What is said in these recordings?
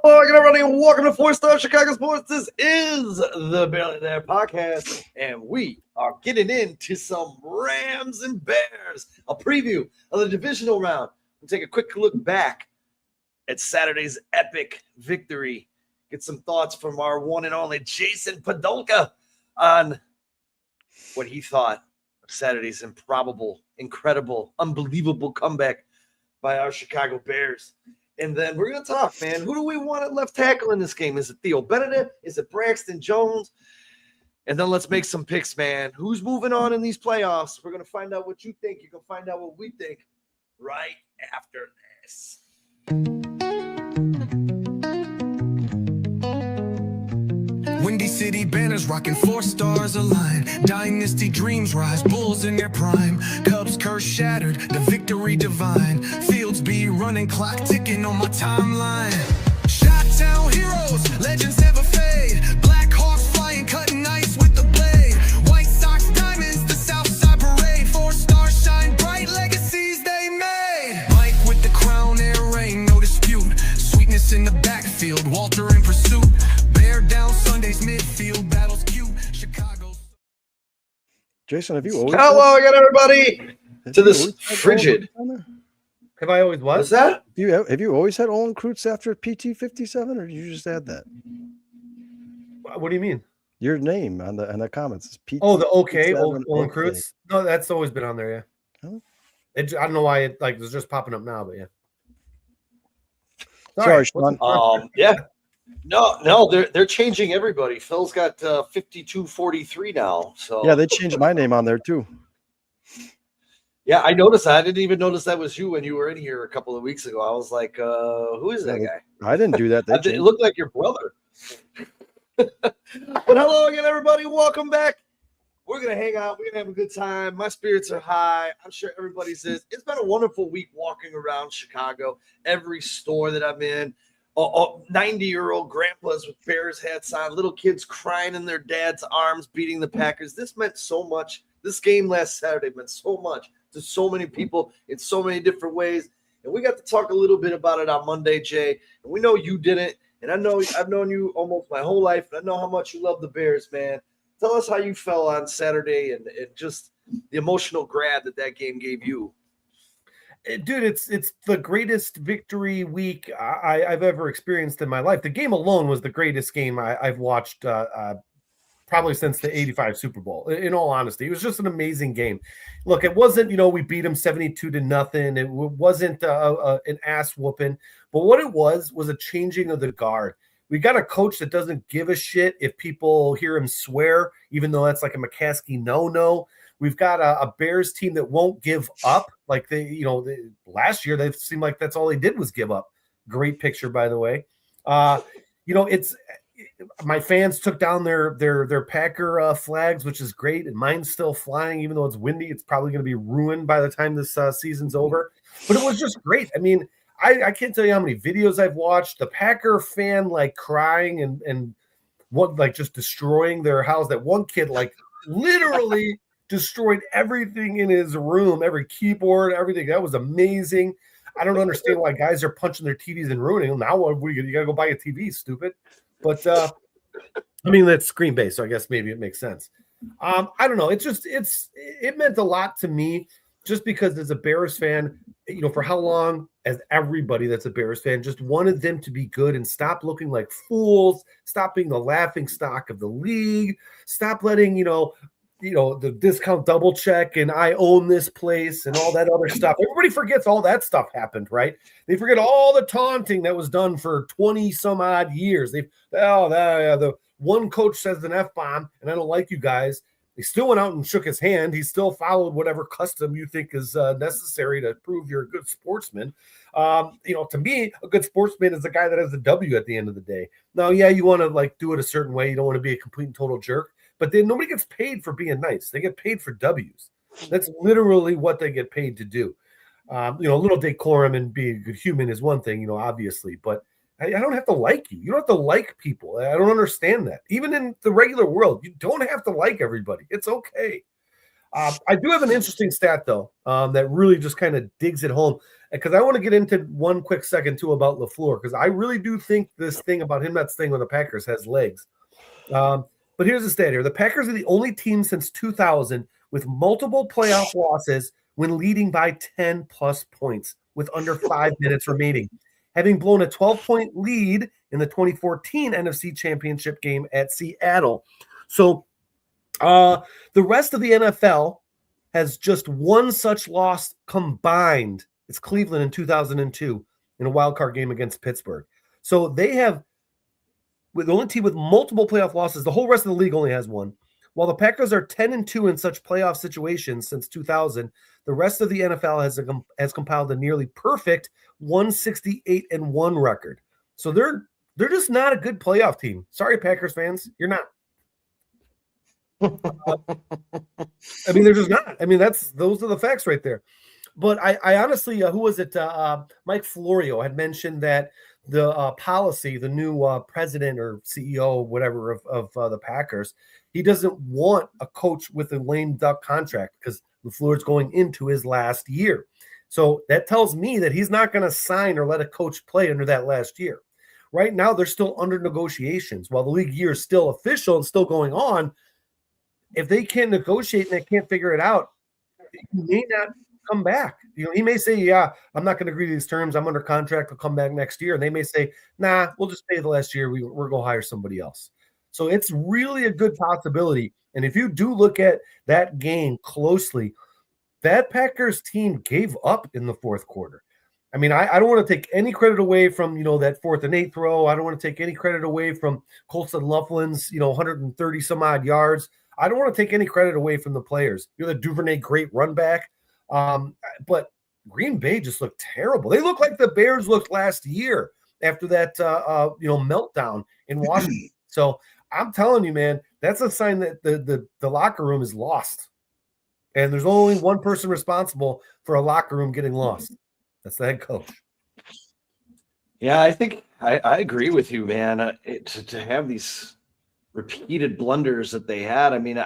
Hello again, everybody, and welcome to 4-Star Chicago Sports. This is the Barely There podcast, and we are getting into some Rams and Bears, a preview of the divisional round. We'll take a quick look back at Saturday's epic victory, get some thoughts from our one and only Jason Podolka on what he thought of Saturday's improbable, incredible, unbelievable comeback by our Chicago Bears. And then we're going to talk, man. Who do we want at left tackle in this game? Is it Theo Benedet? Is it Braxton Jones? And then let's make some picks, man. Who's moving on in these playoffs? We're going to find out what you think. You can find out what we think right after this. Windy City banners rocking 4 stars aligned. Dynasty dreams rise, Bulls in their prime. Cubs curse shattered, the victory divine. Fields be running, clock ticking on my timeline. Shot-town heroes, legends never fade. Black Hawks flying, cutting ice with the blade. White Sox diamonds, the Southside parade. 4 stars shine bright, legacies they made. Mike with the crown, air rain, no dispute. Sweetness in the backfield, Walter in pursuit. Bear down Sunday's midfield, battles cute. Chicago. Jason, have you always Hello again, everybody, to this frigid. Have I always what? What's that? Have you always had Olin Kreutz after PT 57, or did you just add that? What do you mean? Your name on the comments is PT. Oh, the okay, 57, Olin okay. Kreutz. No, that's always been on there. Yeah. Huh? I don't know why it was just popping up now, but yeah. Sorry, Sean. Yeah. No, they're changing everybody. Phil's got 5243 now. So Yeah, they changed my name on there too. yeah, I noticed that. I didn't even notice that was you when you were in here a couple of weeks ago. I was like, who is that guy? I didn't do that. It looked like your brother. But hello again, everybody. Welcome back. We're going to hang out. We're going to have a good time. My spirits are high. I'm sure everybody's is. It's been a wonderful week walking around Chicago. Every store that I'm in, 90-year-old grandpas with Bears hats on, little kids crying in their dad's arms, beating the Packers. This meant so much. This game last Saturday meant so much to so many people in so many different ways. And we got to talk a little bit about it on Monday, Jay. And we know you didn't. And I know I've known you almost my whole life. And I know how much you love the Bears, man. Tell us how you felt on Saturday and just the emotional grab that game gave you. Dude, it's the greatest victory week I've ever experienced in my life. The game alone was the greatest game I've watched probably since the 85 Super Bowl, in all honesty. It was just an amazing game. Look, it wasn't, we beat them 72-0. It wasn't an ass whooping. But what it was a changing of the guard. We got a coach that doesn't give a shit if people hear him swear, even though that's like a McCaskey no-no. We've got a Bears team that won't give up. Like last year, they seemed like that's all they did was give up. Great picture, by the way. It's my fans took down their Packer flags, which is great, and mine's still flying, even though it's windy. It's probably going to be ruined by the time this season's over. But it was just great. I mean, I can't tell you how many videos I've watched. The Packer fan crying and what just destroying their house. That one kid literally destroyed everything in his room, every keyboard, everything. That was amazing. I don't understand why guys are punching their TVs and ruining them. Now you got to go buy a TV, stupid. But that's Green Bay, so I guess maybe it makes sense. I don't know. It meant a lot to me just because as a Bears fan, for how long as everybody that's a Bears fan just wanted them to be good and stop looking like fools, stop being the laughing stock of the league, stop letting, the discount double check and I own this place and all that other stuff. Everybody forgets all that stuff happened, right? They forget all the taunting that was done for 20 some odd years. The one coach says an F-bomb and I don't like you guys. He still went out and shook his hand. He still followed whatever custom you think is necessary to prove you're a good sportsman. To me, a good sportsman is the guy that has a W at the end of the day. Now, yeah, you want to do it a certain way. You don't want to be a complete and total jerk. But then nobody gets paid for being nice. They get paid for W's. That's literally what they get paid to do. A little decorum and being a good human is one thing, obviously. But I don't have to like you. You don't have to like people. I don't understand that. Even in the regular world, you don't have to like everybody. It's okay. I do have an interesting stat, though, that really just kind of digs it home, because I want to get into one quick second, too, about LaFleur, because I really do think this thing about him not staying with the Packers has legs. But here's the stat here. The Packers are the only team since 2000 with multiple playoff losses when leading by 10-plus points with under 5 minutes remaining, having blown a 12-point lead in the 2014 NFC Championship game at Seattle. So the rest of the NFL has just one such loss combined. It's Cleveland in 2002 in a wild card game against Pittsburgh. So they have the only team with multiple playoff losses. The whole rest of the league only has one. While the Packers are 10-2 in such playoff situations since 2000, the rest of the NFL has compiled a nearly perfect 168-1 record. So they're just not a good playoff team. Sorry, Packers fans, you're not. I mean, they're just not. I mean, those are the facts right there. But I honestly, who was it? Mike Florio had mentioned that the policy, the new president or CEO, whatever of the Packers, he doesn't want a coach with a lame duck contract because LaFleur's going into his last year. So that tells me that he's not going to sign or let a coach play under that last year. Right now, they're still under negotiations. While the league year is still official and still going on, if they can't negotiate and they can't figure it out, he may not come back. He may say, yeah, I'm not going to agree to these terms. I'm under contract. I'll come back next year. And they may say, nah, we'll just pay the last year. We're going to hire somebody else. So it's really a good possibility. And if you do look at that game closely, that Packers team gave up in the fourth quarter. I mean, I don't want to take any credit away from, that 4th and 8 throw. I don't want to take any credit away from Colston Loughlin's, 130 some odd yards. I don't want to take any credit away from the players. You're the Duvernay great run back. But Green Bay just looked terrible. They look like the Bears looked last year after that, meltdown in Washington. So I'm telling you, man, that's a sign that the locker room is lost. And there's only one person responsible for a locker room getting lost. That's the head coach. Yeah, I think I agree with you, man. To have these repeated blunders that they had. I mean,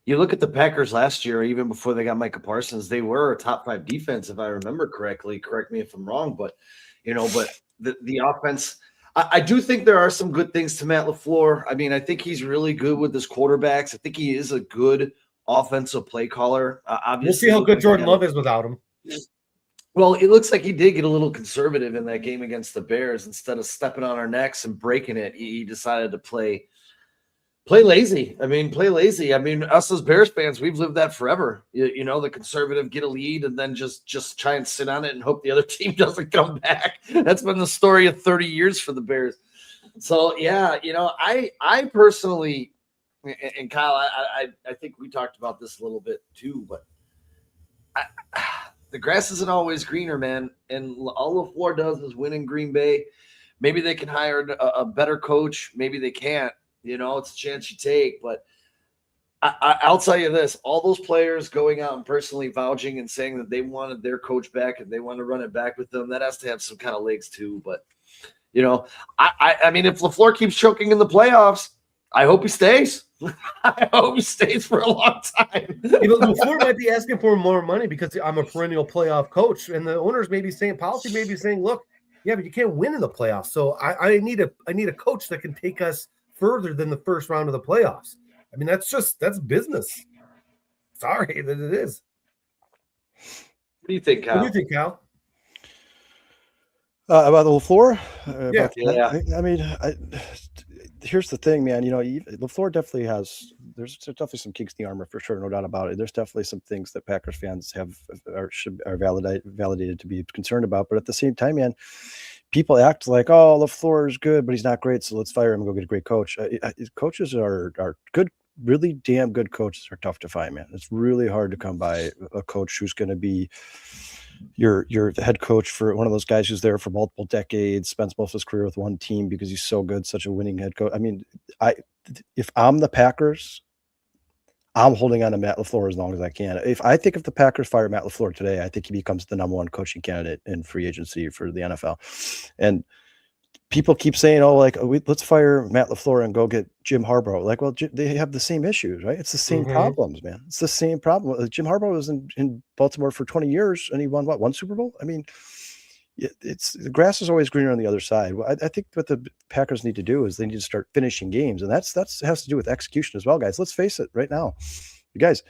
you look at the Packers last year, even before they got Micah Parsons, they were a top 5 defense, if I remember correctly. Correct me if I'm wrong, but the offense, I do think there are some good things to Matt LaFleur. I mean, I think he's really good with his quarterbacks. I think he is a good offensive play caller. Obviously, we'll see how good Jordan Love is without him. Well, it looks like he did get a little conservative in that game against the Bears. Instead of stepping on our necks and breaking it, he decided to play lazy. Play lazy. Us as Bears fans, we've lived that forever. The conservative get a lead and then just try and sit on it and hope the other team doesn't come back. That's been the story of 30 years for the Bears. So, yeah, I personally, and Kyle, I think we talked about this a little bit too, but the grass isn't always greener, man. And all LaFleur does is win in Green Bay. Maybe they can hire a better coach. Maybe they can't. It's a chance you take. But I'll tell you this. All those players going out and personally vouching and saying that they wanted their coach back and they want to run it back with them, that has to have some kind of legs too. But, if LaFleur keeps choking in the playoffs, I hope he stays. I hope he stays for a long time. LaFleur might be asking for more money because I'm a perennial playoff coach. And the owners may be saying, policy may be saying, look, yeah, but you can't win in the playoffs. So I need a coach that can take us further than the first round of the playoffs. That's business. Sorry that it is. What do you think, Kyle? What do you think, Kyle? About the LaFleur? Here's the thing, man. LaFleur definitely has. There's definitely some kinks in the armor for sure, no doubt about it. There's definitely some things that Packers fans are validated to be concerned about. But at the same time, man, people act like, oh, LaFleur is good, but he's not great, so let's fire him and go get a great coach. Coaches are good. Really damn good coaches are tough to find, man. It's really hard to come by a coach who's going to be your head coach for one of those guys who's there for multiple decades, spends most of his career with one team because he's so good, such a winning head coach. If I'm the Packers, I'm holding on to Matt LaFleur as long as I can. If the Packers fire Matt LaFleur today, I think he becomes the number 1 coaching candidate in free agency for the NFL. And people keep saying, "Oh, like let's fire Matt LaFleur and go get Jim Harbaugh." Like, well, they have the same issues, right? It's the same problems, man. It's the same problem. Jim Harbaugh was in Baltimore for 20 years, and he won one Super Bowl. I mean, it's the grass is always greener on the other side. I think what the Packers need to do is they need to start finishing games, and that's has to do with execution as well, guys. Let's face it, right now, you guys.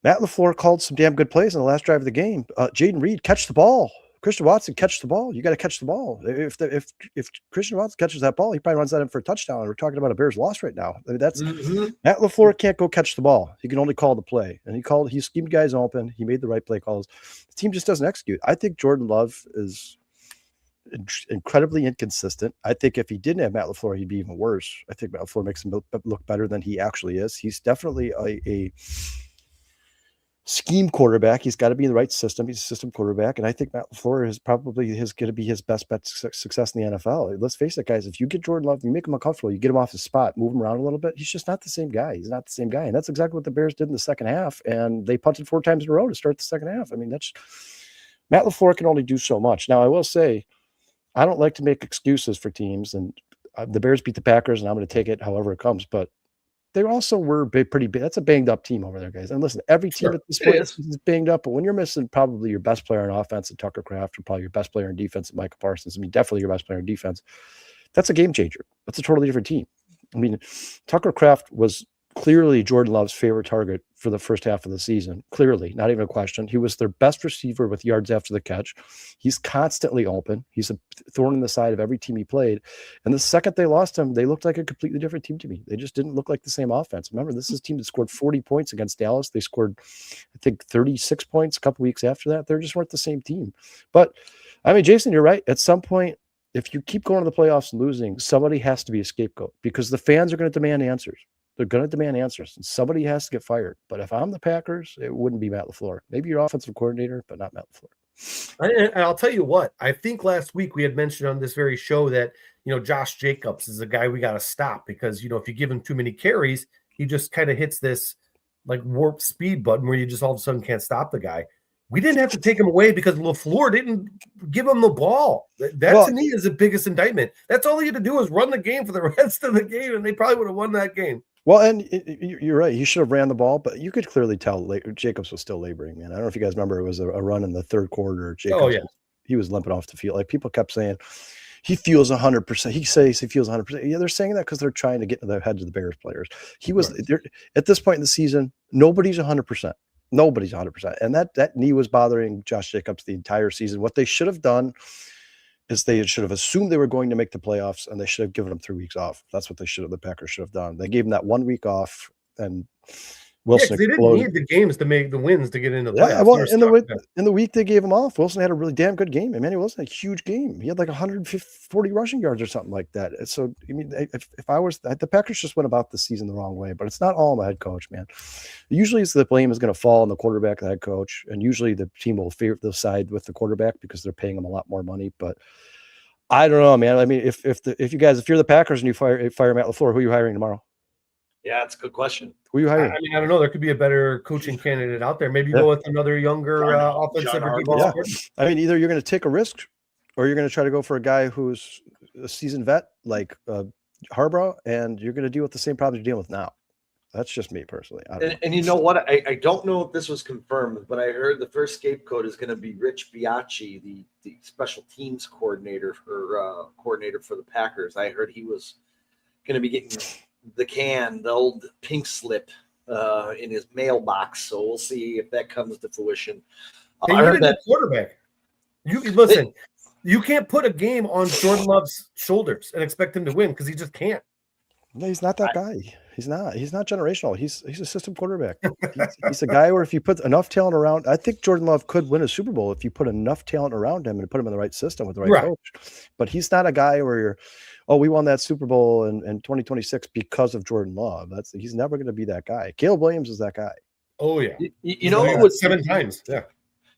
Matt LaFleur called some damn good plays on the last drive of the game. Jaden Reed, catch the ball. Christian Watson, catch the ball. You got to catch the ball. If Christian Watson catches that ball, he probably runs that in for a touchdown. And we're talking about a Bears loss right now. I mean, that's Matt LaFleur can't go catch the ball. He can only call the play. And he schemed guys open. He made the right play calls. The team just doesn't execute. I think Jordan Love is incredibly inconsistent. I think if he didn't have Matt LaFleur, he'd be even worse. I think Matt LaFleur makes him look better than he actually is. He's definitely a scheme quarterback. He's got to be in the right system. He's a system quarterback. And I think Matt LaFleur is probably going to be his best bet success in the NFL. Let's face it, guys. If you get Jordan Love, you make him uncomfortable, you get him off his spot, move him around a little bit. He's just not the same guy. He's not the same guy. And that's exactly what the Bears did in the second half. And they punted 4 times in a row to start the second half. I mean, Matt LaFleur can only do so much. Now, I will say, I don't like to make excuses for teams. And the Bears beat the Packers, and I'm going to take it however it comes. But they also were pretty big. That's a banged up team over there, guys. And listen, every team at this point is banged up. But when you're missing probably your best player on offense and Tucker Kraft, or probably your best player in defense and Michael Parsons, I mean, definitely your best player in defense, that's a game changer. That's a totally different team. I mean, Tucker Kraft was clearly Jordan Love's favorite target for the first half of the season. Clearly, not even a question. He was their best receiver with yards after the catch. He's constantly open. He's a thorn in the side of every team he played. And the second they lost him, they looked like a completely different team to me. They just didn't look like the same offense. Remember, this is a team that scored 40 points against Dallas. They scored, I think, 36 points a couple weeks after that. They just weren't the same team. But, I mean, Jason, you're right. At some point, if you keep going to the playoffs and losing, somebody has to be a scapegoat because the fans are going to demand answers. They're going to demand answers, and somebody has to get fired. But if I'm the Packers, it wouldn't be Matt LaFleur. Maybe your offensive coordinator, but not Matt LaFleur. And I'll tell you what, I think last week we had mentioned on this very show that, Josh Jacobs is a guy we got to stop because, if you give him too many carries, he just kind of hits this like warp speed button where you just all of a sudden can't stop the guy. We didn't have to take him away because LaFleur didn't give him the ball. That to me is the biggest indictment. That's all he had to do was run the game for the rest of the game, and they probably would have won that game. Well, and you're right. He should have ran the ball, but you could clearly tell Jacobs was still laboring, man. I don't know if you guys remember, it was a run in the third quarter. Jacobs, he was limping off the field. Like, people kept saying he feels 100%. He says he feels 100%. Yeah, they're saying that because they're trying to get into the heads of the Bears players. He was at this point in the season, nobody's 100%. Nobody's 100%. And that knee was bothering Josh Jacobs the entire season. What they should have done is they should have assumed they were going to make the playoffs, and they should have given them 3 weeks off. That's what the Packers should have done. They gave him that 1 week off, and Wilson they didn't need the games to make the wins to get into the playoffs. Well, in the week they gave him off, Wilson had a really damn good game. Emmanuel Wilson had a huge game. He had like 140 rushing yards or something like that. So, I mean, if I was the Packers just went about the season the wrong way, but it's not all on the head coach, man. Usually the blame is going to fall on the quarterback, the head coach, and usually the team will favor the side with the quarterback because they're paying them a lot more money. But I don't know, man. I mean, if you're the Packers and you fire Matt LaFleur, who are you hiring tomorrow? Yeah, that's a good question. Who are you hiring? I mean, I don't know. There could be a better coaching candidate out there. Maybe go with another younger offensive or defensive. I mean, either you're going to take a risk or you're going to try to go for a guy who's a seasoned vet like Harbaugh, and you're going to deal with the same problems you're dealing with now. That's just me personally. And you know what? I don't know if this was confirmed, but I heard the first scapegoat is going to be Rich Biacci, the special teams coordinator for the Packers. I heard he was going to be getting the old pink slip in his mailbox. So we'll see if that comes to fruition. I heard that quarterback. You can't put a game on Jordan Love's shoulders and expect him to win because he just can't. No, he's not that guy. He's not generational. He's a system quarterback. He's a guy where if you put enough talent around, I think Jordan Love could win a Super Bowl if you put enough talent around him and put him in the right system with the right coach. But he's not a guy where we won that Super Bowl in 2026 because of Jordan Love. He's never going to be that guy. Caleb Williams is that guy. Oh yeah. You know what would 7 times. Yeah.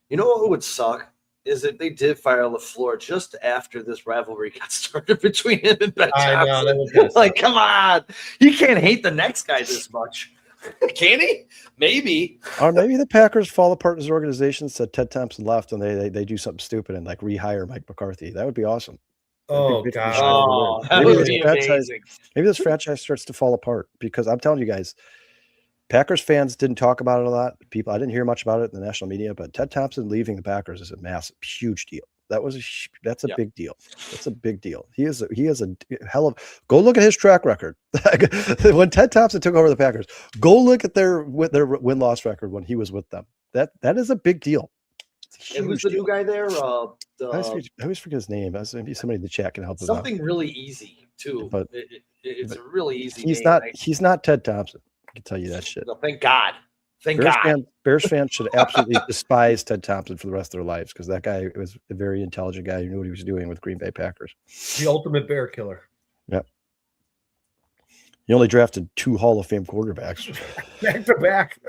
You know what would suck is if they did fire LaFleur just after this rivalry got started between him and Ben Johnson. Like, come on. You can't hate the next guy this much. Can he? Maybe. Or maybe the Packers fall apart as an organization, said Ted Thompson left, and they do something stupid and like rehire Mike McCarthy. That would be awesome. Oh big God. Oh, that Maybe would this be franchise, amazing. maybe this franchise starts to fall apart because I'm telling you guys, Packers fans didn't talk about it a lot. I didn't hear much about it in the national media, but Ted Thompson leaving the Packers is a massive, huge deal. That's a big deal. That's a big deal. He is a hell of. Go look at his track record. When Ted Thompson took over the Packers, go look at their win-loss record when he was with them. That is a big deal. And who's the new guy there? I always forget his name. Maybe somebody in the chat can help us out. Something really easy too. But it's a really easy he's name. He's not Ted Thompson. I can tell you that shit. No, thank God. Thank God. Bears fans should absolutely despise Ted Thompson for the rest of their lives because that guy was a very intelligent guy who knew what he was doing with Green Bay Packers. The ultimate bear killer. Yep. He only drafted 2 Hall of Fame quarterbacks. Back to back.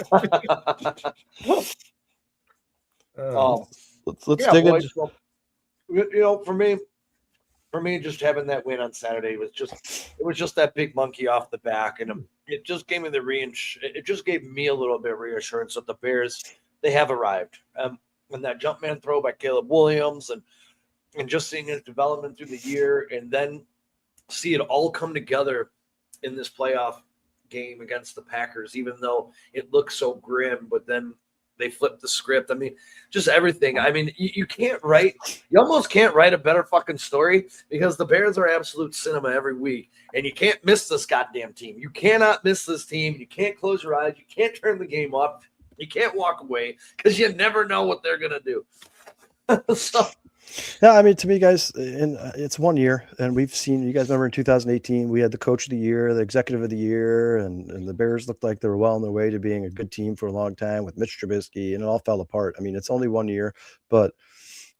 Let's dig boys, into. well, for me, just having that win on Saturday was just that big monkey off the back, and it just gave me it just gave me a little bit of reassurance that the Bears, they have arrived. And that jump man throw by Caleb Williams, and just seeing his development through the year, and then see it all come together in this playoff game against the Packers, even though it looks so grim, but then they flipped the script. I mean, just everything. I mean, you almost can't write a better fucking story because the Bears are absolute cinema every week, and you can't miss this goddamn team. You cannot miss this team. You can't close your eyes. You can't turn the game off. You can't walk away because you never know what they're going to do. So, yeah, I mean, to me, guys, and it's 1 year, and we've seen. You guys remember in 2018, we had the coach of the year, the executive of the year, and the Bears looked like they were well on their way to being a good team for a long time with Mitch Trubisky, and it all fell apart. I mean, it's only 1 year, but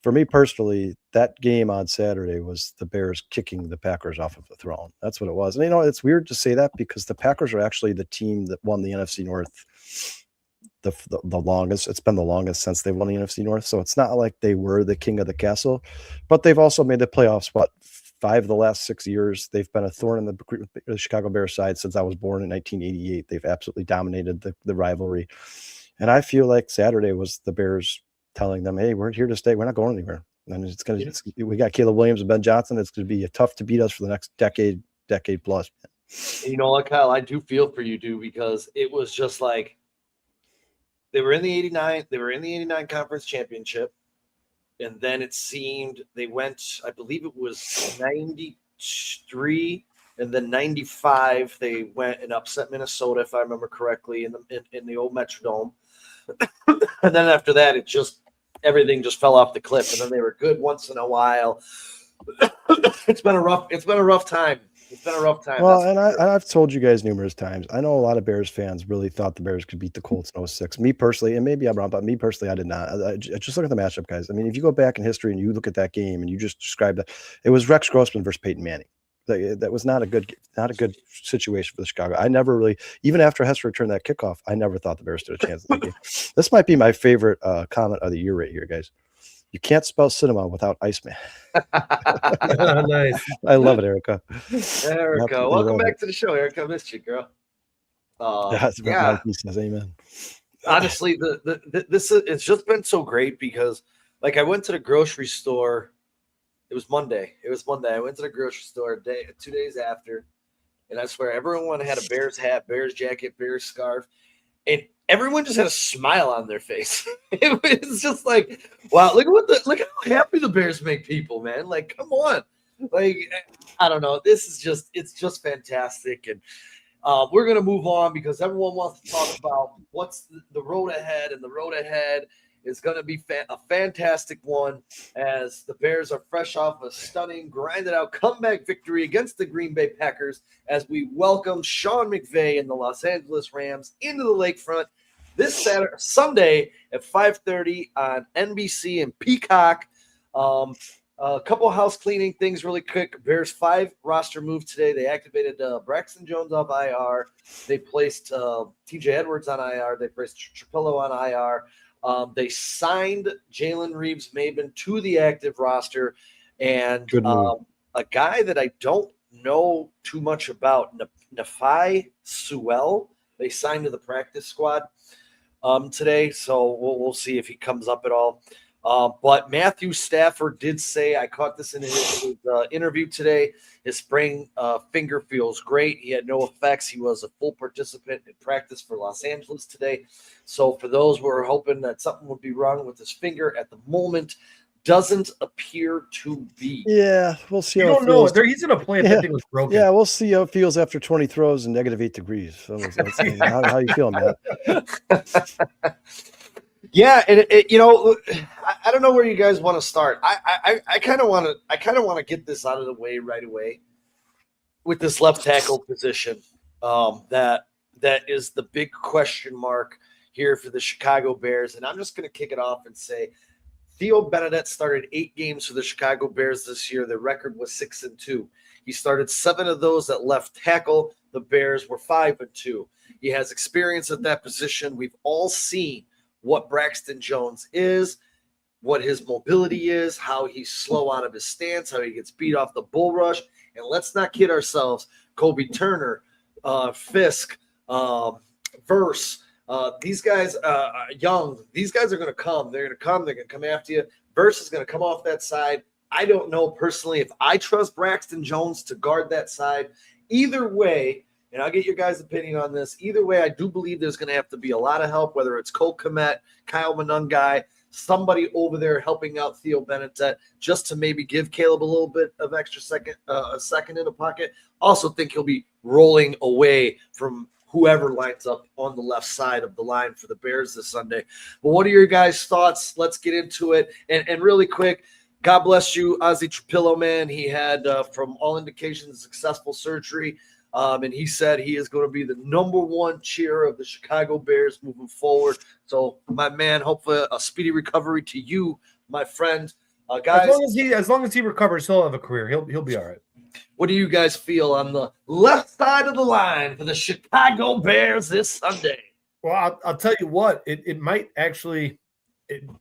for me personally, that game on Saturday was the Bears kicking the Packers off of the throne. That's what it was. And it's weird to say that because the Packers are actually the team that won the NFC North the longest. It's been the longest since they won the NFC North. So it's not like they were the king of the castle, but they've also made the playoffs, 5 of the last 6 years. They've been a thorn in the Chicago Bears side since I was born in 1988. They've absolutely dominated the rivalry. And I feel like Saturday was the Bears telling them, hey, we're here to stay. We're not going anywhere. And we got Caleb Williams and Ben Johnson. It's going to be tough to beat us for the next decade plus. you know what, Kyle? I do feel for you, dude, because it was just like, they were in the 89 conference championship. And then it seemed they went, I believe it was 93 and then 95. They went and upset Minnesota, if I remember correctly, in the old Metrodome. And then after that, everything just fell off the cliff. And then they were good once in a while. It's been a rough time. It's been a rough time. Well, and I've told you guys numerous times, I know a lot of Bears fans really thought the Bears could beat the Colts in 06. Me personally, and maybe I'm wrong, but me personally, I did not. I just look at the matchup, guys. I mean, if you go back in history and you look at that game and you just describe that, it was Rex Grossman versus Peyton Manning. That was not a good situation for the Chicago. I never really, even after Hester returned that kickoff, I never thought the Bears stood a chance in that game. This might be my favorite comment of the year right here, guys. You can't spell cinema without Iceman. Nice. I love it, Erica. Erica, welcome back to the show, Erica. I missed you, girl. Yeah. He says amen. Honestly, it's just been so great because, like, I went to the grocery store. It was Monday. I went to the grocery store 2 days after, and I swear everyone had a Bears hat, Bears jacket, Bears scarf, and everyone just had a smile on their face. It was just like, wow, look how happy the Bears make people, man. Like, come on. Like, I don't know. It's just fantastic. And we're going to move on because everyone wants to talk about what's the road ahead, and the road ahead is going to be a fantastic one as the Bears are fresh off a stunning, grinded-out comeback victory against the Green Bay Packers as we welcome Sean McVay and the Los Angeles Rams into the lakefront this Sunday at 5:30 on NBC and Peacock. A couple house cleaning things really quick. Bears 5 roster move today. They activated Braxton Jones off IR. They placed TJ Edwards on IR. They placed Trapillo on IR. They signed Jalen Reeves-Maybin to the active roster, and a guy that I don't know too much about, Nafai Sewell, they signed to the practice squad today, so we'll see if he comes up at all. But Matthew Stafford did say, I caught this in his interview today, his sprained finger feels great. He had no effects. He was a full participant in practice for Los Angeles today. So for those who are hoping that something would be wrong with his finger at the moment, doesn't appear to be. Yeah, we'll see. You how don't it know. feels. He's going to play if that thing was broken. Yeah, we'll see how it feels after 20 throws and -8 degrees. So how you feeling, Matt? Yeah, and I don't know where you guys want to start. I kind of want to get this out of the way right away with this left tackle position. That is the big question mark here for the Chicago Bears, and I'm just going to kick it off and say Theo Benedet started 8 games for the Chicago Bears this year. The record was 6-2. He started 7 of those at left tackle. The Bears were 5-2. He has experience at that position. We've all seen what Braxton Jones is, what his mobility is, how he's slow out of his stance, how he gets beat off the bull rush. And let's not kid ourselves, Kobe Turner, Fisk, Verse, these guys, Young, these guys are going to come. They're going to come after you. Verse is going to come off that side. I don't know personally if I trust Braxton Jones to guard that side. Either way, and I'll get your guys' opinion on this. Either way, I do believe there's going to have to be a lot of help, whether it's Cole Kmet, Kyle Monungai, somebody over there helping out Theo Benedet, just to maybe give Caleb a little bit of extra a second in the pocket. Also think he'll be rolling away from whoever lines up on the left side of the line for the Bears this Sunday. But what are your guys' thoughts? Let's get into it. And really quick, God bless you, Ozzy Trapillo, man. He had, from all indications, successful surgery. And he said he is going to be the #1 cheer of the Chicago Bears moving forward. So, my man, hopefully a speedy recovery to you, my friend. Guys, as long as he recovers, he'll have a career. He'll be all right. What do you guys feel on the left side of the line for the Chicago Bears this Sunday? Well, I'll tell you what, it might actually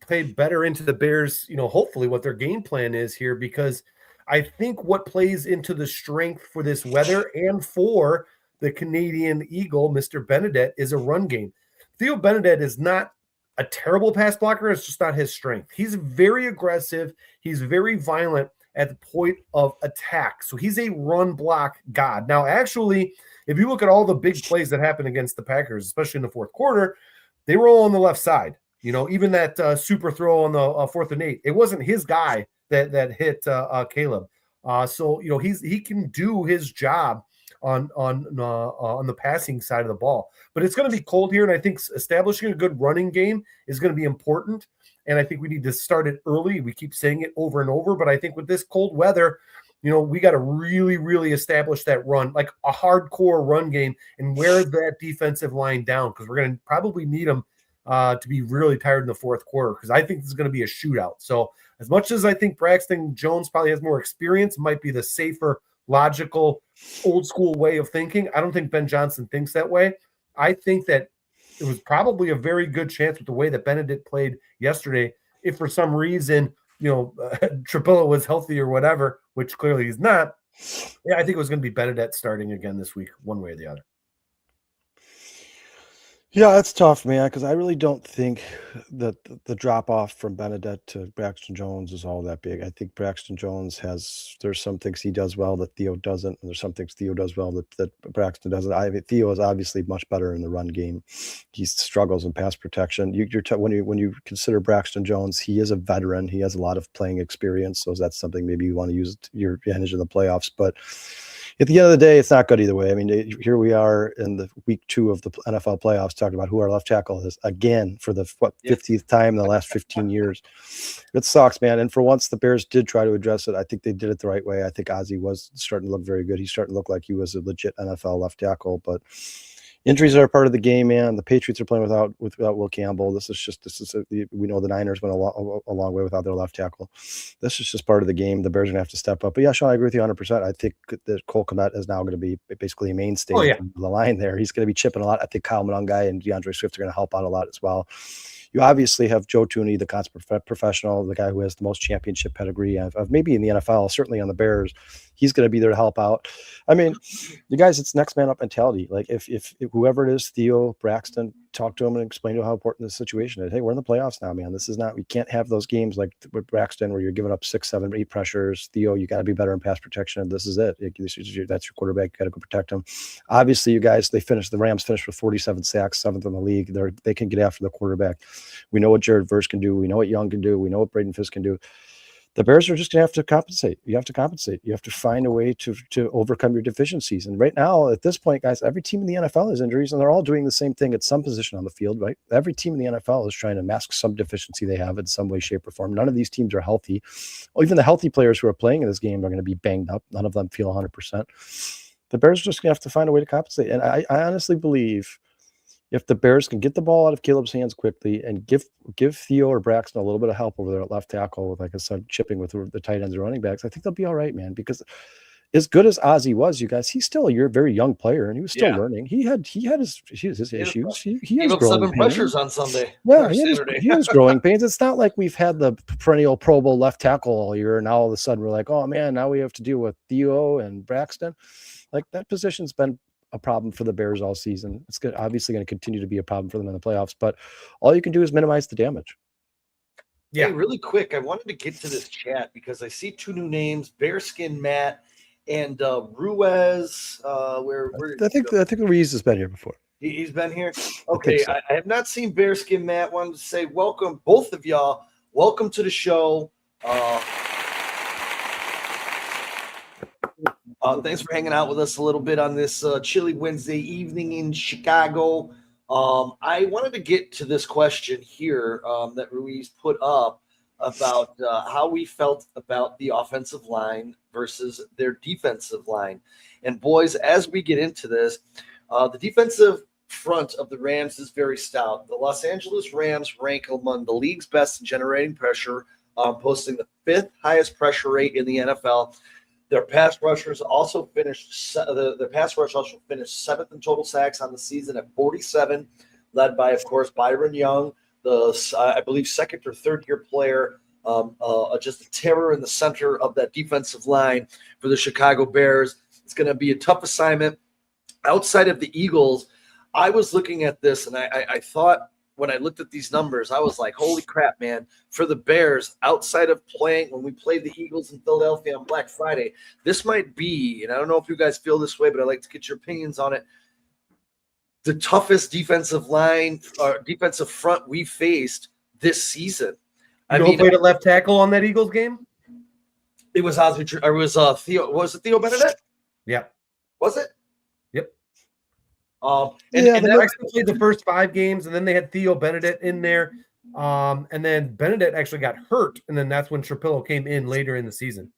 play better into the Bears, hopefully what their game plan is here, because I think what plays into the strength for this weather and for the Canadian Eagle, Mr. Benedet, is a run game. Theo Benedet is not a terrible pass blocker. It's just not his strength. He's very aggressive. He's very violent at the point of attack. So he's a run block god. Now, actually, if you look at all the big plays that happened against the Packers, especially in the fourth quarter, they were all on the left side. Even that super throw on the 4th and 8, it wasn't his guy that hit Caleb. So he can do his job on the passing side of the ball. But it's going to be cold here, and I think establishing a good running game is going to be important. And I think we need to start it early. We keep saying it over and over, but I think with this cold weather, we got to really, really establish that run, like a hardcore run game, and wear that defensive line down, because we're going to probably need them to be really tired in the fourth quarter, because I think this is going to be a shootout. So as much as I think Braxton Jones probably has more experience, might be the safer, logical, old school way of thinking, I don't think Ben Johnson thinks that way. I think that it was probably a very good chance with the way that Benedet played yesterday. If for some reason, Trapillo was healthy or whatever, which clearly he's not, I think it was going to be Benedet starting again this week, one way or the other. Yeah, that's tough, man, because I really don't think that the drop-off from Benedet to Braxton Jones is all that big. I think Braxton Jones there's some things he does well that Theo doesn't, and there's some things Theo does well that Braxton doesn't. Theo is obviously much better in the run game. He struggles in pass protection. When you consider Braxton Jones, he is a veteran. He has a lot of playing experience, so that's something maybe you want to use to your advantage in the playoffs. But at the end of the day, it's not good either way. I mean, here we are in the week 2 of the NFL playoffs talking about who our left tackle is again for the 50th time in the last 15 years. It sucks, man. And for once, the Bears did try to address it. I think they did it the right way. I think Ozzy was starting to look very good. He's starting to look like he was a legit NFL left tackle, but injuries are a part of the game, man. The Patriots are playing without Will Campbell. We know the Niners went a long way without their left tackle. This is just part of the game. The Bears are going to have to step up. But yeah, Sean, I agree with you 100%. I think that Cole Kmet is now going to be basically a mainstay of the line there. He's going to be chipping a lot. I think Kyle Monungai and DeAndre Swift are going to help out a lot as well. You obviously have Joe Thuney, the consummate professional, the guy who has the most championship pedigree of maybe in the NFL, certainly on the Bears. He's going to be there to help out. I mean, you guys, it's next man up mentality. Like if whoever it is, Theo, Braxton, talk to him and explain to him how important this situation is. Hey, we're in the playoffs now, man. This is not, we can't have those games like with Braxton where you're giving up 6, 7, 8 pressures. Theo, you got to be better in pass protection. This is it. That's your quarterback. You got to go protect him. Obviously, you guys, the Rams finished with 47 sacks, 7th in the league. They can get after the quarterback. We know what Jared Verse can do. We know what Young can do. We know what Braden Fisk can do. The Bears are just going to have to compensate. You have to compensate. You have to find a way to overcome your deficiencies. And right now, at this point, guys, every team in the NFL has injuries, and they're all doing the same thing at some position on the field, right? Every team in the NFL is trying to mask some deficiency they have in some way, shape, or form. None of these teams are healthy. Even the healthy players who are playing in this game are going to be banged up. None of them feel 100%. The Bears are just going to have to find a way to compensate. And I honestly believe if the Bears can get the ball out of Caleb's hands quickly and give Theo or Braxton a little bit of help over there at left tackle with, like I said, chipping with the tight ends and running backs, I think they'll be all right, man. Because as good as Ozzie was, you guys, he's still a very young player, and he was still learning. He had his issues. He has growing 7 pressures on Sunday. Yeah, he has growing pains. It's not like we've had the perennial Pro Bowl left tackle all year, and now all of a sudden we're like, oh man, now we have to deal with Theo and Braxton. Like, that position's been a problem for the Bears all season. It's obviously going to continue to be a problem for them in the playoffs, but all you can do is minimize the damage. Yeah, hey, really quick, I wanted to get to this chat because I see 2 new names, Bearskin Matt and Ruiz. I think Ruiz has been here before. He's been here. Okay, I have not seen Bearskin Matt. Wanted to say welcome, both of y'all. Welcome to the show. Thanks for hanging out with us a little bit on this chilly Wednesday evening in Chicago. I wanted to get to this question here that Ruiz put up about how we felt about the offensive line versus their defensive line. And boys, as we get into this, the defensive front of the Rams is very stout. The Los Angeles Rams rank among the league's best in generating pressure, posting the 5th highest pressure rate in the NFL. Their pass rushers also finished. Their pass rush also finished 7th in total sacks on the season at 47, led by, of course, Byron Young, I believe 2nd or 3rd year player, just a terror in the center of that defensive line for the Chicago Bears. It's going to be a tough assignment. Outside of the Eagles, I was looking at this and I thought, when I looked at these numbers, I was like, holy crap, man. For the Bears, outside of playing, when we played the Eagles in Philadelphia on Black Friday, this might be, and I don't know if you guys feel this way, but I'd like to get your opinions on it, the toughest defensive line or defensive front we faced this season. I mean, played a left tackle on that Eagles game? It was Theo. Was it Theo Benedet? Yeah. Was it? Yep. And Braxton played the first 5 games, and then they had Theo Benedet in there. And then Benedet actually got hurt, and then that's when Trapillo came in later in the season.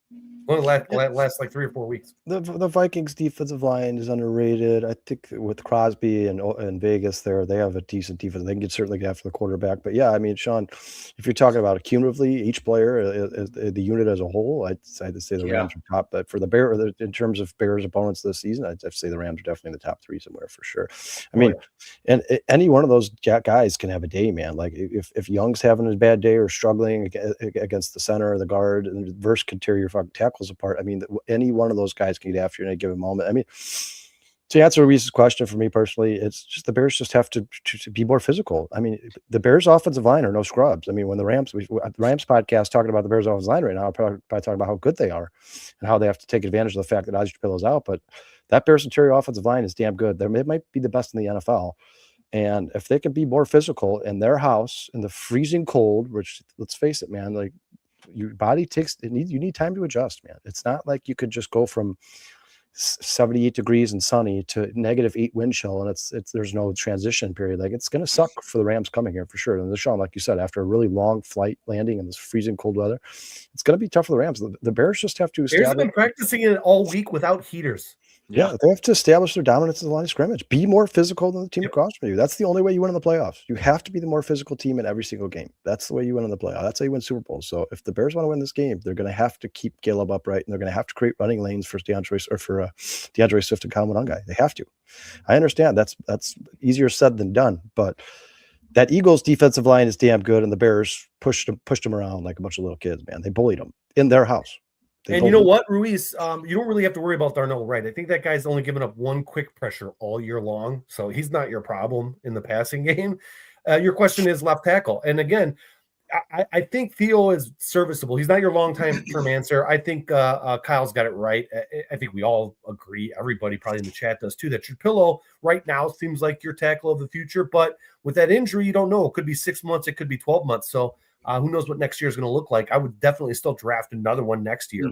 Only last like 3 or 4 weeks. The Vikings defensive line is underrated. I think with Crosby and Vegas there, they have a decent defense. They can certainly get after the quarterback. But yeah, I mean, Sean, if you're talking about cumulatively each player, the unit as a whole, I'd say the Rams are top. But for the Bears, in terms of Bears opponents this season, I'd have to say the Rams are definitely in the top 3 somewhere for sure. I mean, and any one of those guys can have a day, man. Like if Young's having a bad day or struggling against the center or the guard, and Verse can tear your fucking tackles apart. I mean, any one of those guys can get after you in a given moment. I mean, to answer Reese's question for me personally, it's just the Bears just have to be more physical. I mean, the Bears offensive line are no scrubs. I mean, when the Rams podcast talking about the Bears offensive line right now, I'm probably talking about how good they are and how they have to take advantage of the fact that Ozzie Trapillo's out. But that Bears interior offensive line is damn good. It might be the best in the NFL. And if they could be more physical in their house in the freezing cold, which, let's face it, man, like, your body you need time to adjust, man. It's not like you could just go from 78 degrees and sunny to -8 wind chill and there's no transition period. Like, it's going to suck for the Rams coming here for sure. And Sean, like you said, after a really long flight landing in this freezing cold weather, it's going to be tough for the Rams. The Bears just have to establish. Bears have been practicing it all week without heaters. Yeah, they have to establish their dominance in the line of scrimmage. Be more physical than the team across from you. That's the only way you win in the playoffs. You have to be the more physical team in every single game. That's the way you win in the playoffs. That's how you win Super Bowls. So if the Bears want to win this game, they're going to have to keep Caleb upright, and they're going to have to create running lanes for DeAndre Swift and Kyle Monangai. They have to. I understand that's easier said than done, but that Eagles defensive line is damn good, and the Bears pushed them around like a bunch of little kids, man. They bullied them in their house. And you know what, Ruiz, you don't really have to worry about Darnell Wright. I think that guy's only given up one quick pressure all year long, so he's not your problem in the passing game. Your question is left tackle. And again, I think Theo is serviceable. He's not your long-term answer. I think Kyle's got it right. I think we all agree, everybody probably in the chat does too, that Trapillo right now seems like your tackle of the future. But with that injury, you don't know. It could be 6 months. It could be 12 months. So who knows what next year is going to look like. I would definitely still draft another one next year.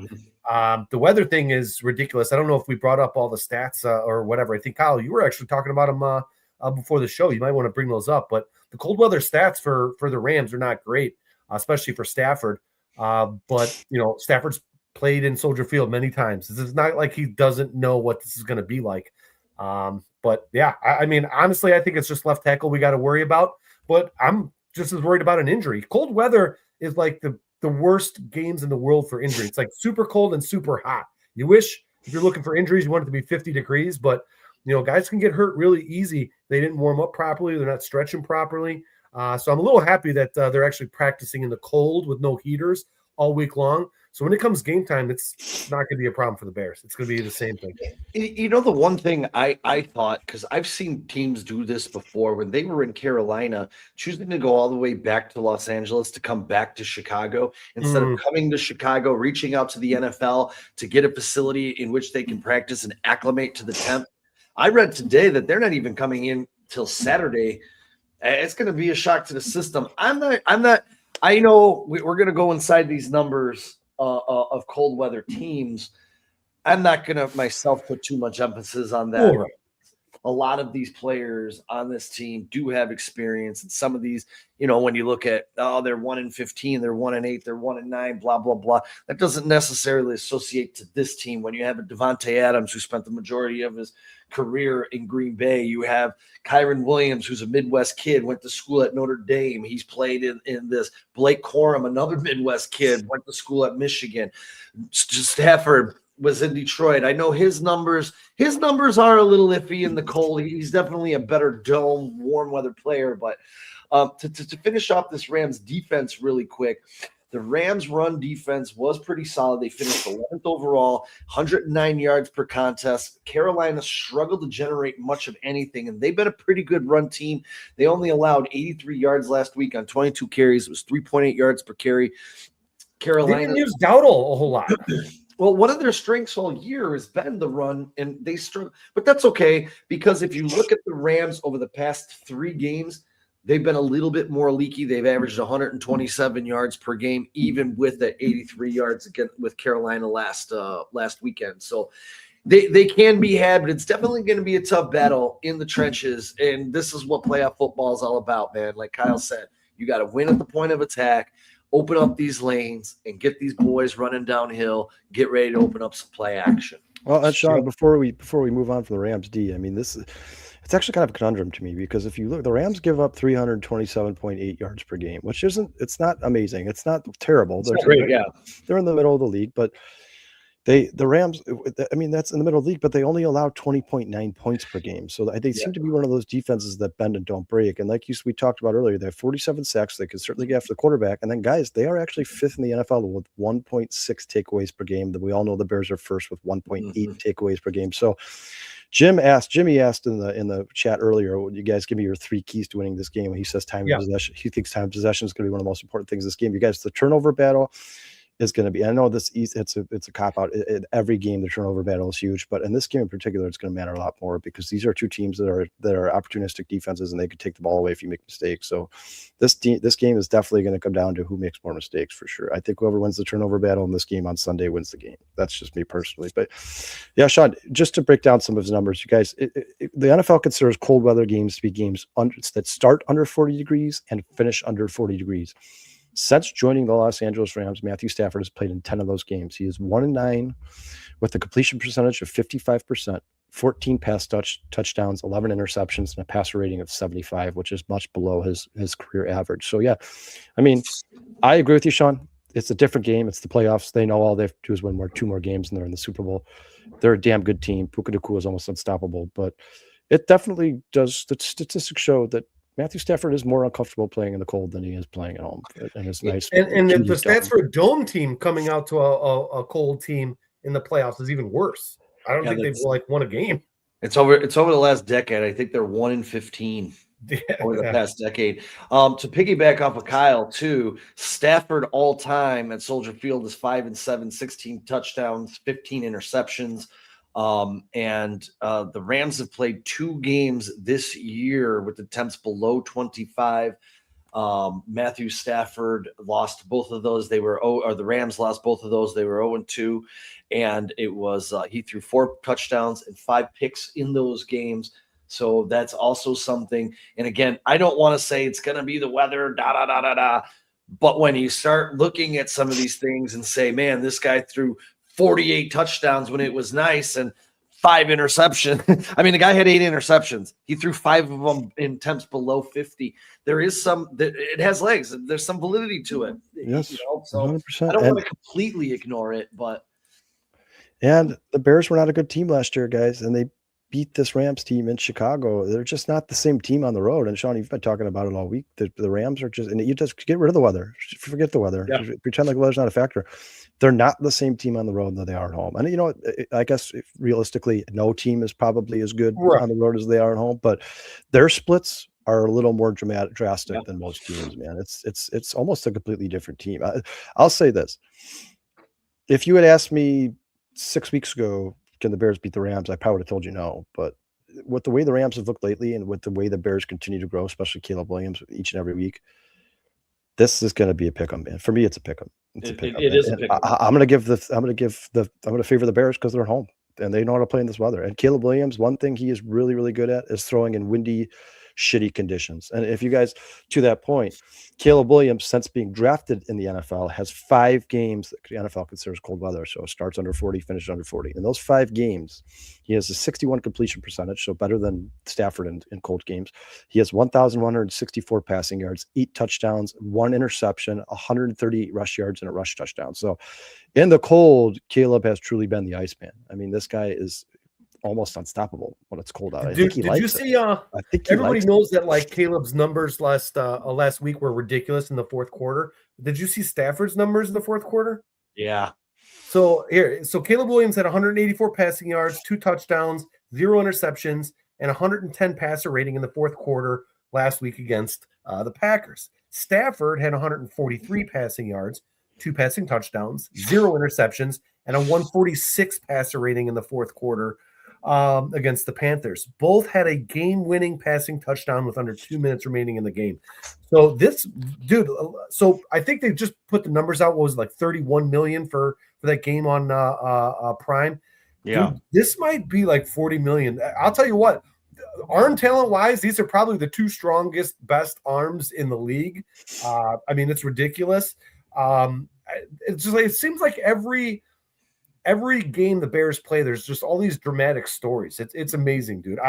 The weather thing is ridiculous. I don't know if we brought up all the stats or whatever. I think, Kyle, you were actually talking about them before the show. You might want to bring those up. But the cold weather stats for the Rams are not great, especially for Stafford. But, Stafford's played in Soldier Field many times. This is not like he doesn't know what this is going to be like. But, yeah, I mean, honestly, I think it's just left tackle we got to worry about. But I'm just as worried about an injury. Cold weather is like the worst games in the world for injury. It's like super cold and super hot. You wish if you're looking for injuries, you want it to be 50 degrees, but guys can get hurt really easy. They didn't warm up properly. They're not stretching properly. So I'm a little happy that they're actually practicing in the cold with no heaters all week long. So when it comes game time, it's not going to be a problem for the Bears. It's going to be the same thing. The one thing I thought, because I've seen teams do this before when they were in Carolina, choosing to go all the way back to Los Angeles to come back to Chicago instead of coming to Chicago, reaching out to the NFL to get a facility in which they can practice and acclimate to the temp. I read today that they're not even coming in till Saturday. It's going to be a shock to the system. I'm not. I know we're going to go inside these numbers of cold weather teams. I'm not going to myself put too much emphasis on that. Right. A lot of these players on this team do have experience, and some of these, when you look at, they're 1-15, they're 1-8, they're 1-9, blah blah blah. That doesn't necessarily associate to this team. When you have a Devontae Adams who spent the majority of his career in Green Bay, you have Kyron Williams, who's a Midwest kid, went to school at Notre Dame. He's played in this. Blake Corum, another Midwest kid, went to school at Michigan. Stafford was in Detroit. I know his numbers are a little iffy in the cold. He's definitely a better dome, warm weather player. But to finish off this Rams defense really quick, the Rams run defense was pretty solid. They finished 11th overall, 109 yards per contest. Carolina struggled to generate much of anything, and they've been a pretty good run team. They only allowed 83 yards last week on 22 carries. It was 3.8 yards per carry. Carolina didn't use Dowdle a whole lot. Well, one of their strengths all year has been the run, and they struggle. But that's okay, because if you look at the Rams over the past 3 games, they've been a little bit more leaky. They've averaged 127 yards per game, even with the 83 yards again with Carolina last weekend. So they can be had, but it's definitely going to be a tough battle in the trenches. And this is what playoff football is all about, man. Like Kyle said, you got to win at the point of attack, open up these lanes, and get these boys running downhill. Get ready to open up some play action. Well, Sean, before we move on from the Rams D, I mean, it's actually kind of a conundrum to me, because if you look, the Rams give up 327.8 yards per game, which it's not amazing. It's not terrible. It's not great, yeah. They're in the middle of the league, but the Rams, I mean, that's in the middle of the league, but they only allow 20.9 points per game. So they seem to be one of those defenses that bend and don't break. And like we talked about earlier, they have 47 sacks. They can certainly get after the quarterback. And then, guys, they are actually 5th in the NFL with 1.6 takeaways per game. That we all know the Bears are first with 1.8 takeaways per game. So Jimmy asked in the chat earlier, "Would you guys give me your 3 keys to winning this game?" And he says time of possession. He thinks time of possession is going to be one of the most important things in this game. You guys, the turnover battle is going to be, I know it's a cop out. In every game, the turnover battle is huge, but in this game in particular, it's going to matter a lot more, because these are 2 teams that are opportunistic defenses, and they could take the ball away if you make mistakes. So this game is definitely going to come down to who makes more mistakes, for sure. I think whoever wins the turnover battle in this game on Sunday wins the game. That's just me personally. But yeah, Sean, just to break down some of his numbers, you guys, the NFL considers cold weather games to be games that start under 40 degrees and finish under 40 degrees. Since joining the Los Angeles Rams, Matthew Stafford has played in 10 of those games. He is 1-9 with a completion percentage of 55%, 14 pass touchdowns, 11 interceptions, and a passer rating of 75, which is much below his career average. So, yeah, I mean, I agree with you, Sean. It's a different game. It's the playoffs. They know all they have to do is win 2 more games, and they're in the Super Bowl. They're a damn good team. Puka Nacua is almost unstoppable, but it definitely does. The statistics show that Matthew Stafford is more uncomfortable playing in the cold than he is playing at home, and it's nice. And the stats for a dome team coming out to a cold team in the playoffs is even worse. I don't think they've won a game. It's over the last decade. I think they're 1-15 over the past decade. To piggyback off of Kyle too, Stafford all time at Soldier Field is 5-7, 16 touchdowns, 15 interceptions. And the Rams have played 2 games this year with attempts below 25. Matthew Stafford lost both of those. The Rams lost both of those. They were 0-2, and it was he threw 4 touchdowns and 5 picks in those games. So that's also something. And again, I don't want to say it's going to be the weather, but when you start looking at some of these things and say, man, this guy threw 48 touchdowns when it was nice and 5 interceptions. I mean, the guy had 8 interceptions. He threw 5 of them in attempts below 50. There is it has legs. There's some validity to it. Yes, so 100%. I don't want to completely ignore it, but. And the Bears were not a good team last year, guys, and they beat this Rams team in Chicago. They're just not the same team on the road. And Sean, you've been talking about it all week. The Rams are just, and you just get rid of the weather. Forget the weather. Yeah. Pretend like the weather's not a factor. They're not the same team on the road that they are at home. And, you know, I guess realistically, no team is probably as good on the road as they are at home, but their splits are a little more drastic than most teams, man. It's almost a completely different team. I'll say this. If you had asked me 6 weeks ago, can the Bears beat the Rams? I probably would have told you no. But with the way the Rams have looked lately and with the way the Bears continue to grow, especially Caleb Williams each and every week, this is going to be a pick 'em, man. For me, it's a pick 'em. It is a pick 'em. I'm going to favor the Bears because they're home and they know how to play in this weather. And Caleb Williams, one thing he is really, really good at is throwing in windy, shitty conditions. And if you guys, to that point, Caleb Williams, since being drafted in the NFL, has 5 games that the NFL considers cold weather. So starts under 40, finishes under 40. In those 5 games, he has a 61 completion percentage, so better than Stafford in cold games. He has 1,164 passing yards, 8 touchdowns, 1 interception, 138 rush yards, and a rush touchdown. So in the cold, Caleb has truly been the Iceman. I mean, this guy is almost unstoppable when it's cold out. I think he likes it. I think everybody knows that like Caleb's numbers last week were ridiculous in the fourth quarter. Did you see Stafford's numbers in the fourth quarter? Yeah. So Caleb Williams had 184 passing yards, 2 touchdowns, 0 interceptions, and 110 passer rating in the fourth quarter last week against the Packers. Stafford had 143 passing yards, 2 passing touchdowns, 0 interceptions, and a 146 passer rating in the fourth quarter against the Panthers. Both had a game-winning passing touchdown with under 2 minutes remaining in the game. So this dude, so I think they just put the numbers out. What was it, like $31 million for that game on Prime? Yeah, dude, this might be like $40 million. I'll tell you what. Arm talent-wise, these are probably the 2 strongest, best arms in the league. I mean, it's ridiculous. It's just like, it seems like every game the Bears play, there's just all these dramatic stories. It's amazing, dude.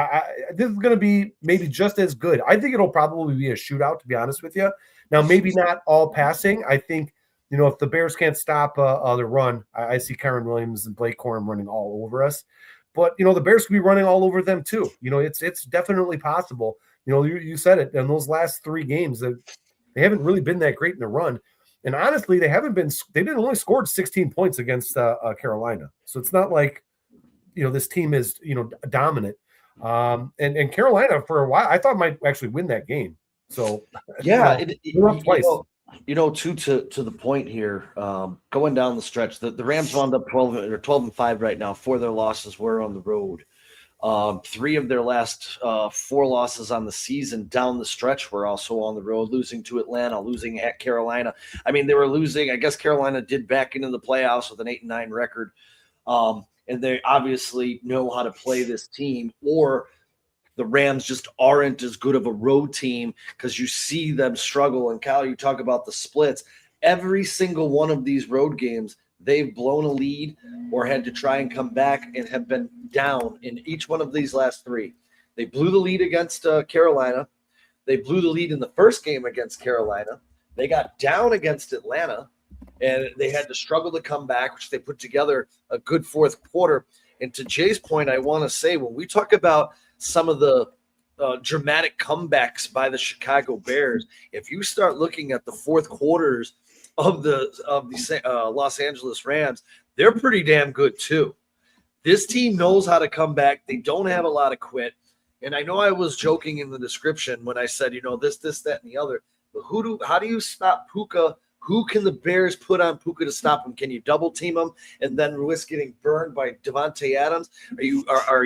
This is going to be maybe just as good. I think it'll probably be a shootout, to be honest with you. Now, maybe not all passing. I think, you know, if the Bears can't stop the run, I see Kyren Williams and Blake Corum running all over us. But, you know, the Bears could be running all over them too. You know, it's definitely possible. You know, you said it. In those last 3 games, they haven't really been that great in the run. And honestly, they didn't only scored 16 points against Carolina. So it's not like, you know, this team is, you know, dominant. And Carolina for a while, I thought might actually win that game. So yeah, twice. You know, to the point here, going down the stretch, the Rams wound up 12-5 right now. 4 of their losses were on the road. 3 of their last 4 losses on the season down the stretch were also on the road, losing to Atlanta, losing at Carolina. I mean, they were losing. I guess Carolina did back into the playoffs with an 8-9 record. And they obviously know how to play this team, or the Rams just aren't as good of a road team because you see them struggle. And Kyle, you talk about the splits. Every single one of these road games, they've blown a lead or had to try and come back and have been down in each one of these last 3. They blew the lead against Carolina. They blew the lead in the first game against Carolina. They got down against Atlanta, and they had to struggle to come back, which they put together a good fourth quarter. And to Jay's point, I want to say, when we talk about some of the dramatic comebacks by the Chicago Bears, if you start looking at the fourth quarters of the Los Angeles Rams, they're pretty damn good too. This team knows how to come back. They don't have a lot of quit. And I know I was joking in the description when I said, this, that, and the other. But how do you stop Puka? Who can the Bears put on Puka to stop him? Can you double team him and then risk getting burned by Devontae Adams? Are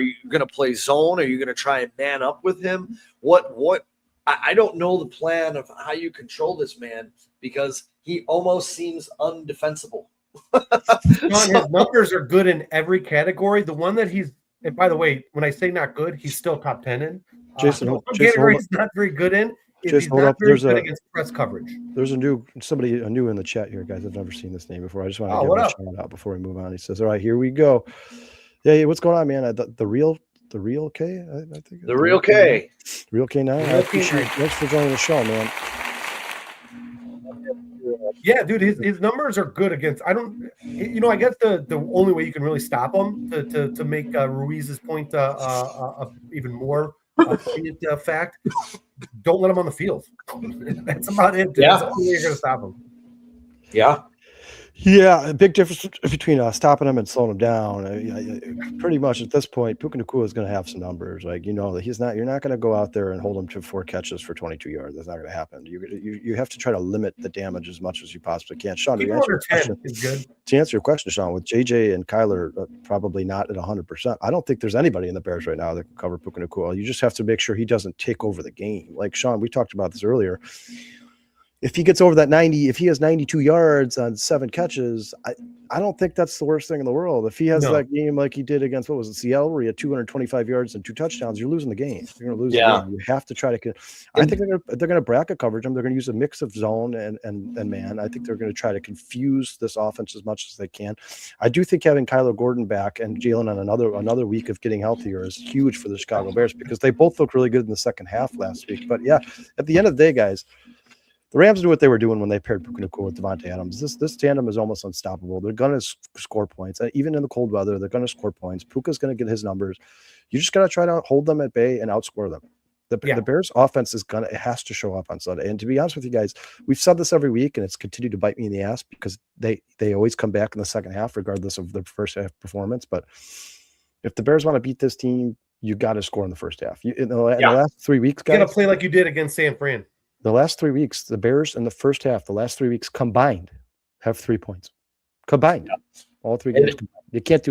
you going to play zone? Are you going to try and man up with him? What? I don't know the plan of how you control this man because he almost seems undefensible. His numbers are good in every category. The one that and by the way, when I say not good, he's still top 10 in. Jason, category he's not very good in. He's not very good against press coverage. There's a new in the chat here, guys. I've never seen this name before. I just want to give him a shout out before we move on. He says, "All right, here we go." Yeah, what's going on, man? The real K, I think. The real K. Real K now. I appreciate it. Thanks for joining the show, man. Yeah, dude, his numbers are good against. I guess the only way you can really stop him to make Ruiz's point even more fact, don't let him on the field. That's about it. Dude. Yeah, that's the only way you're gonna stop him. Yeah. Yeah, a big difference between stopping him and slowing him down. Pretty much at this point, Puka Nacua is going to have some numbers. Like you're not going to go out there and hold him to 4 catches for 22 yards. That's not going to happen. You have to try to limit the damage as much as you possibly can. Sean, to answer your question, Sean, with JJ and Kyler probably not at 100%. I don't think there's anybody in the Bears right now that can cover Puka Nacua. You just have to make sure he doesn't take over the game. Like Sean, we talked about this earlier. If he gets over that 90, if he has 92 yards on 7 catches, I don't think that's the worst thing in the world. If he has that game like he did against, Seattle, where he had 225 yards and 2 touchdowns, you're losing the game. You're going to lose the game. You have to try to – I think they're going to bracket coverage him. They're going to use a mix of zone and man. I think they're going to try to confuse this offense as much as they can. I do think having Kyler Gordon back and Jalen on another week of getting healthier is huge for the Chicago Bears because they both looked really good in the second half last week. But, yeah, at the end of the day, guys – the Rams knew what they were doing when they paired Puka Nacua with Devontae Adams. This tandem is almost unstoppable. They're going to score points. Even in the cold weather, they're going to score points. Puka's going to get his numbers. You just got to try to hold them at bay and outscore them. The Bears offense it has to show up on Sunday. And to be honest with you guys, we've said this every week, and it's continued to bite me in the ass because they always come back in the second half, regardless of their first half performance. But if the Bears want to beat this team, you got to score in the first half. In the last 3 weeks, guys, you got to play like you did against San Fran. The last 3 weeks, the Bears in the first half, the last 3 weeks combined have 3 points. Combined. All 3 games combined. You can't do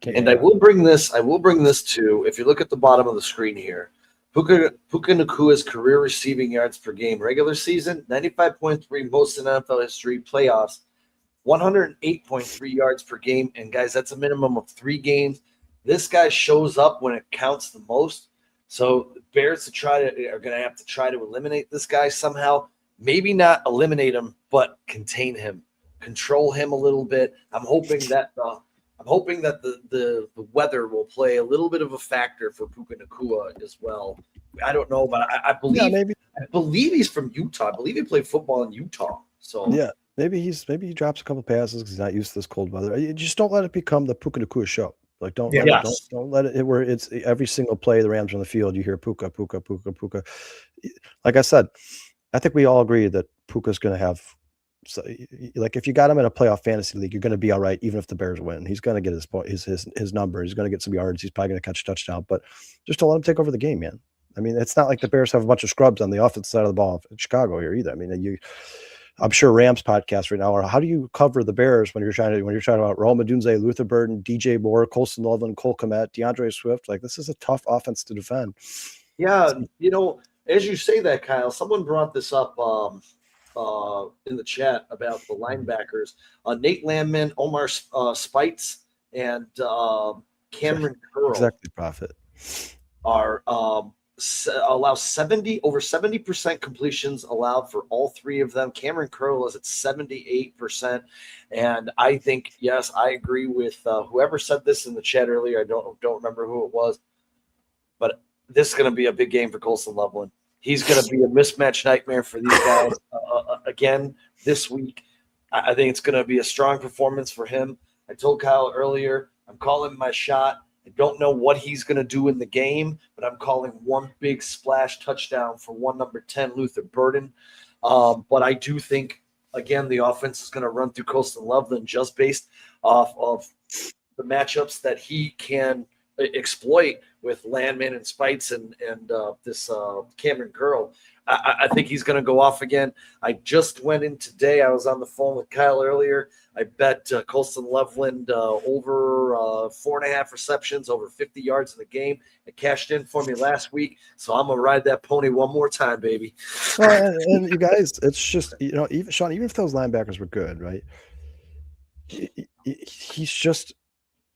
that. I will bring this to, if you look at the bottom of the screen here, Puka Nacua's career receiving yards per game, regular season, 95.3, most in NFL history, playoffs, 108.3 yards per game. And guys, that's a minimum of 3 games. This guy shows up when it counts the most. So the Bears are going to have to try to eliminate this guy somehow. Maybe not eliminate him, but contain him, control him a little bit. I'm hoping that the weather will play a little bit of a factor for Puka Nacua as well. I don't know, but I believe he's from Utah. I believe he played football in Utah. So yeah, maybe he drops a couple passes because he's not used to this cold weather. You just don't let it become the Puka Nacua show. Like don't let it where it's every single play the Rams on the field you hear Puka, Puka, Puka, Puka. Like I said, I think we all agree that Puka's going to have. So, like if you got him in a playoff fantasy league, you're going to be all right even if the Bears win. He's going to get his number. He's going to get some yards. He's probably going to catch a touchdown. But just don't let him take over the game, man. I mean, it's not like the Bears have a bunch of scrubs on the offensive side of the ball in Chicago here either. I mean, I'm sure Rams podcast right now are how do you cover the Bears when you're trying to about Rome Odunze, Luther Burden, DJ Moore, Colston Loveland, Cole Kmet, DeAndre Swift. Like this is a tough offense to defend. Yeah, as you say that, Kyle, someone brought this up in the chat about the linebackers. Nate Landman, Omar Spites, and Cameron Curl. Exactly, Prophet. Are allow over 70% completions allowed for all 3 of them. Cameron Curl is at 78%. And I think, yes, I agree with whoever said this in the chat earlier. I don't remember who it was, but this is going to be a big game for Colston Loveland. He's going to be a mismatch nightmare for these guys again this week. I think it's going to be a strong performance for him. I told Kyle earlier, I'm calling my shot. I Don't know what he's going to do in the game, but I'm calling one big splash touchdown for number 10, Luther Burden. But I do think, again, the offense is going to run through Colston Loveland just based off of the matchups that he can exploit with Landman and Spites and this Cameron Curl. I think he's going to go off again. I just went in today. I was on the phone with Kyle earlier. I bet Colston Loveland over 4.5 receptions, over 50 yards in the game. It cashed in for me last week, so I'm going to ride that pony one more time, baby. Well, and you guys, it's just, even Sean, even if those linebackers were good, right? He's just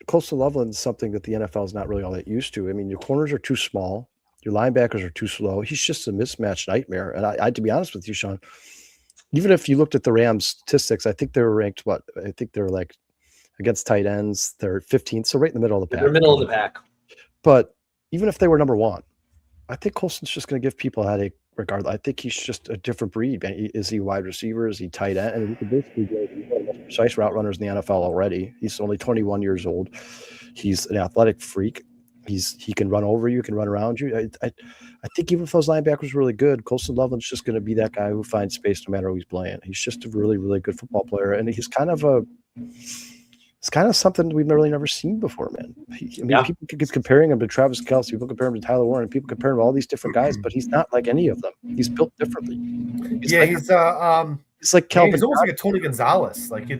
Colston Loveland's something that the NFL is not really all that used to. I mean, your corners are too small. Your linebackers are too slow. He's just a mismatch nightmare. And I to be honest with you, Sean, even if you looked at the Rams statistics, I think they were ranked I think they're like against tight ends, they're 15th, so right in the middle of the pack. They're middle of the pack. But even if they were number 1, I think Colston's just going to give people a headache regardless. I think he's just a different breed. Is he wide receiver? Is he tight end? And he could basically go one of the most precise route runners in the NFL already. He's only 21 years old. He's an athletic freak. He can run over you, can run around you. I think even if those linebackers are really good, Colston Loveland's just going to be that guy who finds space no matter who he's playing. He's just a really, really good football player, and he's kind of something we've really never seen before, man. People keep comparing him to Travis Kelce, people compare him to Tyler Warren, people compare him to all these different guys, but he's not like any of them. He's built differently. He's like Calvin. He's almost like a Tony Gonzalez. Like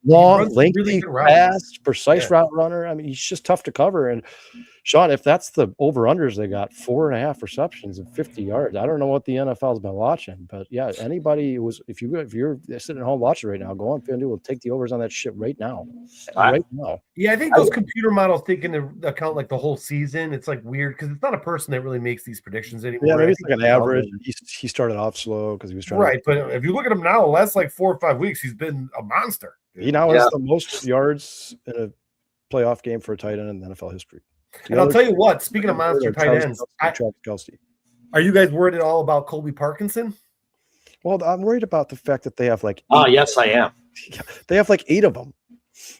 long, lengthy, really fast, precise route runner. I mean, he's just tough to cover. And Sean, if that's the over-unders they got, 4.5 receptions and 50 yards, I don't know what the NFL's been watching, but yeah, anybody if you're sitting at home watching right now, go on FanDuel, will take the overs on that shit right now. Right now. Yeah, I think those computer models take into account like the whole season. It's like weird because it's not a person that really makes these predictions anymore. Yeah, maybe it's like an average. He started off slow because he was trying but if you look at him now, the last like 4 or 5 weeks, he's been a monster. He now has the most yards in a playoff game for a tight end in NFL history. And I'll tell you what, speaking of monster tight ends, Travis Kelce. Are you guys worried at all about Colby Parkinson? Well, I'm worried about the fact that they have like yes, I am. They have like 8 of them.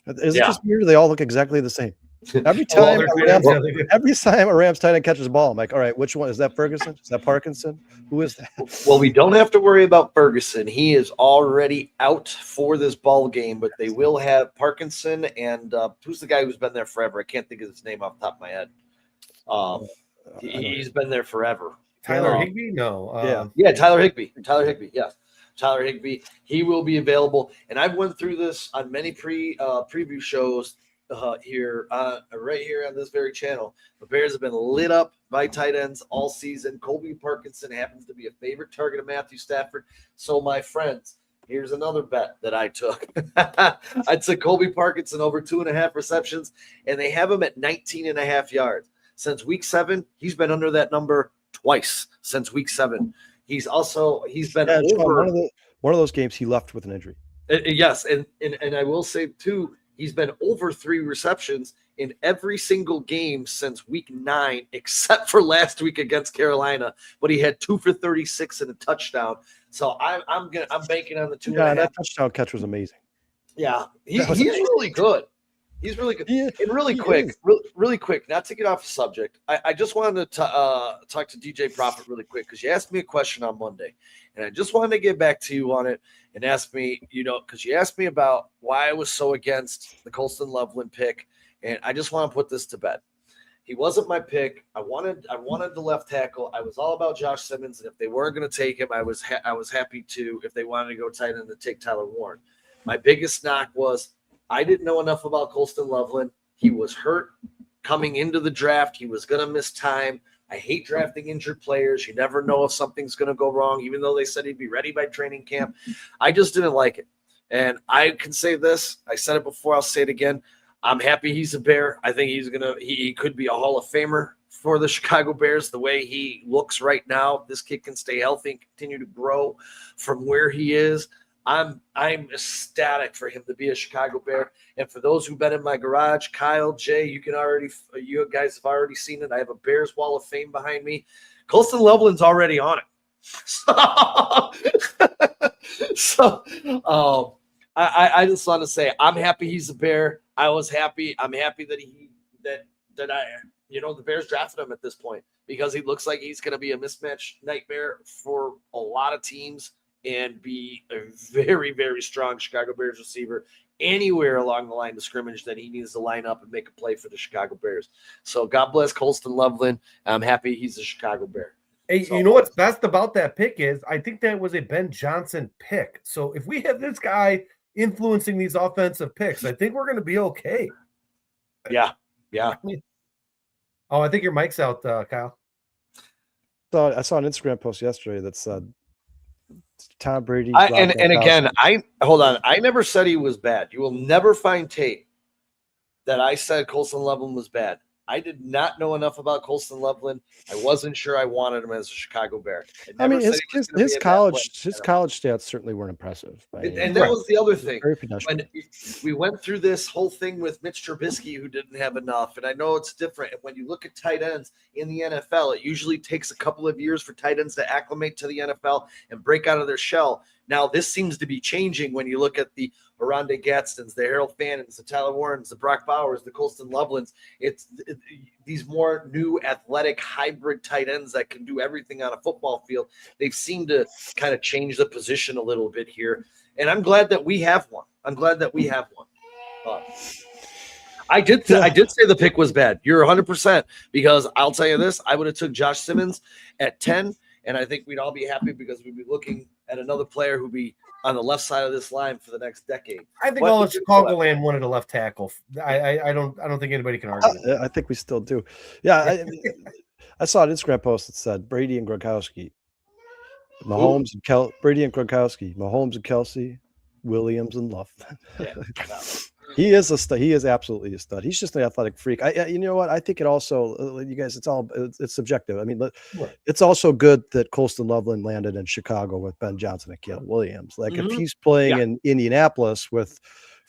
Is it just weird? They all look exactly the same. Every time a Rams tight end catches a ball, I'm like, all right, which one? Is that Ferguson? Is that Parkinson? Who is that? Well, we don't have to worry about Ferguson. He is already out for this ball game, but they will have Parkinson and who's the guy who's been there forever? I can't think of his name off the top of my head. He's been there forever. Tyler Higbee? No. Tyler Higbee. Yes. Tyler Higbee. He will be available. And I've went through this on many preview shows right here on this very channel. The Bears have been lit up by tight ends all season. Colby Parkinson happens to be a favorite target of Matthew Stafford. So, my friends, here's another bet that I took. I took Colby Parkinson over 2.5 receptions, and they have him at 19.5 yards. Since week 7, he's been under that number twice since week 7. He's been over one of those games he left with an injury. Yes, and I will say too, he's been over 3 receptions in every single game since week 9, except for last week against Carolina. But he had 2 for 36 and a touchdochdown. So I'm banking on the 2.5. Yeah, that touchdown catch was amazing. Yeah, he's really good. He's really good. Yeah, and really quick, not to get off the subject, I just wanted to talk to DJ Prophet really quick because you asked me a question on Monday, and I just wanted to get back to you on it and ask me, because you asked me about why I was so against the Colston Loveland pick, and I just want to put this to bed. He wasn't my pick. I wanted the left tackle. I was all about Josh Simmons, and if they weren't going to take him, I was happy to, if they wanted to go tight end, to take Tyler Warren. My biggest knock was I didn't know enough about Colston Loveland. He was hurt coming into the draft. He was going to miss time. I hate drafting injured players. You never know if something's going to go wrong, even though they said he'd be ready by training camp. I just didn't like it. And I can say this. I said it before. I'll say it again. I'm happy he's a Bear. I think he could be a Hall of Famer for the Chicago Bears. The way he looks right now, this kid can stay healthy and continue to grow from where he is. I'm ecstatic for him to be a Chicago Bear. And for those who've been in my garage, Kyle, Jay, you guys have already seen it. I have a Bears Wall of Fame behind me. Colston Loveland's already on it. I just want to say I'm happy he's a Bear. I was happy. I'm happy that that the Bears drafted him at this point because he looks like he's going to be a mismatch nightmare for a lot of teams and be a very, very strong Chicago Bears receiver anywhere along the line of scrimmage that he needs to line up and make a play for the Chicago Bears. So God bless Colston Loveland. I'm happy he's a Chicago Bear. Hey, So, you know what's best about that pick is I think that was a Ben Johnson pick. So if we have this guy influencing these offensive picks, I think we're going to be okay. Yeah. Oh, I think your mic's out, Kyle. So I saw an Instagram post yesterday that said Tom Brady. And again, hold on. I never said he was bad. You will never find tape that I said Colston Loveland was bad. I did not know enough about Colston Loveland. I wasn't sure I wanted him as a Chicago Bear. I mean, his college stats certainly weren't impressive. And that was the other thing. Very when we went through this whole thing with Mitch Trubisky, who didn't have enough, and I know it's different. And when you look at tight ends in the NFL, it usually takes a couple of years for tight ends to acclimate to the NFL and break out of their shell. Now, this seems to be changing when you look at the Oronde Gatstons, the Harold Fannons, the Tyler Warrens, the Brock Bowers, the Colston Lovelands. It's these more new athletic hybrid tight ends that can do everything on a football field. They've seemed to kind of change the position a little bit here. And I'm glad that we have one. I did say the pick was bad. You're 100% because I'll tell you this. I would have took Josh Simmons at 10, and I think we'd all be happy because we'd be looking at another player who'd be on the left side of this line for the next decade. I think all of Chicagoland wanted a left tackle. I don't think anybody can argue. I think we still do. Yeah, I saw an Instagram post that said Brady and Gronkowski, Brady and Gronkowski, Mahomes and Kelsey, Williams and Love. Yeah. He is a stud. He is absolutely a stud. He's just an athletic freak. You know what? I think it also, you guys, it's subjective. I mean, it's also good that Colston Loveland landed in Chicago with Ben Johnson and Caleb Williams. Like if he's playing in Indianapolis with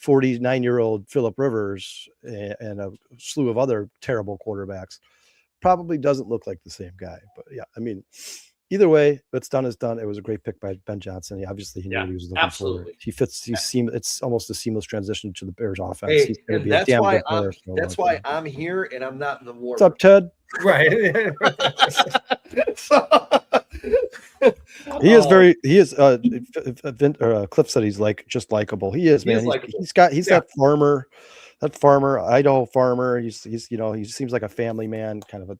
49-year-old Phillip Rivers and a slew of other terrible quarterbacks, probably doesn't look like the same guy. But yeah, I mean, either way, what's done is done. It was a great pick by Ben Johnson. He knew what he was looking for. He fits. It's almost a seamless transition to the Bears offense. Hey, he's going to be that's a damn why good player. That's why I'm here and I'm not in the war. What's up, Ted? Right. Cliff said he's just likable. He is, man. He's that farmer, Idaho farmer. He seems like a family man, kind of a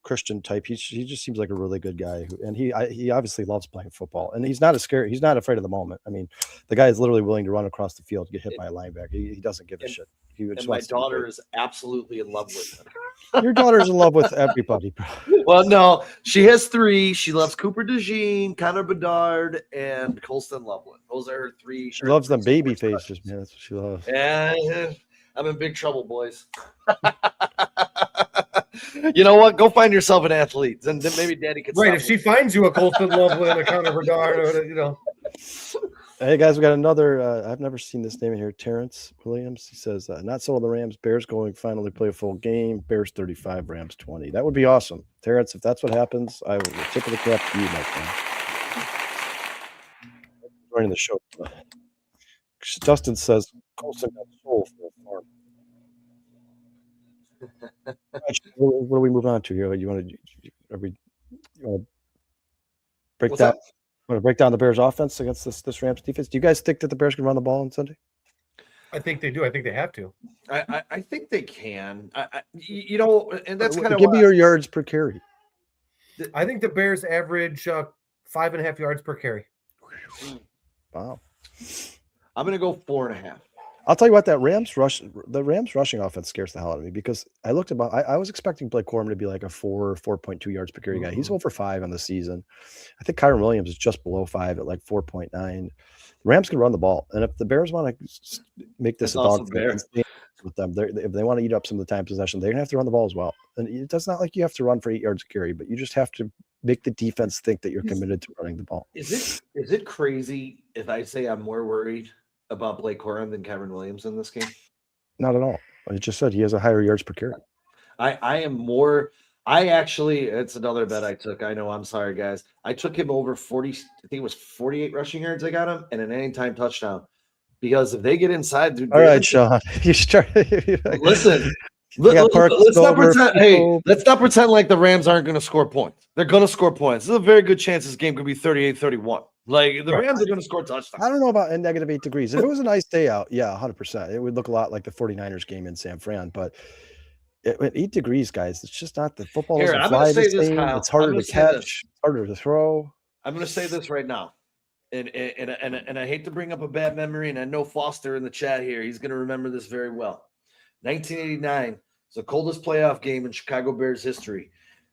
Christian type. He just seems like a really good guy, and he obviously loves playing football, and he's not afraid of the moment. I mean, the guy is literally willing to run across the field to get hit by a linebacker. He doesn't give a shit. My daughter is absolutely in love with him. Your daughter's in love with everybody, bro. Well, no, she has 3. She loves Cooper DeJean, Connor Bedard, and Colston Loveland. Those are her 3. She loves them baby faces, man. That's what she loves. And I'm in big trouble, boys. You know what? Go find yourself an athlete, and then maybe Daddy could. Right, if she finds you a Colston Loveland, a Connor Bedard, Hey guys, we got another. I've never seen this name in here. Terrence Williams. He says, "Not so the Rams. Bears going finally play a full game. Bears 35, Rams 20. That would be awesome, Terrence. If that's what happens, I will tip of the cap to you, my friend." Joining the show. Justin says, "Colston got soul for a farm." What do we move on to here? You want to break down? Want to break down the Bears' offense against this Rams defense? Do you guys think that the Bears can run the ball on Sunday? I think they do. I think they have to. I think they can. And that's kind of give me your yards per carry. I think the Bears average 5.5 yards per carry. Wow. I'm going to go 4.5. I'll tell you what, the Rams rushing offense scares the hell out of me because I looked about. I was expecting Blake Corum to be like a 4.2 yards per carry guy. He's over 5 on the season. I think Kyron Williams is just below 5 at like 4.9. The Rams can run the ball, and if the Bears want to make this a dog with them, if they want to eat up some of the time possession, they're gonna have to run the ball as well. And it's not like you have to run for 8 yards a carry, but you just have to make the defense think that you're committed to running the ball. Is it crazy if I say I'm more worried about Blake Corum than Kyron Williams in this game? Not at all. I just said he has a higher yards per carry. I am more. It's another bet I took. I know. I'm sorry, guys. I took him over 40. I think it was 48 rushing yards. I got him and an anytime touchdown because if they get inside, all right, Sean, you start. Listen, Let's not over pretend. people. Hey, let's not pretend like the Rams aren't going to score points. They're going to score points. There's a very good chance this game could be 38-31. Like the Rams are going to score touchdowns. I don't know about negative 8 degrees. If it was a nice day out, yeah, 100%. It would look a lot like the 49ers game in San Fran. But at 8 degrees, guys, it's just not the football Here, doesn't I'm fly gonna the say this, same. Kyle. It's harder I'm to gonna say this. catch, harder to throw. I'm going to say this right now, and I hate to bring up a bad memory, and I know Foster in the chat here. He's going to remember this very well. 1989 was the coldest playoff game in Chicago Bears history.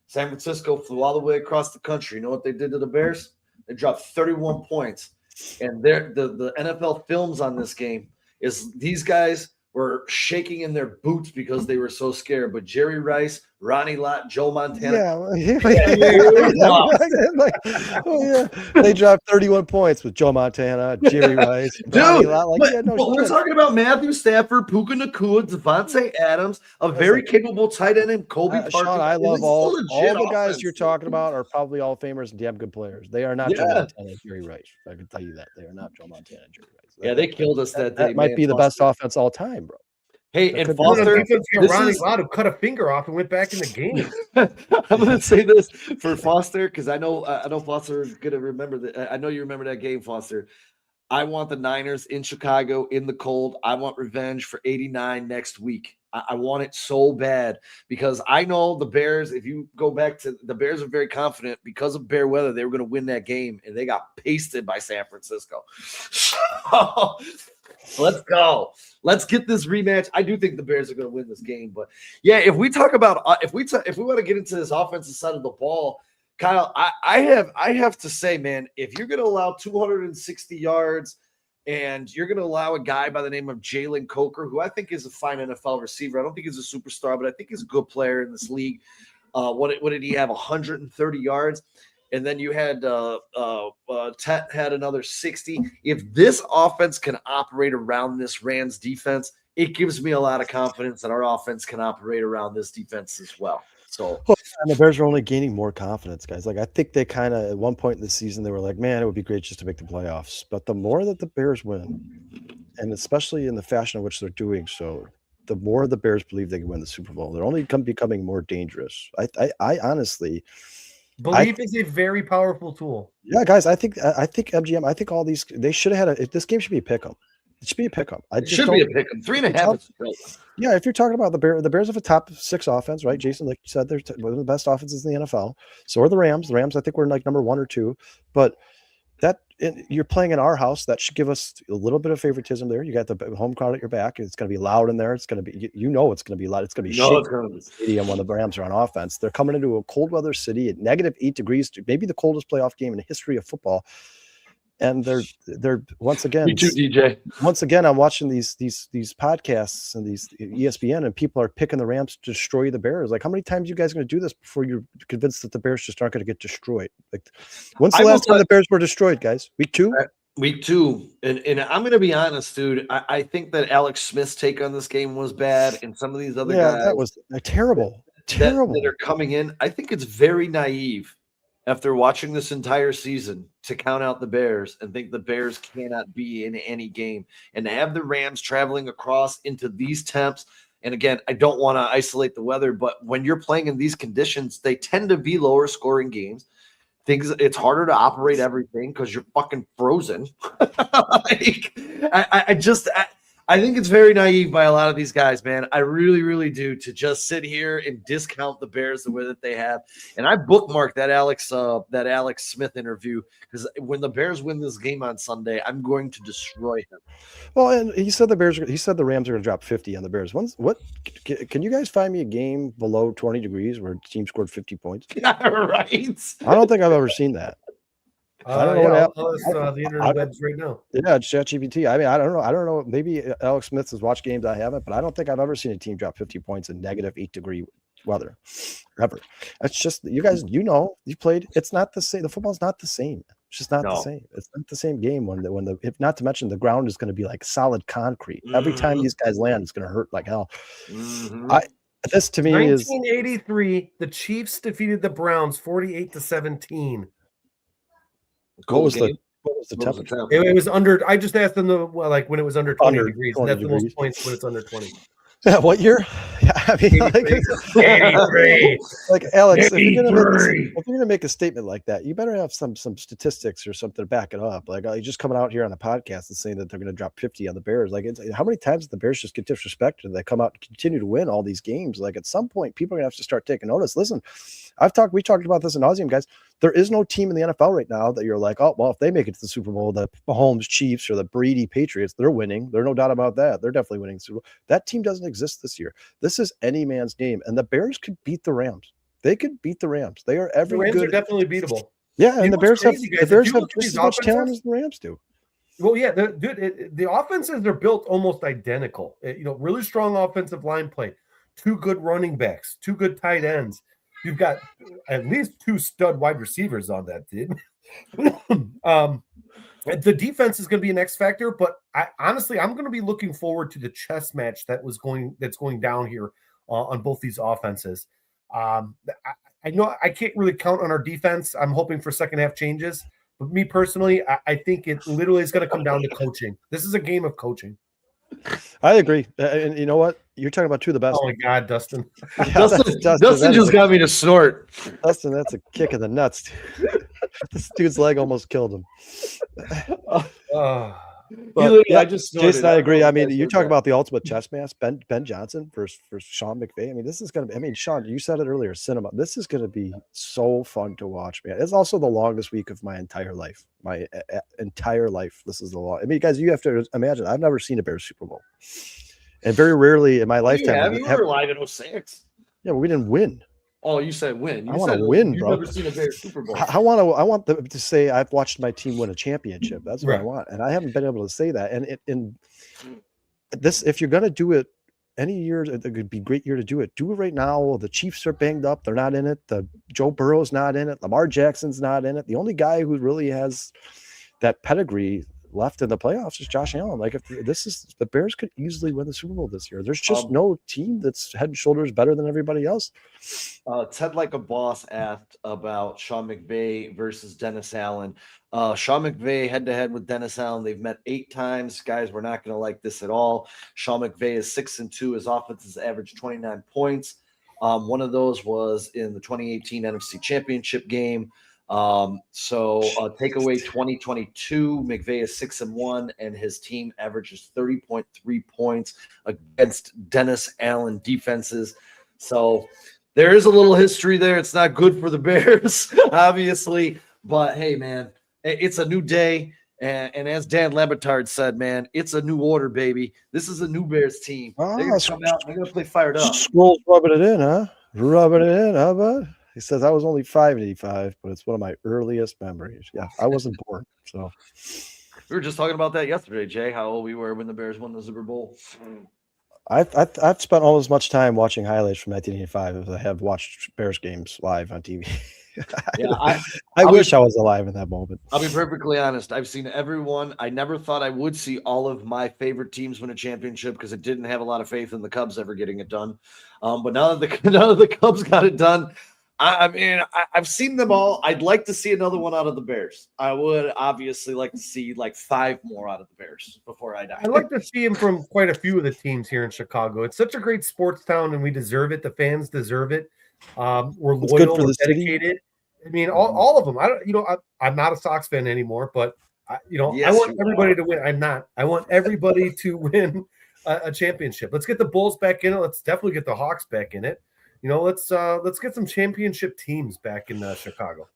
San Francisco flew all the way across the country. You know what they did to the Bears? They dropped 31 points. And the NFL films on this game is these guys were shaking in their boots because they were so scared. But Jerry Rice, Ronnie Lott, Joe Montana. They dropped 31 points with Joe Montana, Jerry Rice, Dude, Lott. but we're talking about Matthew Stafford, Puka Nacua, Devontae Adams, a very capable tight end, and Kobe Parker. Sean, I love all the guys offense. you're talking about are probably all famers and damn good players. They are not Joe Montana and Jerry Rice. I can tell you that. They are not Joe Montana and Jerry Rice. Yeah, they killed us that day. That might be the best offense all time, bro. Hey, and Foster, Ronnie Lott who cut a finger off and went back in the game. I'm going to say this for Foster because I know Foster is going to remember that. I know you remember that game, Foster. I want the Niners in Chicago in the cold. I want revenge for 89 next week. I want it so bad because I know the Bears, if you go back to the Bears are very confident because of Bear weather, they were going to win that game, and they got pasted by San Francisco. Let's go. Let's get this rematch. I do think the Bears are going to win this game, but yeah, if we talk about if we want to get into this offensive side of the ball, Kyle, I have to say, man, if you're going to allow 260 yards and you're going to allow a guy by the name of Jalen Coker, who I think is a fine NFL receiver. I don't think he's a superstar, but I think he's a good player in this league. What did he have? 130 yards. And then you had Tet had another 60. If this offense can operate around this Rams defense, it gives me a lot of confidence that our offense can operate around this defense as well. So and the Bears are only gaining more confidence, guys. Like I think they kind of at one point in the season they were like, man, it would be great just to make the playoffs. But the more that the Bears win, and especially in the fashion in which they're doing so, the more the Bears believe they can win the Super Bowl. They're only becoming more dangerous. I honestly. Belief is a very powerful tool. Yeah, guys, I think MGM. I think all these they should have had this game should be a pick 'em. It should be a pick 'em. It should be a pick 'em. 3.5 is great. Yeah, if you're talking about the Bears have a top 6 offense, right? Jason, like you said, they're one of the best offenses in the NFL. So are the Rams. The Rams, I think, we're like number 1 or 2. But you're playing in our house. That should give us a little bit of favoritism there. You got the home crowd at your back. It's going to be loud in there. It's going to be, it's going to be loud. It's going to be shaking stadium when the Rams are on offense. They're coming into a cold weather city at negative 8 degrees, maybe the coldest playoff game in the history of football. And they're once again. Me too, DJ. Once again, I'm watching these podcasts and these ESPN, and people are picking the Rams to destroy the Bears. Like, how many times are you guys going to do this before you're convinced that the Bears just aren't going to get destroyed? Like, when's the last time the Bears were destroyed, guys? Week 2? Week 2. And I'm going to be honest, dude. I think that Alex Smith's take on this game was bad, and some of these other guys. That was terrible. That are coming in. I think it's very naive after watching this entire season to count out the Bears and think the Bears cannot be in any game. And to have the Rams traveling across into these temps, and again, I don't want to isolate the weather, but when you're playing in these conditions, they tend to be lower scoring games. It's harder to operate everything because you're fucking frozen. I think it's very naive by a lot of these guys, man. I really, really do, to just sit here and discount the Bears the way that they have. And I bookmarked that Alex Smith interview because when the Bears win this game on Sunday, I'm going to destroy him. Well, and he said the Rams are going to drop 50 on the Bears. What? Can you guys find me a game below 20 degrees where a team scored 50 points? Right. I don't think I've ever seen that. I don't know what happened. The internet webs right now. Yeah, it's ChatGPT. I mean, I don't know. Maybe Alex Smith has watched games I haven't, but I don't think I've ever seen a team drop 50 points in negative 8 degree weather ever. It's just you guys. You played. It's not the same. The football's not the same. It's just not the same. It's not the same game when the if not to mention the ground is going to be like solid concrete. Every time these guys land, it's going to hurt like hell. This to me 1983. The Chiefs defeated the Browns 48-17. What was the temperature? It was under. I just asked them when it was under 20 degrees. 20 That's degrees. the most points when it's under 20. What year? Yeah, I mean, 83. like Alex, if you're Hey, gonna make a statement like that, you better have some statistics or something to back it up. Like, you're just coming out here on the podcast and saying that they're gonna drop 50 on the Bears. Like, how many times did the Bears just get disrespected and they come out and continue to win all these games? Like, at some point, people are gonna have to start taking notice. Listen, we talked about this in nauseam, guys. There is no team in the NFL right now that you're like, oh, well, if they make it to the Super Bowl, the Mahomes Chiefs or the Brady Patriots, they're winning. There's no doubt about that. They're definitely winning the Super Bowl. That team doesn't exist this year. This is any man's game, and the Bears could beat the Rams. They could beat the Rams. They are the Rams are definitely beatable. Yeah, and the Bears have crazy, the Bears have just as much talent as the Rams do. Well, yeah, the offenses are built almost identical. Really strong offensive line play, 2 good running backs, 2 good tight ends. You've got at least 2 stud wide receivers on that team. The defense is going to be an X factor, but I'm going to be looking forward to the chess match that's going down here on both these offenses. I know I can't really count on our defense. I'm hoping for second half changes, but me personally, I think it literally is going to come down to coaching. This is a game of coaching. I agree, and you know what? You're talking about 2 of the best. Oh my God, Dustin! Yeah, Dustin just got me to snort. Dustin, that's a kick in the nuts. This dude's leg almost killed him. But, yeah, Jason, I agree. I mean, you talk about the ultimate chess match, Ben Johnson versus Sean McVay. I mean, this is going to be, I mean, Sean, you said it earlier, cinema. This is going to be so fun to watch, man. It's also the longest week of my entire life. My entire life. This is the long. I mean, guys, you have to imagine, I've never seen a Bears Super Bowl. And very rarely in my lifetime. You were live in 06. Yeah, but we didn't win. Oh, you said win. I want to win, you've bro. Never seen a Bears Super Bowl. I want them to say I've watched my team win a championship. That's what I want, and I haven't been able to say that. And in this, if you're going to do it any year, it could be a great year to do it. Do it right now. The Chiefs are banged up; they're not in it. The Joe Burrow's not in it. Lamar Jackson's not in it. The only guy who really has that pedigree left in the playoffs is Josh Allen. Like, if this is the Bears could easily win the Super Bowl this year. There's just no team that's head and shoulders better than everybody else. Ted Like a Boss asked about Sean McVay versus Dennis Allen. Sean McVay head-to-head with Dennis Allen. They've met 8 times. Guys, we're not going to like this at all. Sean McVay is 6-2. His offense has averaged 29 points. One of those was in the 2018 NFC Championship game. Takeaway 2022, McVay is 6-1, and his team averages 30.3 points against Dennis Allen defenses. So there is a little history there. It's not good for the Bears, obviously, but hey, man, it's a new day. And as Dan Lebatard said, man, it's a new order, baby. This is a new Bears team. They're going to come out. They're going to play fired up. Scrolls rubbing it in, huh? Rubbing it in, huh, bud? He says, I was only 5'85", but it's one of my earliest memories. Yeah, I wasn't born. So we were just talking about that yesterday, Jay, how old we were when the Bears won the Super Bowl. I've spent almost as much time watching highlights from 1985 as I have watched Bears games live on TV. Yeah, I wish I was alive in that moment. I'll be perfectly honest. I've seen everyone. I never thought I would see all of my favorite teams win a championship because I didn't have a lot of faith in the Cubs ever getting it done. But now that the Cubs got it done, I mean, I've seen them all. I'd like to see another one out of the Bears. I would obviously like to see like 5 more out of the Bears before I die. I'd like to see them from quite a few of the teams here in Chicago. It's such a great sports town, and we deserve it. The fans deserve it. We're loyal, we're dedicated. I mean, all of them. I'm not a Sox fan anymore, but I want everybody to win. I'm not. I want everybody to win a championship. Let's get the Bulls back in it. Let's definitely get the Hawks back in it. Let's get some championship teams back in Chicago.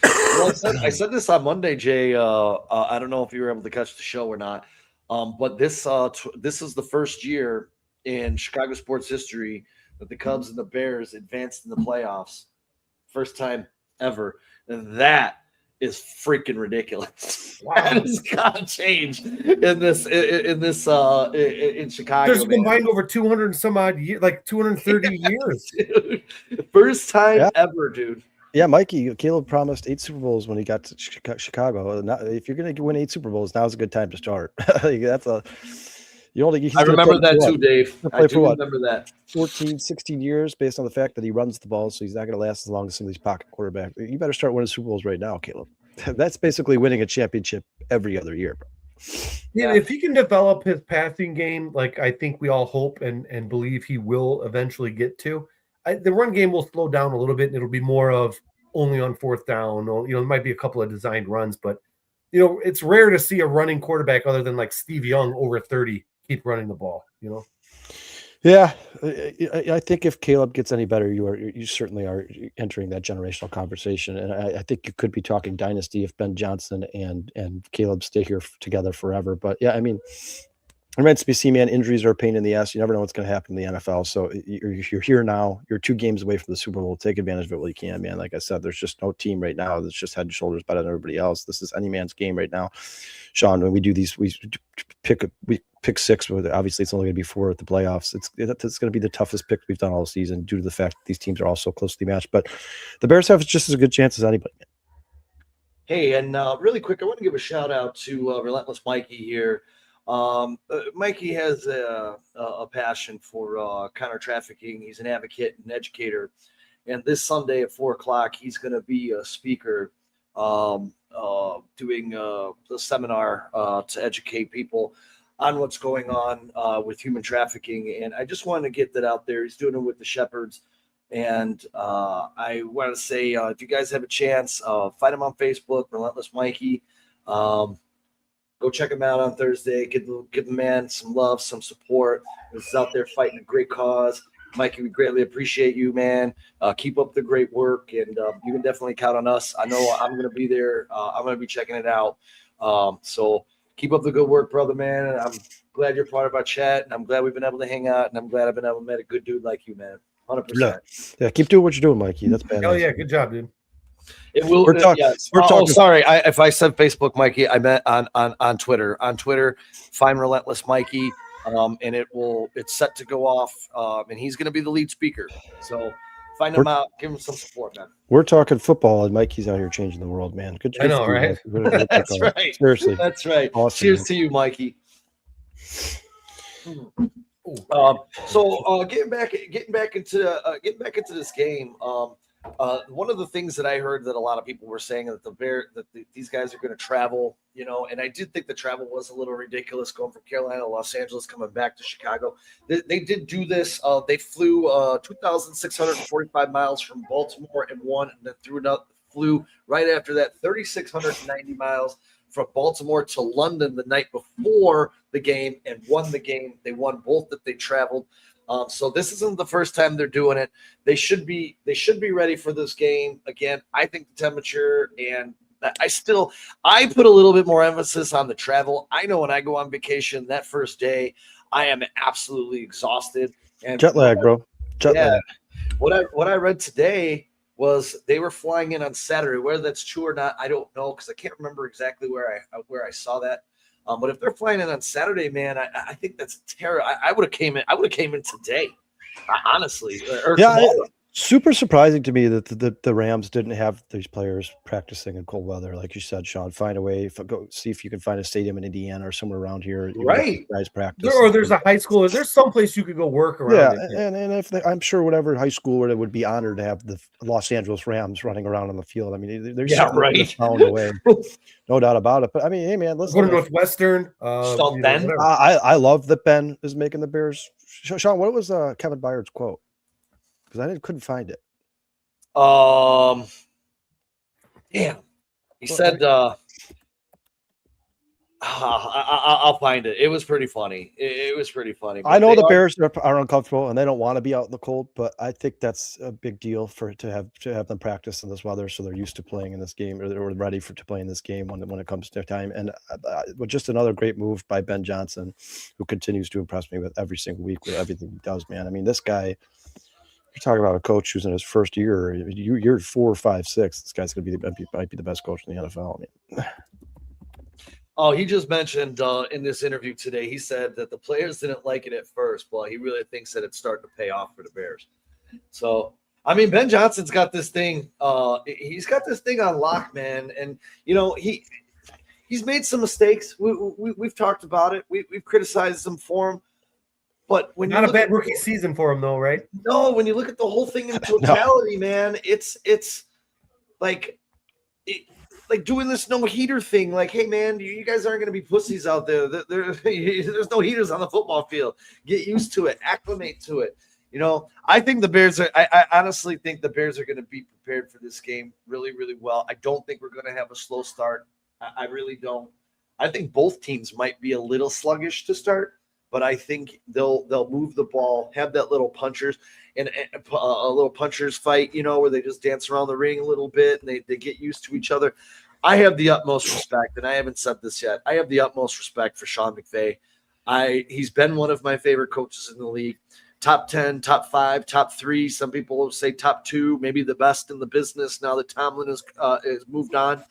Well, I said this on Monday, Jay. I don't know if you were able to catch the show or not, but this is the first year in Chicago sports history that the Cubs and the Bears advanced in the playoffs. First time ever, and that is freaking ridiculous. Wow. That has got to change in Chicago. There's combined over 200 and some odd years, like 230 years. Dude. First time ever, dude. Yeah, Mikey, Caleb promised 8 Super Bowls when he got to Chicago. Now, if you're going to win 8 Super Bowls, now's a good time to start. That's a I remember that too, Dave. I do remember that. 14, 16 years based on the fact that he runs the ball, so he's not going to last as long as some of these pocket quarterbacks. You better start winning Super Bowls right now, Caleb. That's basically winning a championship every other year, bro. Yeah, if he can develop his passing game, like I think we all hope and believe he will eventually get to, the run game will slow down a little bit, and it'll be more of only on fourth down. Or, there might be a couple of designed runs, but it's rare to see a running quarterback other than like Steve Young over 30 keep running the ball. Yeah, I think if Caleb gets any better, you certainly are entering that generational conversation, and I think you could be talking dynasty if Ben Johnson and Caleb stay here together forever. But yeah, I mean, it remains to be seen, man. Injuries are a pain in the ass. You never know what's going to happen in the NFL. So you're here now. You're 2 games away from the Super Bowl. Take advantage of it while you can, man. Like I said, there's just no team right now that's just head and shoulders better than everybody else. This is any man's game right now. Sean, when we do these, we pick 6. But obviously, it's only going to be 4 at the playoffs. It's going to be the toughest pick we've done all season due to the fact that these teams are all so closely matched. But the Bears have just as good chance as anybody. Hey, and really quick, I want to give a shout out to Relentless Mikey here. Mikey has a passion for counter trafficking. He's an advocate and educator, and this Sunday at 4:00, he's going to be a speaker doing a seminar to educate people on what's going on with human trafficking. And I just wanted to get that out there. He's doing it with the Shepherds. And I want to say, if you guys have a chance, find him on Facebook, Relentless Mikey. Go check him out on Thursday. Give the man some love, some support. He's out there fighting a great cause. Mikey, we greatly appreciate you, man. Keep up the great work, and you can definitely count on us. I know I'm going to be there. I'm going to be checking it out. So keep up the good work, brother, man. And I'm glad you're part of our chat, and I'm glad we've been able to hang out, and I'm glad I've been able to meet a good dude like you, man. 100%. Yeah, keep doing what you're doing, Mikey. That's bad. Oh yeah, good job, dude. It will. We're talking. Sorry. If I said Facebook, Mikey, I meant on Twitter. On Twitter, find Relentless Mikey, and it's set to go off. And he's going to be the lead speaker. So find him out. Give him some support, man. We're talking football, and Mikey's out here changing the world, man. Good. I know, right? That's right. Seriously, that's right. Awesome, Cheers man. to you, Mikey. So getting back into this game. One of the things that I heard that a lot of people were saying that these guys are going to travel, and I did think the travel was a little ridiculous going from Carolina to Los Angeles, coming back to Chicago. They did do this. They flew 2,645 miles from Baltimore and won, and then flew right after that 3,690 miles from Baltimore to London the night before the game and won the game. They won both that they traveled. So this isn't the first time they're doing it. They should be ready for this game. Again, I think the temperature, and I put a little bit more emphasis on the travel. I know when I go on vacation that first day, I am absolutely exhausted. And Jet lag, bro. Jet lag. What I read today was they were flying in on Saturday. Whether that's true or not, I don't know, because I can't remember exactly where I saw that. But if they're flying in on Saturday, man, I think that's terrible. I would have came in today, honestly. Super surprising to me that the Rams didn't have these players practicing in cold weather, like you said, Sean. Find a way. Go see if you can find a stadium in Indiana or somewhere around here. Right, guys practice. Or there's a high school. There's someplace you could go work around. Yeah, and if I'm sure whatever high school would be honored to have the Los Angeles Rams running around on the field. I mean, there's found a way, no doubt about it. But I mean, hey man, listen. Go to Northwestern. Ben. I love that Ben is making the Bears. Sean, what was Kevin Byard's quote? Because I couldn't find it. Damn. He said, I'll find it. It was pretty funny. It was pretty funny. I know the Bears are uncomfortable and they don't want to be out in the cold, but I think that's a big deal to have them practice in this weather, so they're used to playing in this game, or they're ready to play in this game when it comes to time. And just another great move by Ben Johnson, who continues to impress me with every single week with everything he does, man. I mean, this guy. You're talking about a coach who's in his first year. You're 4, 5, 6. This guy's going to might be the best coach in the NFL. I mean. Oh, he just mentioned in this interview today, he said that the players didn't like it at first, but he really thinks that it's starting to pay off for the Bears. So, I mean, Ben Johnson's got this thing. He's got this thing on lock, man. And, he's made some mistakes. We've talked about it. We've criticized him for him. But when not a bad rookie season for him, though, right? No, when you look at the whole thing in totality, man, it's like like doing this no heater thing. Like, hey man, you guys aren't going to be pussies out there. There's no heaters on the football field. Get used to it. Acclimate to it. You know, I think the Bears are. I honestly think the Bears are going to be prepared for this game really, really well. I don't think we're going to have a slow start. I really don't. I think both teams might be a little sluggish to start, but I think they'll move the ball, have that little punchers and a little punchers fight, you know, where they just dance around the ring a little bit and they get used to each other. I have the utmost respect, and I haven't said this yet. I have the utmost respect for Sean McVay. He's been one of my favorite coaches in the league. Top 10, top 5, top 3. Some people will say top 2, maybe the best in the business now that Tomlin has moved on.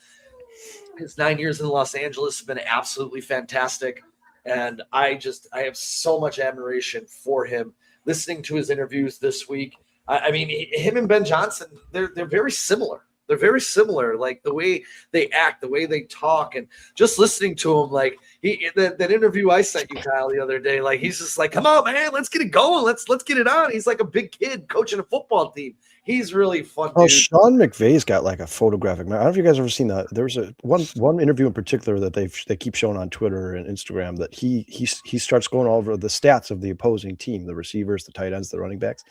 His 9 years in Los Angeles have been absolutely fantastic. And I have so much admiration for him. Listening to his interviews this week, I mean, him and Ben Johnson, they're very similar. They're very similar, like the way they act, the way they talk, and just listening to him. Like that interview I sent you, Kyle, the other day. Like he's just like, "Come on, man, let's get it going. Let's get it on." He's like a big kid coaching a football team. He's really fun. Oh, dude. Sean McVay's got like a photographic. I don't know if you guys ever seen that. There's one interview in particular that they keep showing on Twitter and Instagram that he starts going over the stats of the opposing team, the receivers, the tight ends, the running backs.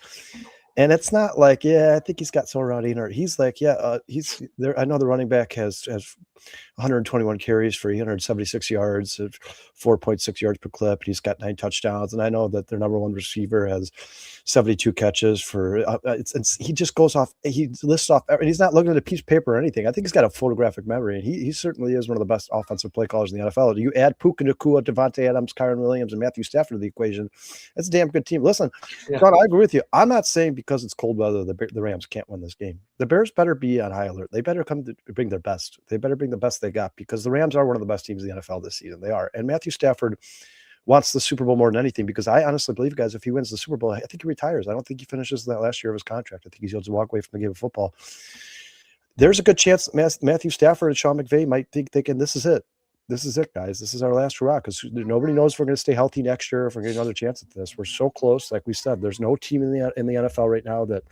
And it's not like, yeah, I think he's got somewhere around 800. He's like, yeah, he's there. I know the running back has 121 carries for 876 yards, 4.6 yards per clip. He's got 9 touchdowns. And I know that their number one receiver has 72 catches for he just goes off. He lists off, and he's not looking at a piece of paper or anything. I think he's got a photographic memory, and he certainly is one of the best offensive play callers in the NFL. You add Puka Nacua, Devontae Adams, Kyron Williams, and Matthew Stafford to the equation. That's a damn good team. Listen, John, I agree with you. I'm not saying because it's cold weather, the Rams can't win this game. The Bears better be on high alert. They better come to bring their best. They better bring the best they got, because the Rams are one of the best teams in the NFL this season. They are. And Matthew Stafford wants the Super Bowl more than anything, because I honestly believe, guys, if he wins the Super Bowl, I think he retires. I don't think he finishes that last year of his contract. I think he's able to walk away from the game of football. There's a good chance Matthew Stafford and Sean McVay might think thinking, this is it. This is it, guys. This is our last hurrah, because nobody knows if we're going to stay healthy next year, if we're going to get another chance at this. We're so close. Like we said, there's no team in the NFL right now that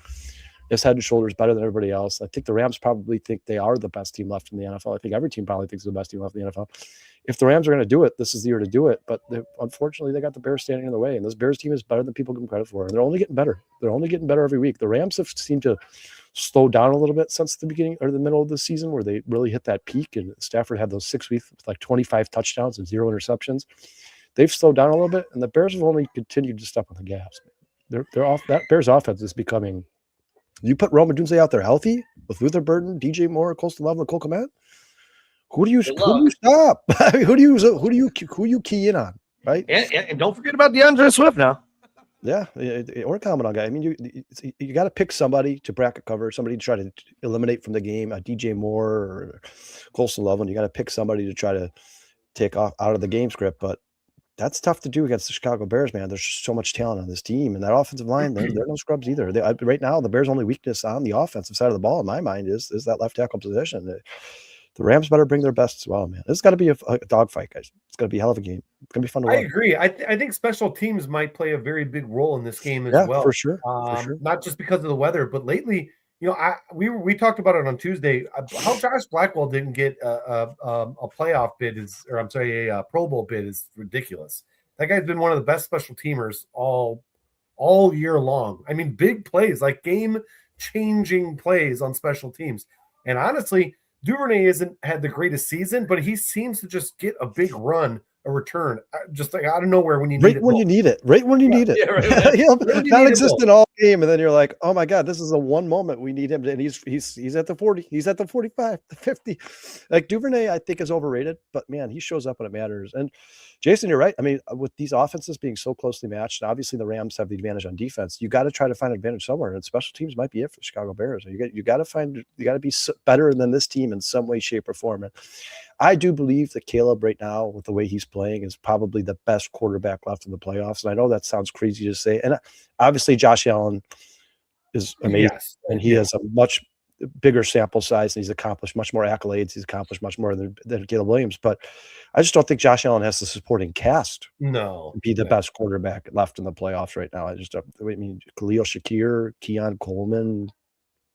is head and shoulders better than everybody else. I think the Rams probably think they are the best team left in the NFL. I think every team probably thinks they're the best team left in the NFL. If the Rams are going to do it, this is the year to do it. But unfortunately, they got the Bears standing in the way, and this Bears team is better than people give them credit for. And they're only getting better. They're only getting better every week. The Rams have seemed to slow down a little bit since the beginning or the middle of the season, where they really hit that peak. And Stafford had those 6 weeks with like 25 touchdowns and 0 interceptions. They've slowed down a little bit, and the Bears have only continued to step on the gas. They're off. That Bears offense is becoming. You put Rome Odunze out there healthy with Luther Burden, DJ Moore, Coastal Love, and Cole Kmet. Who do you stop? I mean, who do you key in on, right? And don't forget about DeAndre Swift now. Yeah, or a common guy. I mean, you got to pick somebody to bracket cover, somebody to try to eliminate from the game. A DJ Moore or Coastal Love, and you got to pick somebody to try to take off out of the game script. But that's tough to do against the Chicago Bears, man. There's just so much talent on this team, and that offensive line, they're no scrubs either. Right now, the Bears' only weakness on the offensive side of the ball, in my mind, is that left tackle position. The Rams better bring their best as well, man. This has got to be a dogfight, guys. It's going to be a hell of a game. It's going to be fun to watch. I agree. I think special teams might play a very big role in this game as well. For sure. Not just because of the weather, but lately, you know, we talked about it on Tuesday. How Josh Blackwell didn't get a playoff bid a Pro Bowl bid is ridiculous. That guy's been one of the best special teamers all year long. I mean, big plays, like game-changing plays on special teams. And honestly, Duvernay hasn't had the greatest season, but he seems to just get a big run, a return, just like out of nowhere when you need it. Right when you need it. Yeah, right. He'll not exist in all game, and then you're like, oh my God, this is the one moment we need him. And he's at the 40, he's at the 45, the 50. Like Duvernay, I think is overrated, but man, he shows up when it matters. And Jason, you're right. I mean, with these offenses being so closely matched, and obviously the Rams have the advantage on defense. You got to try to find an advantage somewhere, and special teams might be it for the Chicago Bears. You got to be better than this team in some way, shape, or form. And I do believe that Caleb right now, with the way he's playing, is probably the best quarterback left in the playoffs. And I know that sounds crazy to say. And obviously Josh Allen is amazing, and he has a much bigger sample size, and he's accomplished much more accolades. He's accomplished much more than Caleb Williams. But I just don't think Josh Allen has the supporting cast to be the best quarterback left in the playoffs right now. I mean, Khalil Shakir, Keon Coleman,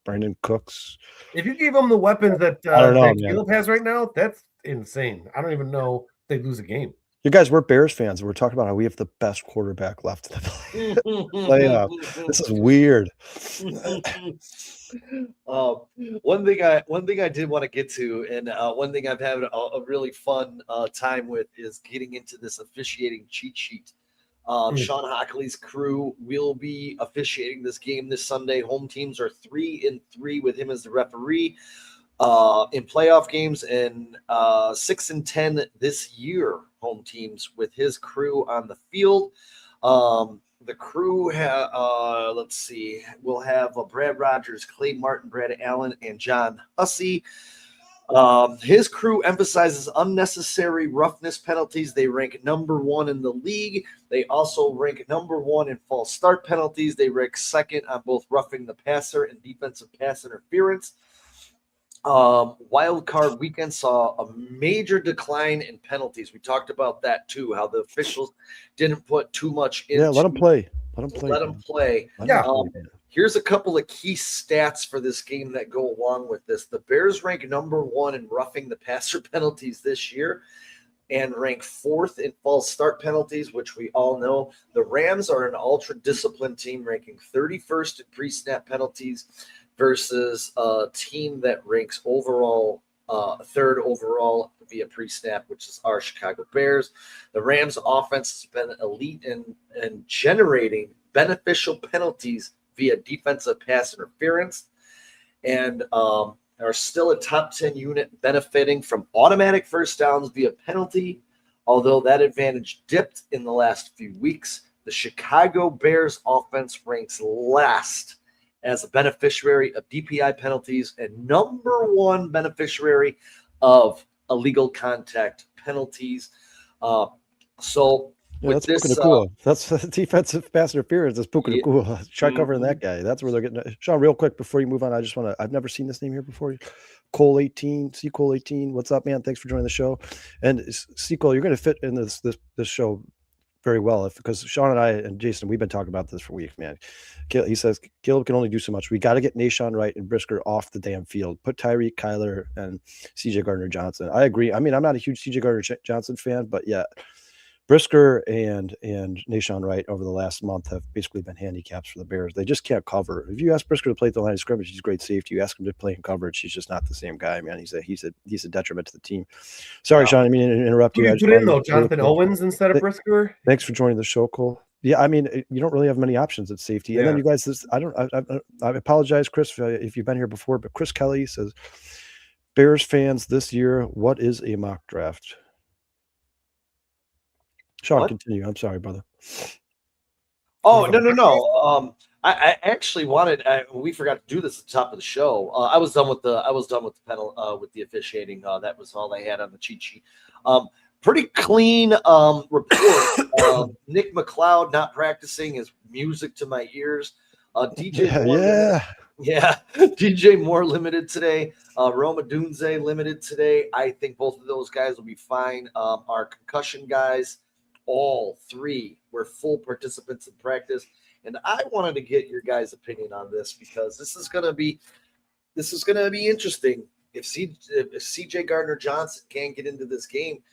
Brandon Cooks. If you gave them the weapons that I don't know, that man. Caleb has right now, that's insane. I don't even know if they lose a game. You guys, we're Bears fans. We're talking about how we have the best quarterback left in the playoff. This is weird. One thing I did want to get to, and one thing I've had a really fun time with is getting into this officiating cheat sheet. Sean Hockley's crew will be officiating this game this Sunday. Home teams are 3-3 with him as the referee in playoff games, and 6-10 this year. Home teams with his crew on the field. The crew, let's see, we'll have Brad Rogers, Clay Martin, Brad Allen, and John Hussey. His crew emphasizes unnecessary roughness penalties. They rank number 1 in the league. They also rank number 1 in false start penalties. They rank second on both roughing the passer and defensive pass interference. Wild card weekend saw a major decline in penalties. We talked about that too, how the officials didn't put too much in. Yeah, let them play. Let them play. Here's a couple of key stats for this game that go along with this. The Bears rank number 1 in roughing the passer penalties this year and rank 4th in false start penalties, which we all know. The Rams are an ultra-disciplined team, ranking 31st in pre-snap penalties versus a team that ranks overall 3rd overall via pre-snap, which is our Chicago Bears. The Rams offense has been elite in generating beneficial penalties via defensive pass interference, and are still a top 10 unit benefiting from automatic first downs via penalty, although that advantage dipped in the last few weeks. The Chicago Bears offense ranks last as a beneficiary of DPI penalties and number 1 beneficiary of illegal contact penalties. That's Puka Nacua. That's defensive pass interference. That's Puka Nacua. Try covering that guy. That's where they're getting it. Sean, real quick before you move on, I've never seen this name here before. Cole 18, C Cole 18. What's up, man? Thanks for joining the show. And C Cole, you're going to fit in this show very well because Sean and I and Jason, we've been talking about this for weeks, man. He says Caleb can only do so much. We got to get Nahshon Wright and Brisker off the damn field. Put Tyreek, Kyler, and CJ Gardner-Johnson. I agree. I mean, I'm not a huge CJ Gardner-Johnson fan, but yeah, Brisker and Nahshon Wright over the last month have basically been handicaps for the Bears. They just can't cover. If you ask Brisker to play at the line of scrimmage, he's great safety. You ask him to play in coverage, he's just not the same guy, man. He's a detriment to the team. Sorry, Sean, I mean to interrupt you. Who you put in though, Jonathan Owens instead of Brisker? Thanks for joining the show, Cole. Yeah, I mean, you don't really have many options at safety. And then you guys, I apologize, Chris, if you've been here before, but Chris Kelly says, Bears fans this year, what is a mock draft? Sean, continue. I'm sorry, brother. Oh, no. I actually wanted. We forgot to do this at the top of the show. I was done with the panel with the officiating. That was all I had on the cheat sheet. Pretty clean report. Nick McLeod not practicing is music to my ears. DJ Moore limited today. Roma Dunze limited today. I think both of those guys will be fine. Our concussion guys, all 3 were full participants in practice. And I wanted to get your guys' opinion on this because this is going to be interesting. If CJ Gardner-Johnson can't get into this game,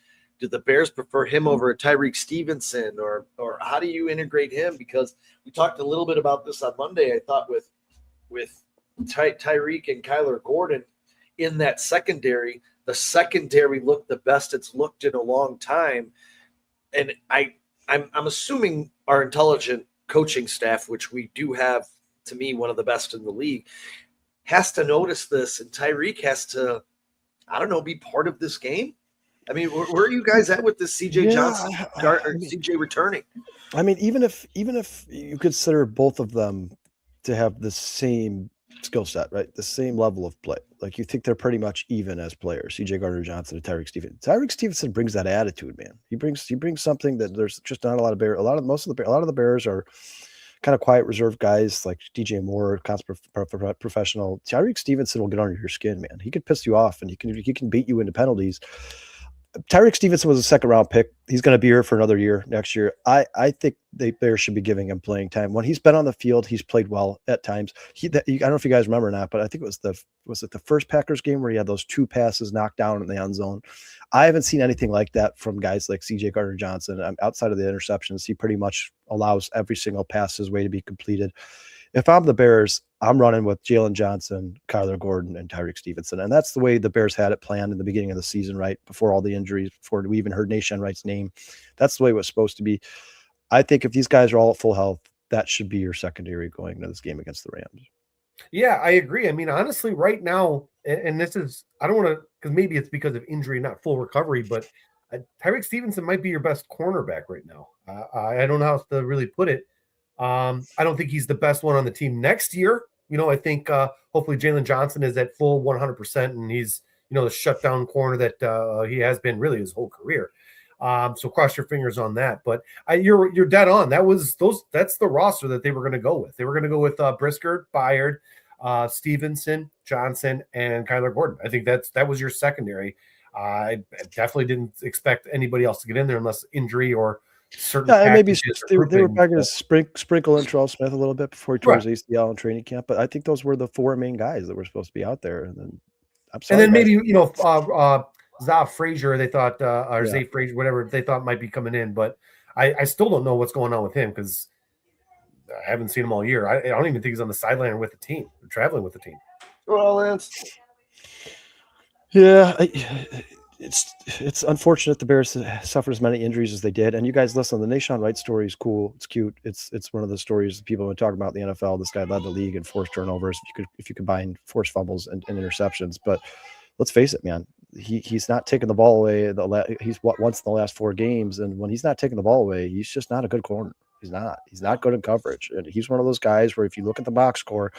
do the Bears prefer him over Tyreek Stevenson, or how do you integrate him? Because we talked a little bit about this on Monday. I thought with Tyreek and Kyler Gordon in that secondary, the secondary looked the best it's looked in a long time. And I'm assuming our intelligent coaching staff, which we do have, to me, one of the best in the league, has to notice this, and Tyreek has to, I don't know, be part of this game. I mean, where are you guys at with this CJ Johnson or CJ returning? I mean, even if you consider both of them to have the same skill set, right? The same level of play. Like you think they're pretty much even as players. CJ Gardner-Johnson and Tyreek Stevenson. Tyreek Stevenson brings that attitude, man. He brings something that there's just not a lot of Bears. A lot of the Bears are kind of quiet, reserved guys like DJ Moore, professional. Tyreek Stevenson will get under your skin, man. He can piss you off and he can beat you into penalties. Tyreek Stevenson was a second round pick. He's going to be here for another year next year. I think the Bears should be giving him playing time. When he's been on the field, he's played well at times. I don't know if you guys remember or not, but I think it was the first Packers game where he had those 2 passes knocked down in the end zone. I haven't seen anything like that from guys like CJ Gardner-Johnson. Outside of the interceptions, he pretty much allows every single pass his way to be completed. If I'm the Bears, I'm running with Jalen Johnson, Kyler Gordon, and Tyreek Stevenson. And that's the way the Bears had it planned in the beginning of the season, right? Before all the injuries, before we even heard Nation Wright's name. That's the way it was supposed to be. I think if these guys are all at full health, that should be your secondary going into this game against the Rams. Yeah, I agree. I mean, honestly, right now, and this is, I don't want to, because maybe it's because of injury, not full recovery, but Tyreek Stevenson might be your best cornerback right now. I don't know how else to really put it. I don't think he's the best one on the team next year. I think hopefully Jalen Johnson is at full 100%, and he's, the shutdown corner that he has been really his whole career. So cross your fingers on that. But you're dead on. That's the roster that they were going to go with. They were going to go with Brisker, Byard, Stevenson, Johnson, and Kyler Gordon. I think that was your secondary. I definitely didn't expect anybody else to get in there unless injury or certain. Yeah, and maybe they were probably going to sprinkle in Charles Smith a little bit before he tore his ACL in training camp. But I think those were the 4 main guys that were supposed to be out there. And then I'm sorry, and then maybe Zav Frazier, they thought, or Zay Frazier, whatever they thought might be coming in, but I still don't know what's going on with him because I haven't seen him all year. I don't even think he's on the sideline or with the team, or traveling with the team. Well, Lance. Yeah, it's unfortunate the Bears suffered as many injuries as they did. And you guys listen, the Nation Wright story is cool. It's cute. It's one of the stories that people have been talking about in the NFL. This guy led the league in forced turnovers. If you combine forced fumbles and interceptions, but let's face it, man. He's not taking the ball away. He's once in the last 4 games, and when he's not taking the ball away, he's just not a good corner. He's not good in coverage, and he's one of those guys where if you look at the box score,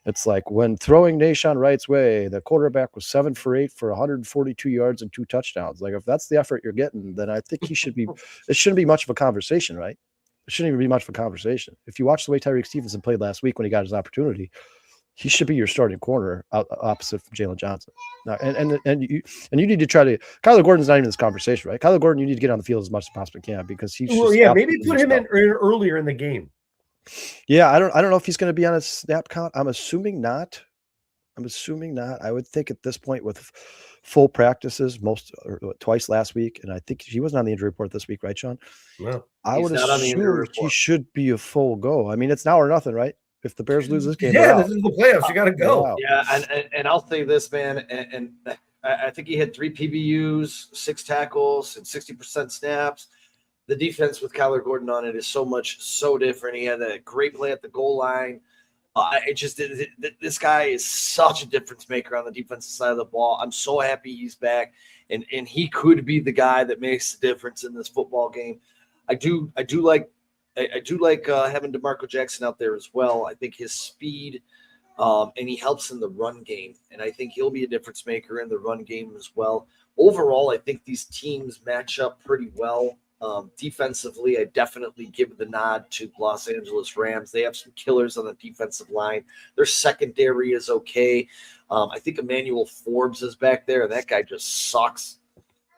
it's like when throwing Nation Wright's way, the quarterback was 7 for 8 for 142 yards and 2 touchdowns. Like if that's the effort you're getting, then I think he should be. It shouldn't be much of a conversation, right? It shouldn't even be much of a conversation. If you watch the way Tyreek Stevenson played last week when he got his opportunity, he should be your starting corner opposite from Jalen Johnson. Now, and you need to try to. Kyler Gordon's not even in this conversation, right? Kyler Gordon, you need to get on the field as much as possibly can because he's. Well, yeah, maybe put him in earlier in the game. Yeah, I don't know if he's going to be on a snap count. I'm assuming not. I would think at this point with full practices, twice last week, and I think he wasn't on the injury report this week, right, Sean? No, I would assume he should be a full go. I mean, it's now or nothing, right? If the Bears lose this game, this is the playoffs. You got to go. Yeah, and I'll say this, man, and I think he had 3 PBUs, 6 tackles, and 60% snaps. The defense with Kyler Gordon on it is so different. He had a great play at the goal line. This guy is such a difference maker on the defensive side of the ball. I'm so happy he's back, and he could be the guy that makes the difference in this football game. I do like having DeMarco Jackson out there as well. I think his speed, and he helps in the run game, and I think he'll be a difference maker in the run game as well. Overall, I think these teams match up pretty well. Defensively, I definitely give the nod to Los Angeles Rams. They have some killers on the defensive line. Their secondary is okay. I think Emmanuel Forbes is back there, and that guy just sucks.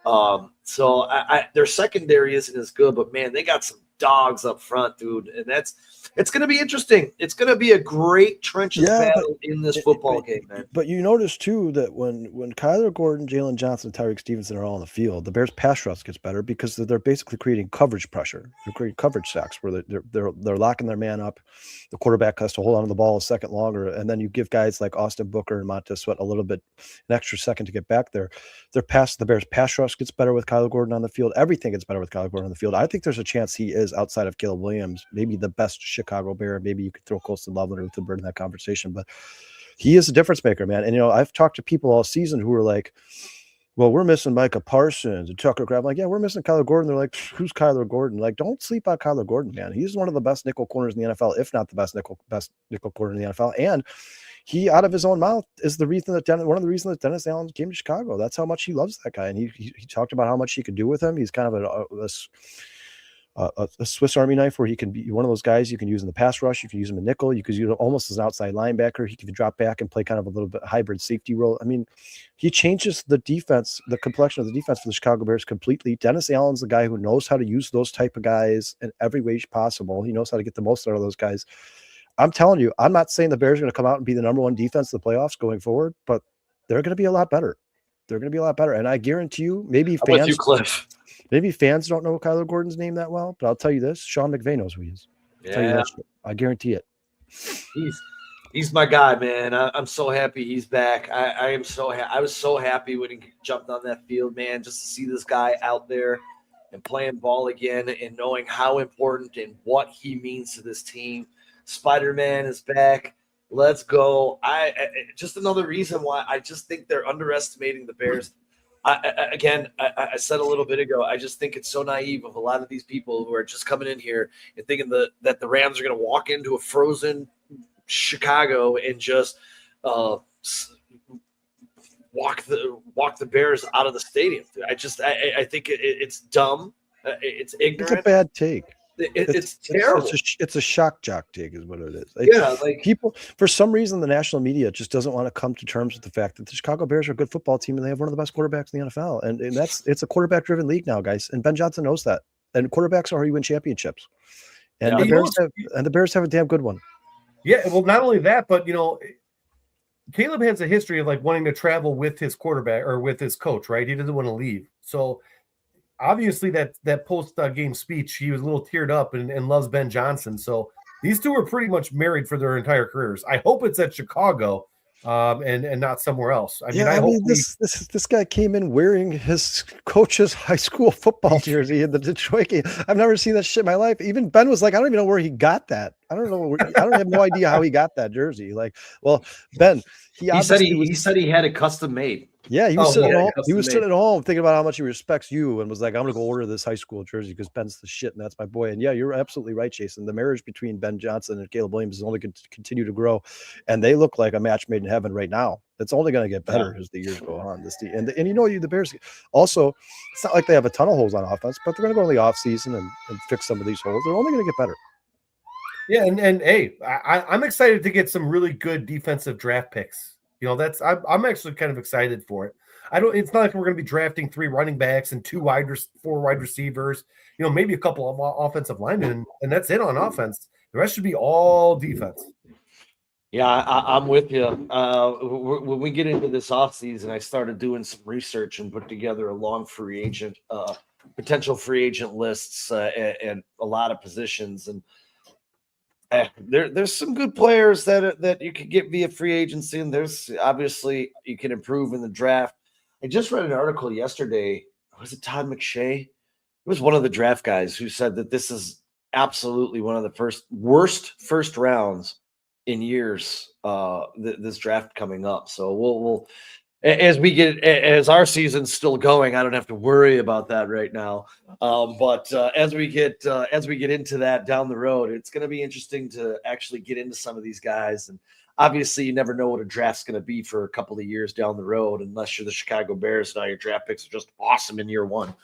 So their secondary isn't as good, but man, they got some dogs up front, dude, and it's going to be interesting. It's going to be a great trenches battle in this football game, man. But you notice too that when Kyler Gordon, Jalen Johnson, and Tyreek Stevenson are all on the field, the Bears pass rush gets better because they're basically creating coverage pressure. They're creating coverage sacks where they're locking their man up. The quarterback has to hold on to the ball a second longer, and then you give guys like Austin Booker and Montez Sweat an extra second to get back there. The Bears pass rush gets better with Kyler Gordon on the field. Everything gets better with Kyler Gordon on the field. I think there's a chance he is, outside of Caleb Williams, maybe the best Chicago Bear. Maybe you could throw Colston Loveland or Luther Bird in that conversation, but he is a difference maker, man. And I've talked to people all season who are like, well, we're missing Micah Parsons and Tucker Kraft. I'm like, yeah, we're missing Kyler Gordon. They're like, who's Kyler Gordon? Like, don't sleep on Kyler Gordon, man. He's one of the best nickel corners in the NFL, if not the best nickel corner in the NFL. And he, out of his own mouth, is one of the reasons that Dennis Allen came to Chicago. That's how much he loves that guy. And he talked about how much he could do with him. He's kind of a Swiss Army knife where he can be one of those guys you can use in the pass rush. You can use him in nickel. You could use him almost as an outside linebacker. He could drop back and play kind of a little bit hybrid safety role. I mean, he changes the defense, the complexion of the defense for the Chicago Bears completely. Dennis Allen's the guy who knows how to use those type of guys in every way possible. He knows how to get the most out of those guys. I'm telling you, I'm not saying the Bears are going to come out and be the number one defense of the playoffs going forward, but they're going to be a lot better. They're going to be a lot better. And I guarantee you, maybe I'm with you, Cliff. Maybe fans don't know Kyler Gordon's name that well, but I'll tell you this: Sean McVay knows who he is. I'll tell you that shit. I guarantee it. He's my guy, man. I'm so happy he's back. I am so I was so happy when he jumped on that field, man, just to see this guy out there and playing ball again and knowing how important and what he means to this team. Spider-Man is back. Let's go. I just another reason why I just think they're underestimating the Bears. I said a little bit ago, I just think it's so naive of a lot of these people who are just coming in here and thinking that the Rams are going to walk into a frozen Chicago and just walk the Bears out of the stadium. I think it's dumb. It's ignorant. It's a bad take. It's terrible. It's a shock jock take is what it is. Like people, for some reason, the national media just doesn't want to come to terms with the fact that the Chicago Bears are a good football team and they have one of the best quarterbacks in the NFL. And it's a quarterback driven league now, guys. And Ben Johnson knows that. And quarterbacks are how you win championships. And the Bears have a damn good one. Yeah, well, not only that, but Caleb has a history of like wanting to travel with his quarterback or with his coach, right? He doesn't want to leave. So obviously that post game speech, he was a little teared up and loves Ben Johnson. So these two are pretty much married for their entire careers. I hope it's at Chicago and not somewhere else. I hope this guy came in wearing his coach's high school football jersey in the Detroit game. I've never seen that shit in my life. Even Ben was like, I don't even know where he got that. I don't have no idea how he got that jersey. Like, well, Ben, he said he had it custom made. Yeah, he was sitting at home. He was sitting at home thinking about how much he respects you and was like, I'm gonna go order this high school jersey because Ben's the shit and that's my boy. And yeah, you're absolutely right, Jason. The marriage between Ben Johnson and Caleb Williams is only going to continue to grow, and they look like a match made in heaven right now. It's only going to get better as the years go on. And the Bears also, it's not like they have a ton of holes on offense, but they're going to go in the offseason and fix some of these holes. They're only going to get better. Yeah, and hey, I'm excited to get some really good defensive draft picks. I'm actually kind of excited for it. It's not like we're going to be drafting 3 running backs and 4 wide receivers, maybe a couple of offensive linemen, and that's it on offense. The rest should be all defense. Yeah, I'm with you. When we get into this offseason, I started doing some research and put together a long potential free agent lists and a lot of positions. And there's some good players that you could get via free agency, and there's obviously you can improve in the draft. I just read an article yesterday. Was it Todd McShay? It was one of the draft guys who said that this is absolutely one of the worst first rounds in years. This draft coming up. So we'll as our season's still going, I don't have to worry about that right now. But as we get into that down the road, it's going to be interesting to actually get into some of these guys. And obviously, you never know what a draft's going to be for a couple of years down the road, unless you're the Chicago Bears. Now your draft picks are just awesome in year one.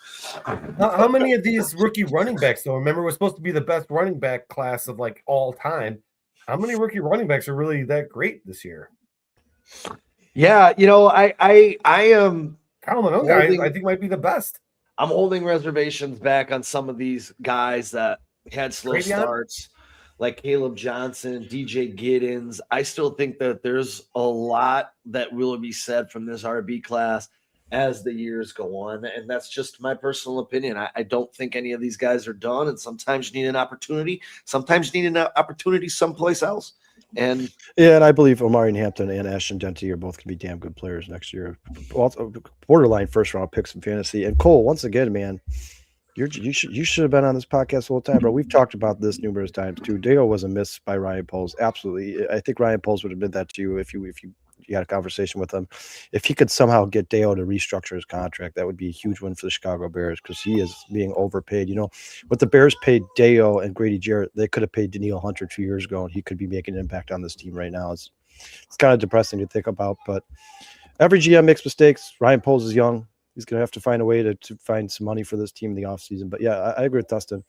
How many of these rookie running backs, though? Remember, we're supposed to be the best running back class of like all time. How many rookie running backs are really that great this year? Yeah, I am. Kyle Manoga, I think might be the best. I'm holding reservations back on some of these guys that had slow starts, like Caleb Johnson, DJ Giddens. I still think that there's a lot that will be said from this RB class as the years go on, and that's just my personal opinion. I don't think any of these guys are done, and sometimes you need an opportunity. Sometimes you need an opportunity someplace else. And I believe Omari Hampton and Ashton Denty are both going to be damn good players next year. Borderline first round picks in fantasy. And Cole, once again, man, you should have been on this podcast the whole time, bro. We've talked about this numerous times too. Deo was a miss by Ryan Poles. Absolutely. I think Ryan Poles would admit that to you if you had a conversation with him. If he could somehow get Deo to restructure his contract, that would be a huge win for the Chicago Bears because he is being overpaid. What the Bears paid Deo and Grady Jarrett, they could have paid Danielle Hunter 2 years ago, and he could be making an impact on this team right now. It's kind of depressing to think about, but every GM makes mistakes. Ryan Poles is young. He's going to have to find a way to find some money for this team in the offseason. But yeah, I agree with Dustin.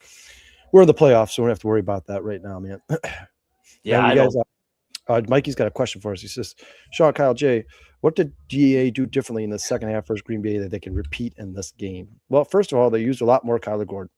We're in the playoffs, so we don't have to worry about that right now, man. Yeah, man, I guys, don't. Mikey's got a question for us. He says, Sean, Kyle, Jay, what did GA do differently in the second half versus Green Bay that they can repeat in this game? Well, first of all, they used a lot more Kyler Gordon.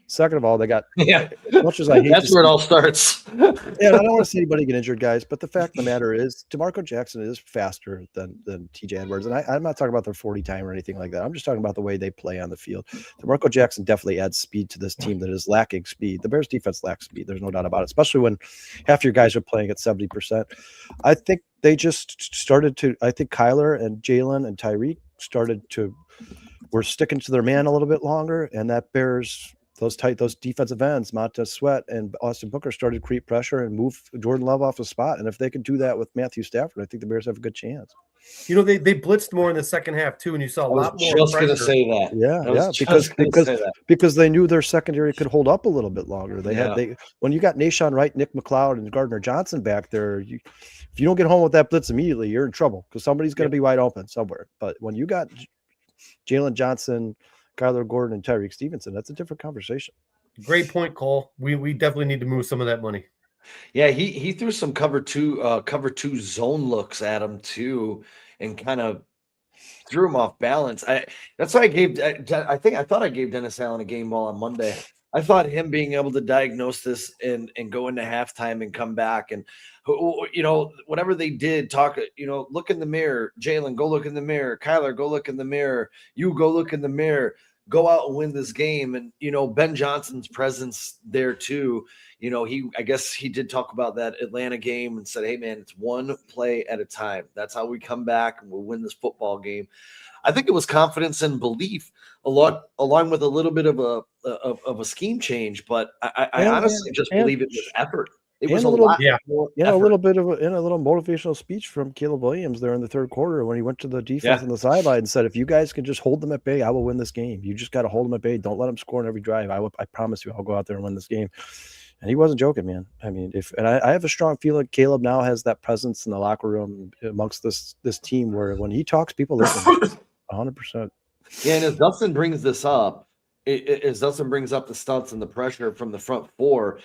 Second of all, they got as much as I hate That's where it all starts. Yeah, I don't want to see anybody get injured, guys. But the fact of the matter is, DeMarco Jackson is faster than TJ Edwards, and I'm not talking about their 40 time or anything like that. I'm just talking about the way they play on the field. DeMarco Jackson definitely adds speed to this team that is lacking speed. The Bears defense lacks speed. There's no doubt about it, especially when half your guys are playing at 70%. I think they just started to. I think Kyler and Jalen and Tyreek were sticking to their man a little bit longer, and that Bears. Those defensive ends, Montez Sweat and Austin Booker, started to create pressure and move Jordan Love off the spot. And if they could do that with Matthew Stafford, I think the Bears have a good chance. You know, they blitzed more in the second half too, and you saw a lot more. I was just going to say that. Yeah, because they knew their secondary could hold up a little bit longer. When you got Nashawn Wright, Nick McLeod, and Gardner Johnson back there, if you don't get home with that blitz immediately, you're in trouble because somebody's going to be wide open somewhere. But when you got Jalen Johnson, Kyler Gordon, and Tyreek Stevenson, that's a different conversation. Great point, Cole. We definitely need to move some of that money. Yeah, he threw some cover two zone looks at him too, and kind of threw him off balance. That's why I thought I gave Dennis Allen a game ball on Monday. I thought him being able to diagnose this and go into halftime and come back and, you know, whatever they did, look in the mirror. Jalen, go look in the mirror. Kyler, go look in the mirror. You go look in the mirror. Go out and win this game. And, you know, Ben Johnson's presence there too. You know, I guess he did talk about that Atlanta game and said, hey, man, it's one play at a time. That's how we come back and we'll win this football game. I think it was confidence and belief along with a little bit of a scheme change, but I honestly just believe it was effort. It was a little bit of a little motivational speech from Caleb Williams there in the third quarter when he went to the defense on the sideline and said, if you guys can just hold them at bay, I will win this game. You just got to hold them at bay. Don't let them score in every drive. I promise you I'll go out there and win this game. And he wasn't joking, man. I mean, I have a strong feeling Caleb now has that presence in the locker room amongst this team where when he talks, people listen 100%. Yeah, and as Dustin brings this up, as Dustin brings up the stunts and the pressure from the front four,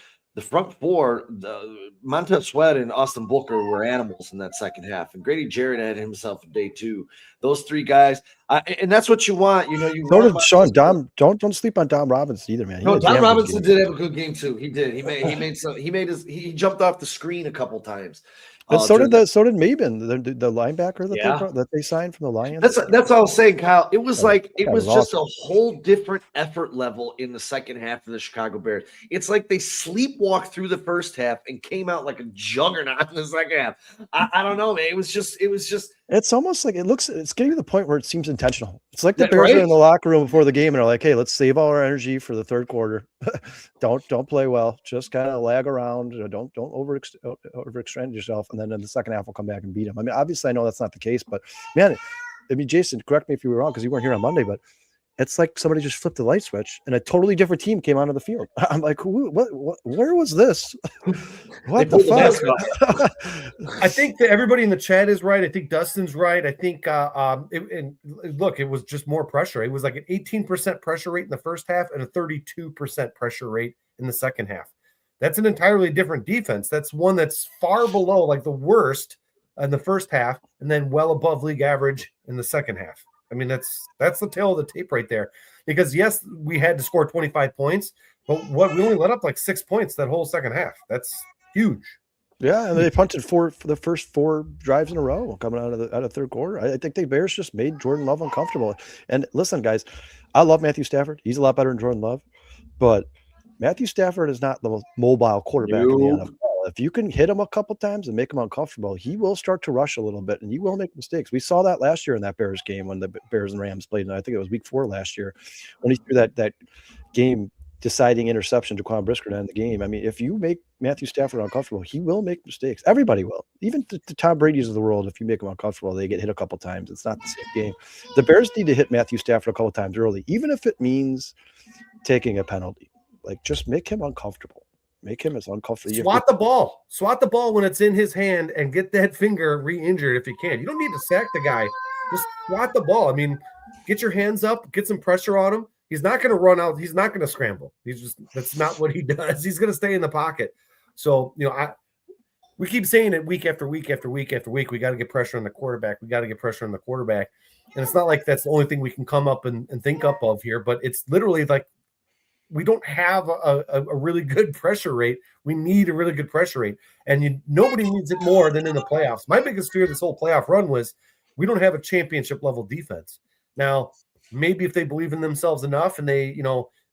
Montez Sweat and Austin Booker were animals in that second half, and Grady Jarrett had himself a day too. Those three guys, and that's what you want. You know, Sean, don't sleep on Dom Robinson either, man. Dom Robinson did have a good game too. He did. He jumped off the screen a couple times. And so did Maben, the linebacker that they signed from the Lions. That's all I was saying, Kyle. It was just a whole different effort level in the second half of the Chicago Bears. It's like they sleepwalked through the first half and came out like a juggernaut in the second half. I don't know, man. It was just. It's almost like it's getting to the point where it seems intentional. It's like the Bears are in the locker room before the game and are like, hey, let's save all our energy for the third quarter. Don't play well. Just kind of lag around. Don't overextend yourself. And then in the second half, we'll come back and beat them. I mean, obviously, I know that's not the case, but man, I mean, Jason, correct me if you were wrong because you weren't here on Monday, but it's like somebody just flipped the light switch and a totally different team came onto the field. I'm like, where was this? What the fuck? I think that everybody in the chat is right. I think Dustin's right. I think, it was just more pressure. It was like an 18% pressure rate in the first half and a 32% pressure rate in the second half. That's an entirely different defense. That's one that's far below like the worst in the first half and then well above league average in the second half. I mean, that's the tail of the tape right there. Because, yes, we had to score 25 points, but we only let up like 6 points that whole second half. That's huge. Yeah, and they punted for the first 4 drives in a row coming out of third quarter. I think the Bears just made Jordan Love uncomfortable. And listen, guys, I love Matthew Stafford. He's a lot better than Jordan Love. But Matthew Stafford is not the most mobile quarterback in the NFL. If you can hit him a couple times and make him uncomfortable, he will start to rush a little bit, and he will make mistakes. We saw that last year in that Bears game when the Bears and Rams played. And I think it was week 4 last year when he threw that game deciding interception to Quan Brisker to end the game. I mean, if you make Matthew Stafford uncomfortable, he will make mistakes. Everybody will. Even the Tom Brady's of the world, if you make them uncomfortable, they get hit a couple times. It's not the same game. The Bears need to hit Matthew Stafford a couple times early, even if it means taking a penalty. Like, just make him uncomfortable. Make him as uncomfortable. Swat the ball when it's in his hand and get that finger re-injured if you can. You don't need to sack the guy. Just swat the ball. I mean, get your hands up, get some pressure on him. He's not going to run out. He's not going to scramble. That's not what he does. He's going to stay in the pocket. So, we keep saying it week after week after week after week. We got to get pressure on the quarterback. And it's not like that's the only thing we can come up and think up of here, but it's literally like we don't have a really good pressure rate. We need a really good pressure rate. And nobody needs it more than in the playoffs. My biggest fear this whole playoff run was we don't have a championship level defense. Now, maybe if they believe in themselves enough and they,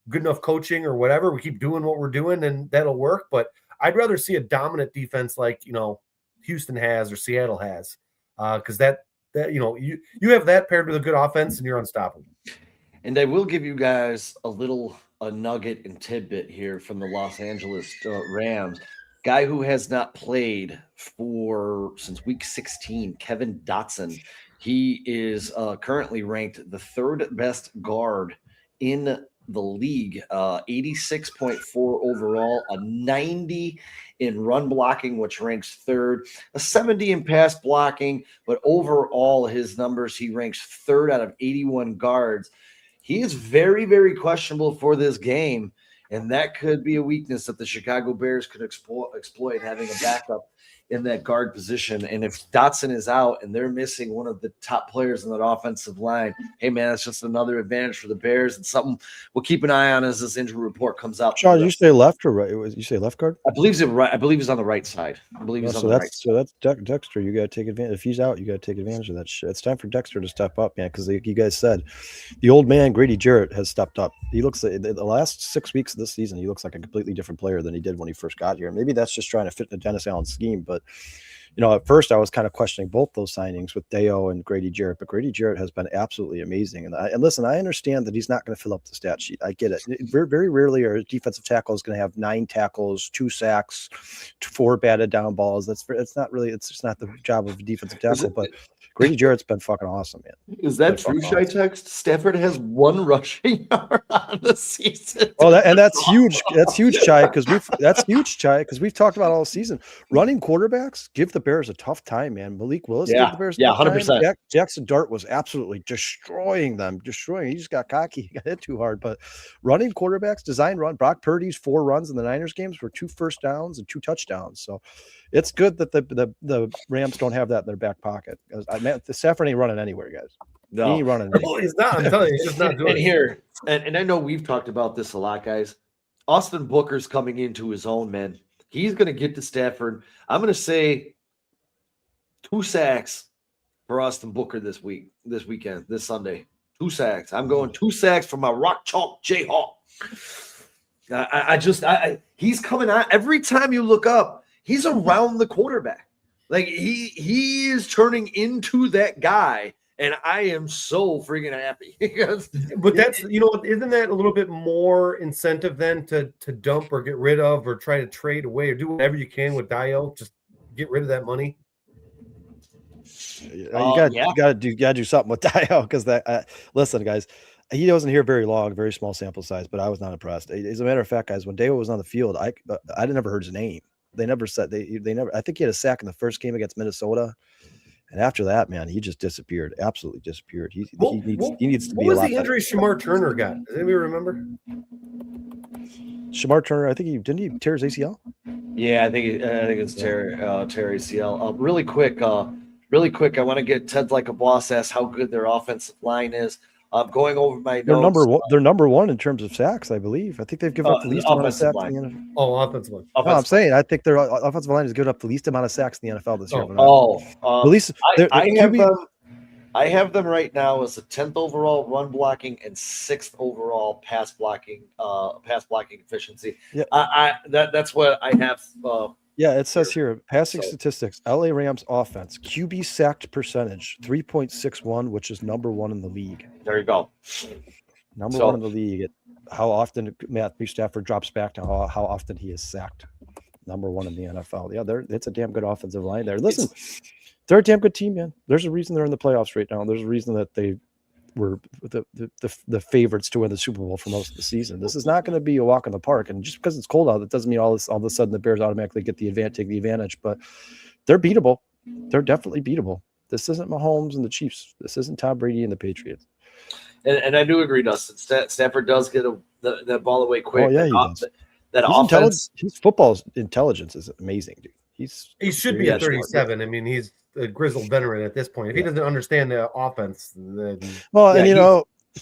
good enough coaching or whatever, we keep doing what we're doing and that'll work. But I'd rather see a dominant defense like, Houston has or Seattle has, because that you have that paired with a good offense and you're unstoppable. And I will give you guys a nugget and tidbit here from the Los Angeles Rams. Guy who has not played since week 16, Kevin Dotson. He is currently ranked the third best guard in the league, 86.4 overall, a 90 in run blocking, which ranks third, a 70 in pass blocking, but overall his numbers, he ranks third out of 81 guards. He is very, very questionable for this game, and that could be a weakness that the Chicago Bears could exploit, having a backup in that guard position. And if Dotson is out and they're missing one of the top players in that offensive line, hey, man, that's just another advantage for the Bears and something we'll keep an eye on as this injury report comes out. Sean, you say left or right? You say left guard? I believe he's right. I believe he's on the right side. I believe he's on the right side. So that's Dexter. You got to take advantage. If he's out, you got to take advantage of that shit. It's time for Dexter to step up, man, because like you guys said, the old man, Grady Jarrett, has stepped up. He looks like the last 6 weeks of this season, he looks like a completely different player than he did when he first got here. Maybe that's just trying to fit the Dennis Allen scheme, but at first I was kind of questioning both those signings with Theo and Grady Jarrett, but Grady Jarrett has been absolutely amazing. And listen, I understand that he's not going to fill up the stat sheet. I get it. Very, very rarely are defensive tackles going to have 9 tackles, 2 sacks, 4 batted down balls. It's not the job of a defensive tackle, but Grady Jarrett's been fucking awesome, man. Is that true, Shy Text? Stafford has 1 rushing yard on the season. Oh, that's huge. That's huge, Chai, because we've talked about all season. Running quarterbacks give the Bears a tough time, man. Malik Willis gave the Bears a tough 100%. time. Jackson Dart was absolutely destroying them. He just got cocky. He got hit too hard. But running quarterbacks, design run. Brock Purdy's 4 runs in the Niners games were 2 first downs and 2 touchdowns. So it's good that the Rams don't have that in their back pocket. The Stafford ain't running anywhere, guys. No, he ain't running. No, he's not. I'm telling you, he's just not doing it here. And I know we've talked about this a lot, guys. Austin Booker's coming into his own, man. He's going to get to Stafford. I'm going to say 2 sacks for Austin Booker this weekend, this Sunday. 2 sacks. I'm going 2 sacks for my Rock Chalk Jayhawk. He's coming out. Every time you look up, he's around the quarterback. Like he is turning into that guy, and I am so freaking happy. But that's isn't that a little bit more incentive then to dump or get rid of or try to trade away or do whatever you can with Dio? Just get rid of that money. You gotta do something with Dio because listen, guys. He wasn't here very long, very small sample size, but I was not impressed. As a matter of fact, guys, when Dio was on the field, I never heard his name. They never said they never. I think he had a sack in the first game against Minnesota, and after that, man, he just disappeared. Absolutely disappeared. He needs to be. What was the injury Shamar Turner got? Does anybody remember? Shamar Turner, I think didn't he tear his ACL? Yeah, I think it's Terry ACL. Really quick, I want to get Ted Like a Boss asked how good their offensive line is. Going over my notes. They're number one in terms of sacks, I believe. I think they've given up the least amount of sacks in the NFL. Oh, offensive line. No, I'm saying I think their offensive line has given up the least amount of sacks in the NFL this year. At least I have them right now as the 10th overall run blocking and 6th overall pass blocking efficiency. Yeah. That's what I have. Yeah, it says here, passing statistics, LA Rams offense, QB sacked percentage, 3.61, which is number 1 in the league. There you go. Number 1 in the league. How often Matthew Stafford drops back to how often he is sacked. Number 1 in the NFL. Yeah, it's a damn good offensive line there. Listen, they're a damn good team, man. There's a reason they're in the playoffs right now. There's a reason that they were the favorites to win the Super Bowl for most of the season. This is not going to be a walk in the park, and just because it's cold out, it doesn't mean all of a sudden the Bears automatically take the advantage. But they're beatable. They're definitely beatable. This isn't Mahomes and the Chiefs. This isn't Tom Brady and the Patriots. And I do agree, Dustin. Stafford does get that ball away quick. Oh yeah, he does. That He's offense. His football intelligence is amazing, dude. He should be at 37. I mean, he's a grizzled veteran at this point. If he doesn't understand the offense, then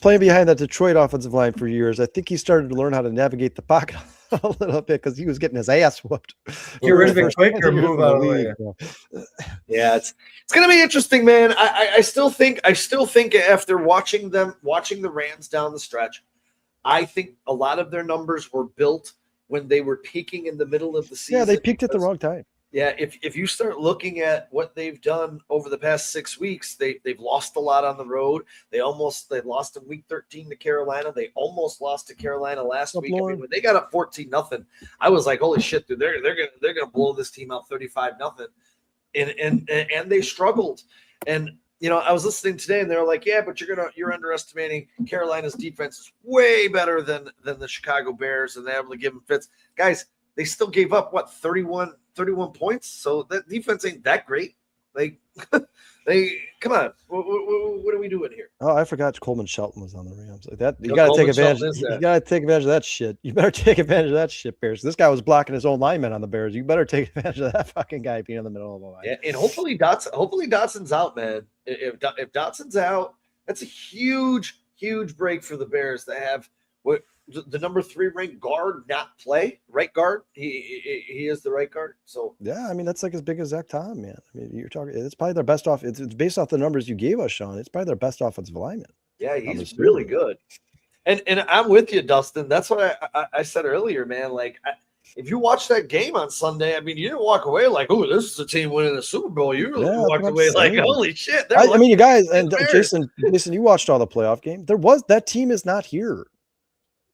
playing behind that Detroit offensive line for years, I think he started to learn how to navigate the pocket a little bit because he was getting his ass whooped. Get rid of it quick or move out of the way. Yeah, it's gonna be interesting, man. I still think after watching the Rams down the stretch, I think a lot of their numbers were built when they were peaking in the middle of the season. Yeah, they peaked at the wrong time. Yeah, if you start looking at what they've done over the past 6 weeks, they've lost a lot on the road. They lost in week 13 to Carolina. They almost lost to Carolina last week. I mean, when they got up 14-0, I was like, holy shit, dude, they're gonna blow this team out 35-0. And they struggled. And I was listening today and they were like, yeah, but you're underestimating Carolina's defense is way better than the Chicago Bears, and they're able to give them fits. Guys, they still gave up 31 points, so that defense ain't that great. Like, they come on, what are we doing here? Oh, I forgot Coleman Shelton was on the Rams. Like that, you got to take advantage. You got to take advantage of that shit. You better take advantage of that shit, Bears. This guy was blocking his own lineman on the Bears. You better take advantage of that fucking guy being in the middle of the line. Yeah, and hopefully Dotson's out, man. If Dotson's out, that's a huge break for the Bears to have the number 3 ranked guard not play, right guard. He is the right guard. So yeah, I mean that's like as big as Zach Tom, man. I mean you're talking. It's probably their best off. It's based off the numbers you gave us, Sean. It's probably their best offensive lineman. Yeah, he's really good. And I'm with you, Dustin. That's what I said earlier, man. Like if you watch that game on Sunday, I mean, you didn't walk away like, "Oh, this is a team winning the Super Bowl." You really walked away like, "Holy shit!" I mean, you guys and Jason, you watched all the playoff games. That team is not here.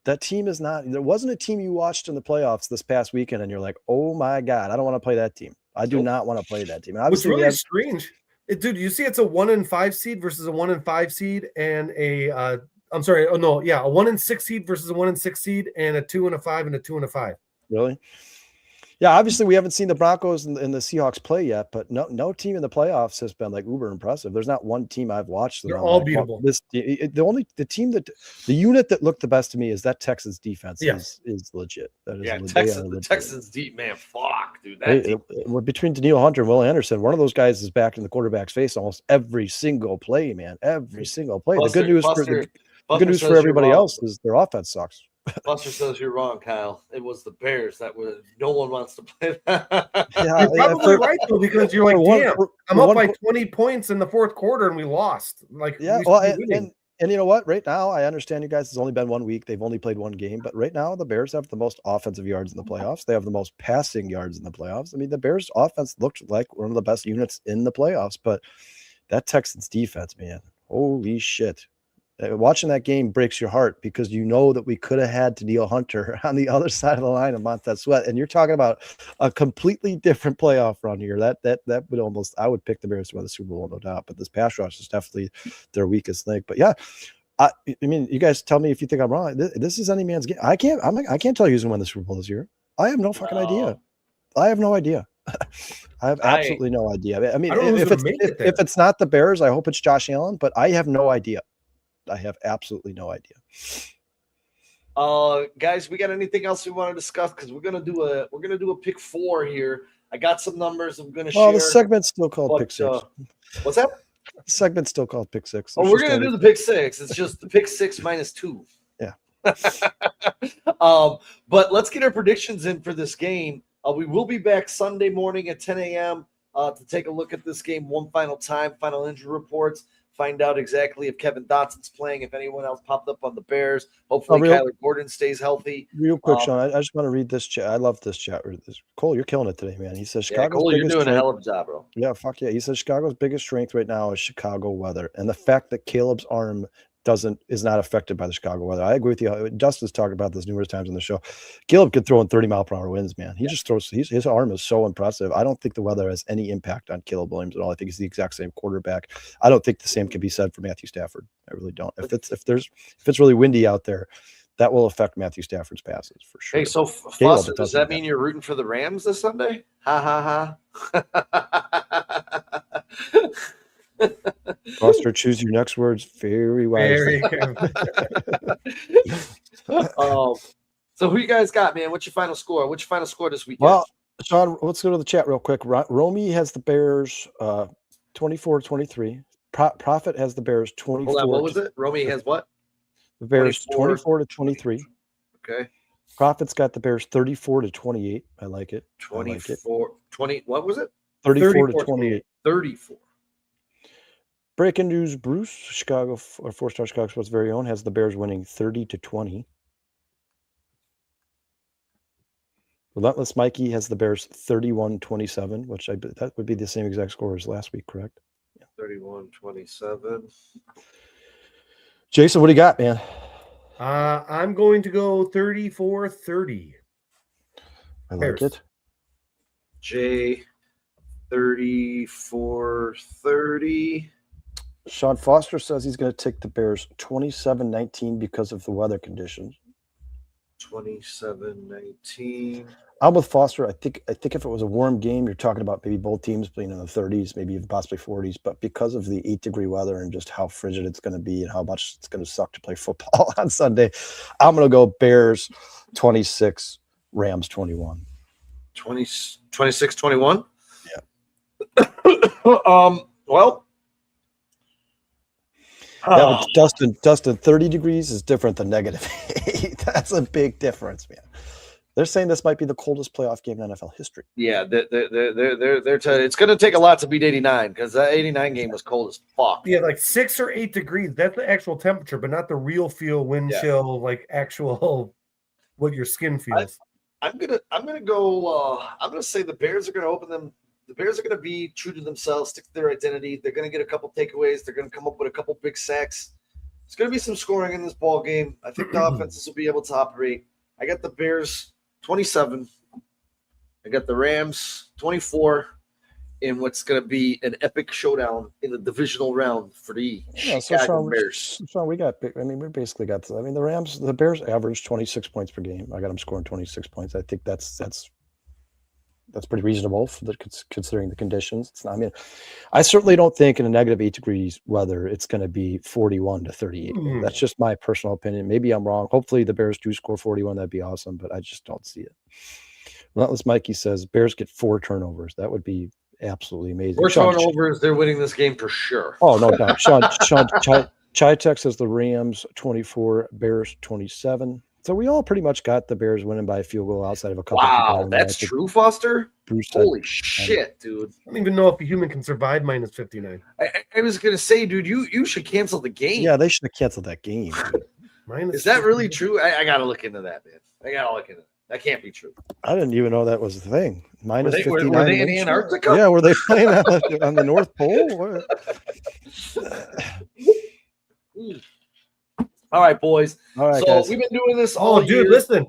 That team is not. There wasn't a team you watched in the playoffs this past weekend, and you're like, "Oh my god, I don't want to play that team. I do not want to play that team." And obviously, it's really strange, dude. You see, it's a 1-5 seed versus a 1-5 seed, and a 1-6 seed versus a 1-6 seed, and a 2-5 and a 2-5. Really? Yeah, obviously we haven't seen the Broncos and the Seahawks play yet, but no team in the playoffs has been like uber impressive. There's not one team I've watched. They're all beatable. The unit that looked the best to me is that Texans defense is legit. That is the Texans deep, man. Fuck, dude. Between Danielle Hunter and Will Anderson, one of those guys is back in the quarterback's face almost every single play, man. Every single play. The good news for everybody else is their offense sucks. Buster says you're wrong, Kyle. It was the Bears no one wants to play that. Yeah, you're probably right though, because you're like, damn, I'm up by 20 points in the fourth quarter and we lost. Like, yeah, well, and you know what? Right now, I understand you guys. It's only been 1 week. They've only played one game, but right now the Bears have the most offensive yards in the playoffs. They have the most passing yards in the playoffs. I mean, the Bears offense looked like one of the best units in the playoffs, but that Texans defense, man, holy shit. Watching that game breaks your heart because you know that we could have had Danielle Hunter on the other side of the line of Montez Sweat, and you're talking about a completely different playoff run here. That would almost, I would pick the Bears to win the Super Bowl, no doubt. But this pass rush is definitely their weakest link. But yeah, I mean, you guys tell me if you think I'm wrong. This is any man's game. I can't tell you who's gonna win the Super Bowl this year. I have no fucking idea. I have no idea. I have absolutely no idea. I mean, if it's not the Bears, I hope it's Josh Allen. But I have no idea. I have absolutely no idea. Guys, we got anything else we want to discuss? Because we're gonna do a pick 4 here. I got some numbers I'm gonna share. The segment's still called Pick 6. What's that? The segment's still called Pick 6. We're gonna do the Pick 6. It's just the Pick 6 minus 2. Yeah. But let's get our predictions in for this game. We will be back Sunday morning at 10 a.m. To take a look at this game one final time, final injury reports. Find out exactly if Kevin Dotson's playing, if anyone else popped up on the Bears. Hopefully, Kyler Gordon stays healthy. Real quick, Sean, I just want to read this chat. I love this chat. Cole, you're killing it today, man. He says Chicago's Cole, you're doing a hell of a job, bro. Yeah, fuck yeah. He says Chicago's biggest strength right now is Chicago weather, and the fact that Caleb's arm is not affected by the Chicago weather. I agree with you. Dustin's talked about this numerous times on the show. Caleb could throw in 30-mile-per-hour winds, man. He just throws. His arm is so impressive. I don't think the weather has any impact on Caleb Williams at all. I think he's the exact same quarterback. I don't think the same can be said for Matthew Stafford. I really don't. If it's really windy out there, that will affect Matthew Stafford's passes for sure. Hey, so Foster, does that mean you're rooting for the Rams this Sunday? Ha ha ha. Foster, choose your next words very wisely. So who you guys got, man? What's your final score? What's your final score this weekend? Well, Sean, let's go to the chat real quick. Romy has the Bears 24-23. Prophet has the Bears 24. Hold on, what was it? Romy has what? The Bears 24-23. Okay. Prophet's got the Bears 34-28. I like it. 24, 20. What was it? 34-28. 34. Breaking news: Bruce, Chicago, or 4-star Chicago Sports' very own, has the Bears winning 30-20. Relentless Mikey has the Bears 31-27, which that would be the same exact score as last week, correct? Yeah. 31-27. Jason, what do you got, man? I'm going to go 34-30. I like it. Jay, 34-30. Sean Foster says he's going to take the Bears 27-19 because of the weather conditions. 27-19. I'm with Foster. I think if it was a warm game, you're talking about maybe both teams playing in the 30s, maybe even possibly 40s. But because of the 8-degree weather and just how frigid it's going to be and how much it's going to suck to play football on Sunday, I'm going to go Bears 26, Rams 21. 26-21? Yeah. Well. Yeah, Dustin, 30 degrees is different than -8. That's a big difference, man. They're saying this might be the coldest playoff game in NFL history. Yeah, they're it's going to take a lot to beat 89 because that 89 game was cold as fuck. Yeah, like 6 or 8 degrees. That's the actual temperature, but not the real feel, wind chill, like actual what your skin feels. I'm gonna go. I'm gonna say the Bears are gonna open them. The Bears are gonna be true to themselves, stick to their identity. They're gonna get a couple takeaways. They're gonna come up with a couple big sacks. There's gonna be some scoring in this ball game. I think the offenses will be able to operate. I got the Bears 27. I got the Rams 24 in what's going to be an epic showdown in the divisional round for the Chicago Bears. So we got, we basically got, the Bears average 26 points per game. I got them scoring 26 points. I think that's pretty reasonable considering the conditions. It's not, I certainly don't think in a -8 degrees weather, it's going to be 41-38. That's just my personal opinion. Maybe I'm wrong. Hopefully the Bears do score 41. That'd be awesome, but I just don't see it. Relentless Mikey says Bears get 4 turnovers. That would be absolutely amazing. 4 turnovers, they're winning this game for sure. Oh, no doubt. Sean Chai says the Rams 24, Bears 27. So we all pretty much got the Bears winning by a field goal outside of a couple. Wow, that's true, Foster? Holy shit, dude. I don't even know if a human can survive -59. I was going to say, dude, you should cancel the game. Yeah, they should have canceled that game. Is that really true? I got to look into that, man. I got to look into it. That can't be true. I didn't even know that was the thing. -59. Were they in Antarctica? Yeah, were they playing on the North Pole? All right, boys. All right, so guys. we've been doing this all year. Dude, listen.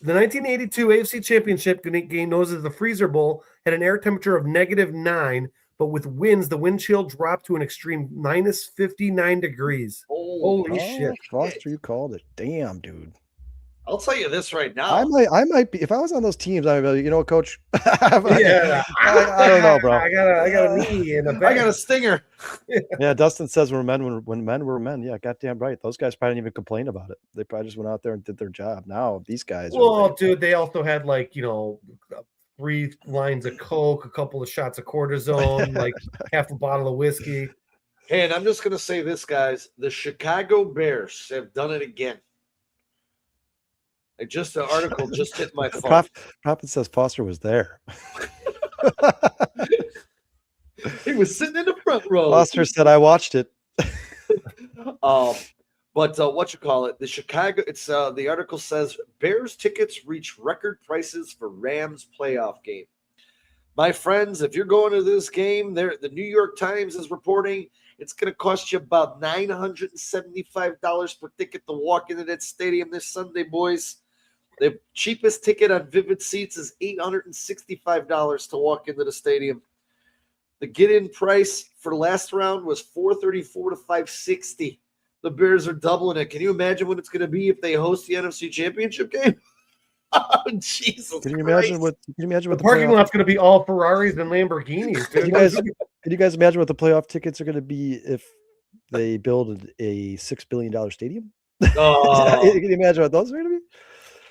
The 1982 AFC Championship game known as the Freezer Bowl had an air temperature of -9, but with winds, the wind chill dropped to an extreme -59 degrees. Holy shit. Foster, you called it. Damn, dude. I'll tell you this right now. I might be, if I was on those teams, I'd be, you know what, Coach? I don't know, bro. I got a knee in the back. I got a stinger. Yeah, Dustin says we're men when men were men. Yeah, goddamn right. Those guys probably didn't even complain about it. They probably just went out there and did their job. Now these guys. Well, dude, they also had 3 lines of Coke, a couple of shots of cortisone, like half a bottle of whiskey. Hey, and I'm just gonna say this, guys: the Chicago Bears have done it again. The article just hit my phone. Prophet says Foster was there. He was sitting in the front row. Foster said, "I watched it." But what you call it? The Chicago. It's the article says Bears tickets reach record prices for Rams playoff game. My friends, if you're going to this game, the New York Times is reporting it's going to cost you about $975 per ticket to walk into that stadium this Sunday, boys. The cheapest ticket on Vivid Seats is $865 to walk into the stadium. The get-in price for the last round was $434 to $560. The Bears are doubling it. Can you imagine what it's going to be if they host the NFC Championship game? Oh, Jesus! Can you imagine what? Can you imagine what the parking lot's going to be all Ferraris and Lamborghinis? Dude. Can you guys imagine what the playoff tickets are going to be if they build a $6 billion stadium? Oh. Can you imagine what those are going to be?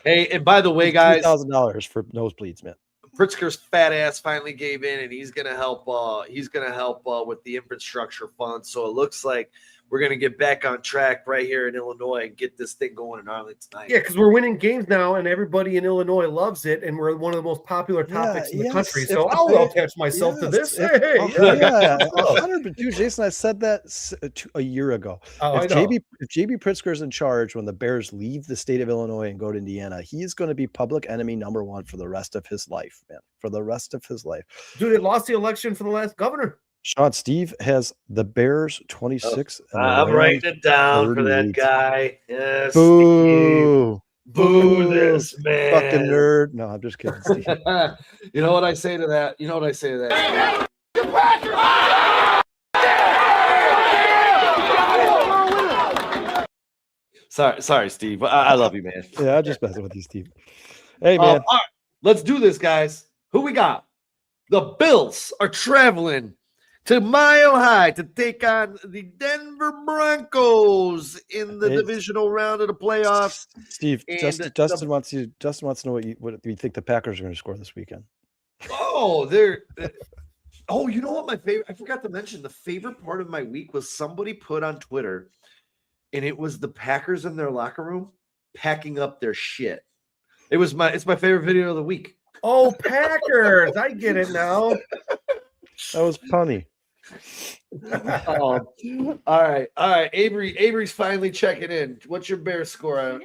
Hey, and by the way, guys, $3,000 for nosebleeds, man. Pritzker's fat ass finally gave in, and he's gonna help. He's gonna help with the infrastructure fund. So it looks like we're gonna get back on track right here in Illinois and get this thing going in Arlington tonight. Yeah, because we're winning games now, and everybody in Illinois loves it, and we're one of the most popular topics in the country. So I'll attach myself to this. Hey, 100%. Dude, Jason, I said that a year ago. If JB Pritzker's in charge when the Bears leave the state of Illinois and go to Indiana, he's going to be public enemy number one for the rest of his life, man. For the rest of his life. Dude, they lost the election for the last governor. Sean, Steve has the Bears 26. I'm writing it down 38. For that guy. Yes. Boo. Boo this man. Fucking nerd. No, I'm just kidding, Steve. You know what I say to that? Sorry, Steve. I love you, man. Yeah, I'm just messing with you, Steve. Hey, man. All right, let's do this, guys. Who we got? The Bills are traveling to Mile High to take on the Denver Broncos in the divisional round of the playoffs. Steve, Dustin wants to know what you think the Packers are going to score this weekend. Oh, you know what? I forgot to mention the favorite part of my week was somebody put on Twitter, and it was the Packers in their locker room packing up their shit. It's my favorite video of the week. Oh, Packers! I get it now. That was punny. All right. Avery's finally checking in. What's your Bears score? He doesn't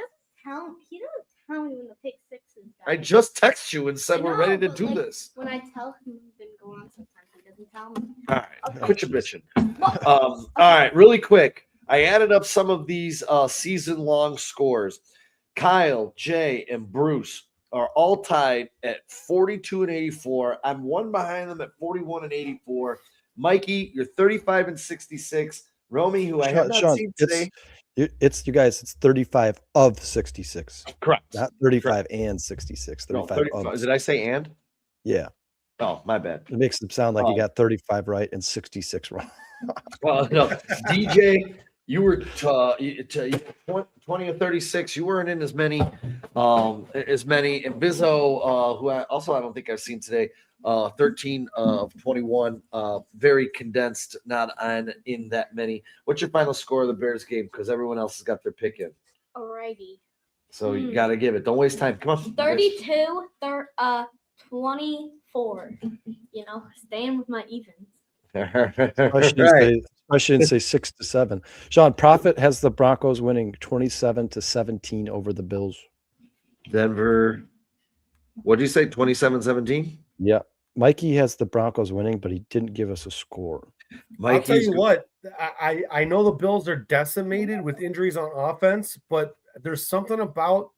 tell me when the pick six is done. I just text you and said we're ready to do this. When I tell him we've been going on, sometimes he doesn't tell me. All right, quit your bitching. All right, really quick. I added up some of these season-long scores. Kyle, Jay, and Bruce are all tied at 42 and 84. I'm one behind them at 41 and 84. Mikey, you're 35 and 66. Romy, who I have not seen today. It's you guys, it's 35 of 66. Correct. Not 35 and 66. 35 of. Did I say and? Yeah. Oh, my bad. It makes it sound like you got 35 right and 66 wrong. Well, no. DJ, you were 20 or 36. You weren't in as many. And Bizzo, who I don't think I've seen today, 13 of 21. Very condensed, not in that many. What's your final score of the Bears game? Because everyone else has got their pick in. Alrighty. So you got to give it. Don't waste time. Come on. 32, 24. Staying with my evens. I shouldn't say 6-7. Sean, Profit has the Broncos winning 27-17 over the Bills. Denver. What did you say? 27-17? Yeah. Mikey has the Broncos winning, but he didn't give us a score. I'll tell you what, I know the Bills are decimated with injuries on offense, but there's something about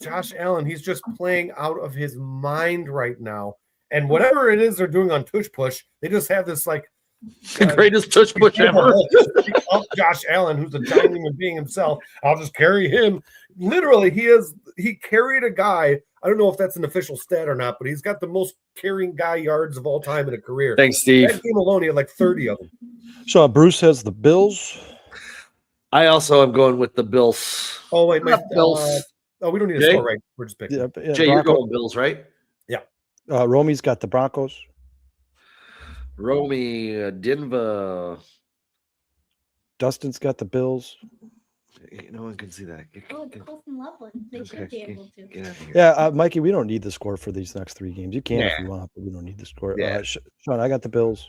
Josh Allen. He's just playing out of his mind right now. And whatever it is they're doing on Tush Push, they just have this the greatest Tush Push ever. Josh Allen, who's a giant human being himself. I'll just carry him. Literally, he carried a guy. I don't know if that's an official stat or not, but he's got the most carrying guy yards of all time in a career. Thanks, Steve. That game alone, he had like 30 of them. Sean, Bruce has the Bills. I also am going with the Bills. Oh, wait. Bills. We don't need a score, right? We're just picking. Yeah, Jay, you're going Bills, right? Yeah. Romy's got the Broncos. Romy, Denver. Dustin's got the Bills. No one can see that. It's close and lovely. They should be able to. Yeah, Mikey, we don't need the score for these next 3 games. You can if you want, but we don't need the score. Yeah. Sean, I got the Bills.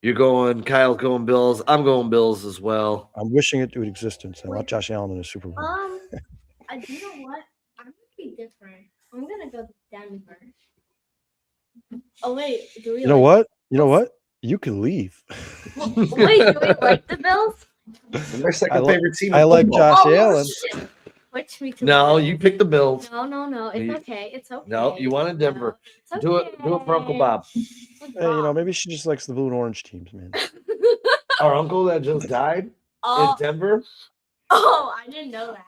You're going. Kyle's going Bills. I'm going Bills as well. I'm wishing it to existence. I want Josh Allen in a Super Bowl. You know what? I'm gonna be different. I'm gonna go Denver. Oh wait, do we? You know what? You can leave. Wait, do we like the Bills? Their second favorite team. I like Josh Allen. Switch me to no, you pick the Bills. No. It's okay. It's okay. No, you wanted Denver. No, do it for Uncle Bob. Hey, maybe she just likes the blue and orange teams, man. Our uncle that just died in Denver. Oh, I didn't know that.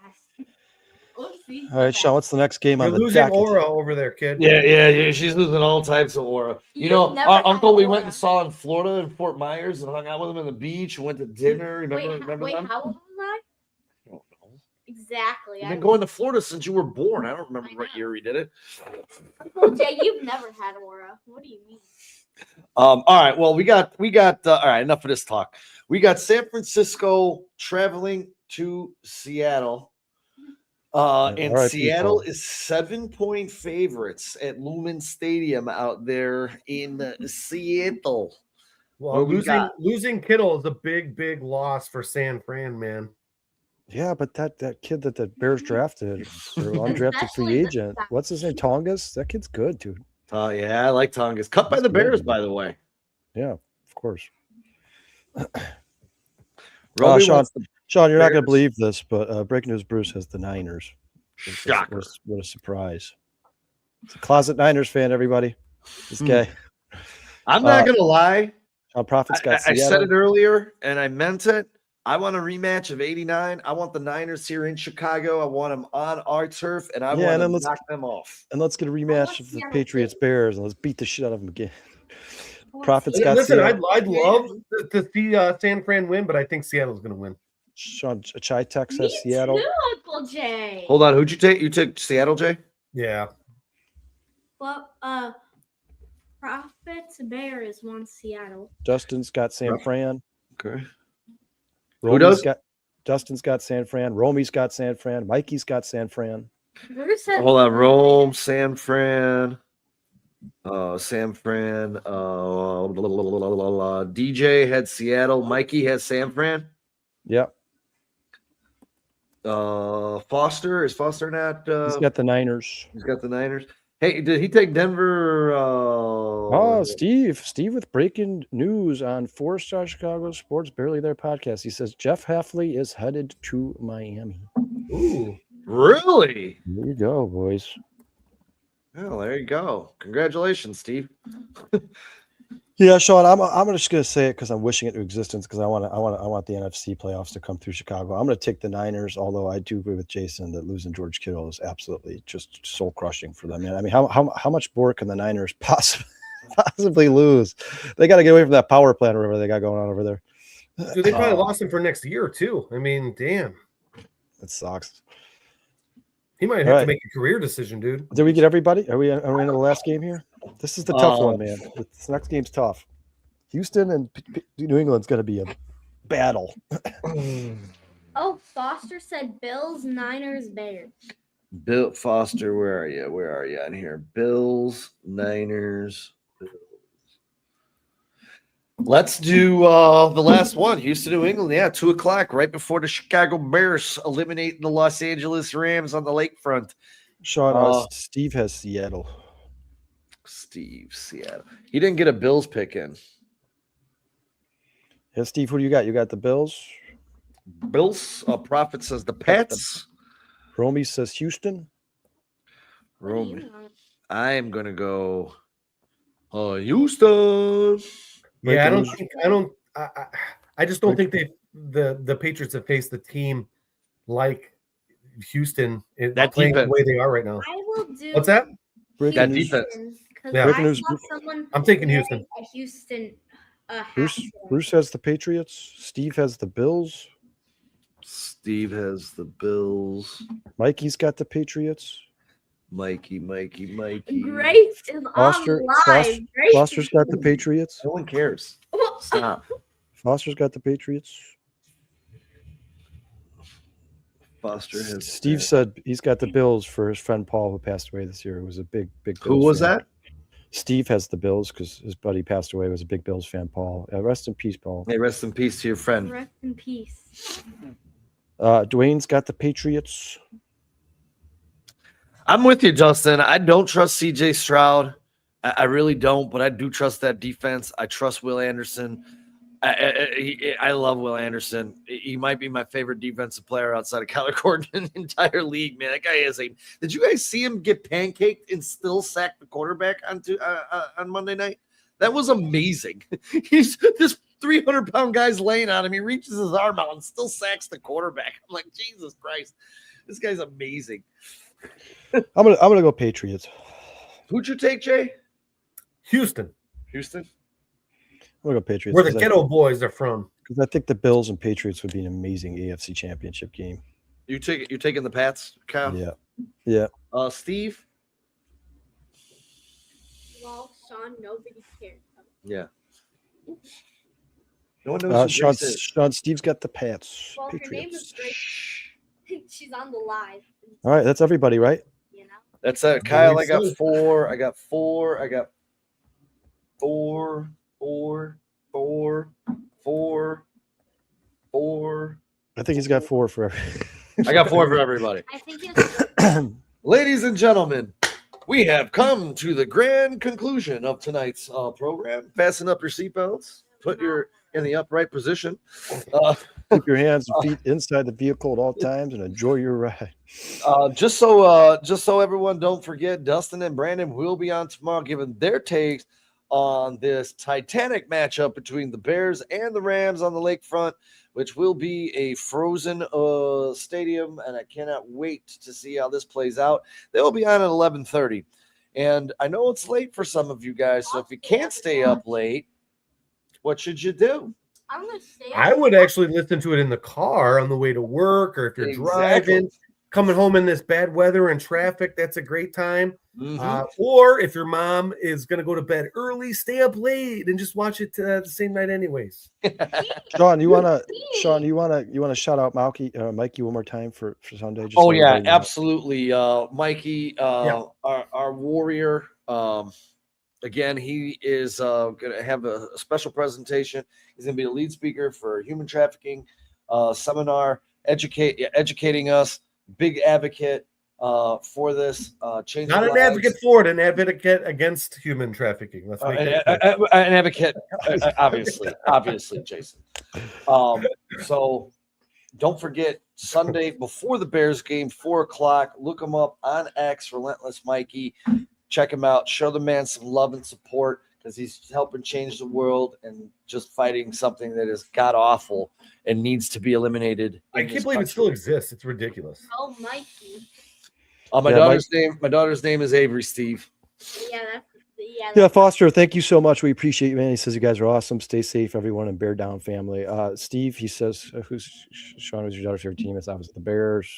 We'll see. All right, Sean, what's the next game You're on the losing docket? aura over there, kid. Yeah. She's losing all types of aura. You You've know, never our had uncle we went aura. and saw in Florida in Fort Myers and hung out with him on the beach and went to dinner. Remember Wait, them? how old was I? I don't know. Exactly. You've been going to Florida since you were born. I don't remember I what know. year we did it. Jay, you've never had aura. What do you mean? All right. Well, we got. All right. Enough of this talk. We got San Francisco traveling to Seattle. And R.I.P. Seattle Paul. is 7-point favorites at Lumen Stadium out there in Seattle. Well, What we got? losing Kittle is a big loss for San Fran, man. Yeah, but that kid that the Bears drafted, or undrafted Especially free the agent, second what's his name? Tongas? That kid's good, dude. Yeah, I like Tongas. Cut by He's the good, Bears, man. by the way. Yeah, of course. Roby Sean, wants the Sean, you're not going Bears. to believe this, but breaking news: Bruce has the Niners. Shocker. What a surprise! It's a closet Niners fan, everybody. This guy. I'm not gonna lie. Sean Prophet's got I Seattle. said it earlier, and I meant it. I want a rematch of '89. I want the Niners here in Chicago. I want them on our turf, and I Yeah, want and to then let's- knock them off. And let's get a rematch of the Seattle Patriots too. Bears, and let's beat the shit out of them again. want Prophet's Seattle. got Listen, Seattle. I'd love to see San Fran win, but I think Seattle's going to win. Sean Chai Tex Me has Seattle. too, Uncle Jay. Hold on, who'd you take? You took Seattle, Jay? Yeah. Well, Profits Bears won Seattle. Justin's got San Fran. Okay. Romy's does? Justin's got San Fran. Romy's got San Fran. Mikey's got San Fran. Bruce said Hold on, Rome, San Fran, San Fran. DJ had Seattle. Mikey has San Fran. Yep. Foster is Foster not? He's got the Niners. He's got the Niners. Hey, did he take Denver? Oh, Steve with breaking news on 4-Star Chicago Sports Barely There podcast. He says Jeff Hafley is headed to Miami. Ooh. Really? There you go, boys. Well, there you go. Congratulations, Steve. Yeah, Sean, I'm just gonna say it because I'm wishing it to existence because I want the NFC playoffs to come through Chicago. I'm gonna take the Niners, although I do agree with Jason that losing George Kittle is absolutely just soul crushing for them. Man, I mean, how much more can the Niners possibly lose? They got to get away from that power plant or whatever they got going on over there. Dude, they probably lost him for next year, too. I mean, damn. It sucks. He might have to make a career decision, dude. Did we get everybody? Are we in the last game here? This is the tough one, man. This next game's tough. Houston and New England's going to be a battle. Oh, Foster said Bills, Niners, Bears. Bill Foster, where are you? Where are you on here? Bills, Niners. Bills. Let's do the last one. Houston, New England. Yeah, 2:00, right before the Chicago Bears eliminate the Los Angeles Rams on the lakefront. Sean, Steve has Seattle. Seattle. He didn't get a Bills pick in. Yeah, Steve, who do you got? You got the Bills. Bills. Prophet says the Pats. Romy says Houston. Romy. I am gonna go. Houston. Yeah, I just don't think the Patriots have faced the team like Houston That playing defense. the way they are right now. I will do. What's that? Breaking That news. defense. Yeah. Breaking news. I'm taking Houston. A Houston. Bruce has the Patriots. Steve has the Bills. Steve has the Bills. Mikey's got the Patriots. Mikey. Grace is Foster- on live. Grace. Foster's got the Patriots. No one cares. Stop. Foster's got the Patriots. Foster has. Steve said he's got the Bills for his friend Paul, who passed away this year. It was a big Who Bills was fan. that? Steve has the Bills because his buddy passed away. Was a big Bills fan. Paul, rest in peace, Paul. Hey, rest in peace to your friend. Rest in peace. Dwayne's got the Patriots. I'm with you, Justin. I don't trust CJ Stroud. I really don't, but I do trust that defense. I trust Will Anderson. I love Will Anderson. He might be my favorite defensive player outside of Kyler Gordon in the entire league, man. That guy is a. Did you guys see him get pancaked and still sack the quarterback on Monday night? That was amazing. He's this 300-pound guy's laying on him. He reaches his arm out and still sacks the quarterback. I'm like, Jesus Christ. This guy's amazing. I'm gonna go Patriots. Who'd you take, Jay? Houston, Houston? I'm gonna go Patriots. where the ghetto boys are from. Because I think the Bills and Patriots would be an amazing AFC Championship game. You taking the Pats, Kyle? Yeah. Steve? Well, Sean, nobody cares. Yeah. No one knows who Grace is. Sean, Steve's got the Pats. Well, her name is Patriots. Grace. She's on the live. All right, that's everybody, right? You know. That's Kyle. I got 4. I got 4. I got 4. 4. 4. 4. 4. I think he's got 4 for every. I got 4 for everybody. I think it's Ladies and gentlemen, we have come to the grand conclusion of tonight's program. Fasten up your seatbelts. Put your in the upright position. Keep your hands and feet inside the vehicle at all times and enjoy your ride. Just so everyone don't forget, Dustin and Brandon will be on tomorrow giving their takes on this titanic matchup between the Bears and the Rams on the lakefront, which will be a frozen stadium, and I cannot wait to see how this plays out. They'll be on at 11:30, and I know it's late for some of you guys, so if you can't stay up late, what should you do? I'm gonna stay. I would actually listen to it in the car on the way to work, or if you're driving, coming home in this bad weather and traffic. That's a great time. Or if your mom is going to go to bed early, stay up late and just watch it the same night, anyways. Sean, you wanna shout out Mikey one more time for Sunday? Just Oh so yeah, everybody knows. absolutely. Mikey, our warrior. Again, he is going to have a special presentation. He's going to be a lead speaker for human trafficking seminar, educating us. Big advocate for this. Changing Not an lives. advocate for it, an advocate against human trafficking. Let's make that clear. An advocate, obviously, Jason. So don't forget Sunday before the Bears game, 4:00. Look him up on X, Relentless Mikey. Check him out. Show the man some love and support because he's helping change the world and just fighting something that is god awful and needs to be eliminated. I can't believe it still exists. It's ridiculous. Oh, Mikey. My daughter's name is Avery, Steve. Yeah, Foster, thank you so much. We appreciate you, man. He says you guys are awesome. Stay safe, everyone, and Bear Down family. Steve, he says, who's your daughter's favorite team? It's obviously the Bears.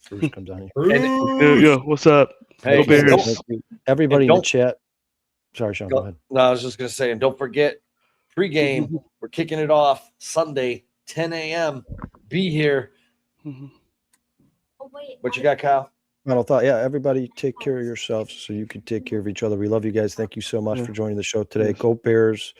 Bruce comes on here. Yeah, what's up? Hey, Go Bears. Everybody in the chat. Sorry, Sean, go ahead. No, I was just going to say, and don't forget, pregame, we're kicking it off Sunday, 10 a.m. Be here. Oh, wait. What you got, Kyle? Final thought. Yeah, everybody take care of yourselves so you can take care of each other. We love you guys. Thank you so much for joining the show today. Go Bears.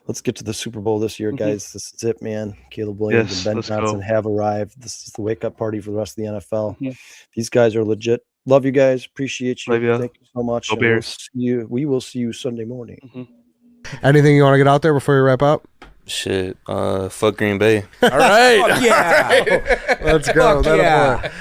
Let's get to the Super Bowl this year, guys. This is it, man. Caleb Williams and Ben Johnson have arrived. This is the wake-up party for the rest of the NFL. These guys are legit. Love you guys. Appreciate you. Love you. Thank you so much. Go Bears. We will see you Sunday morning. Anything you want to get out there before we wrap up? Shit, fuck Green Bay. All right. Yeah. Let's go. yeah.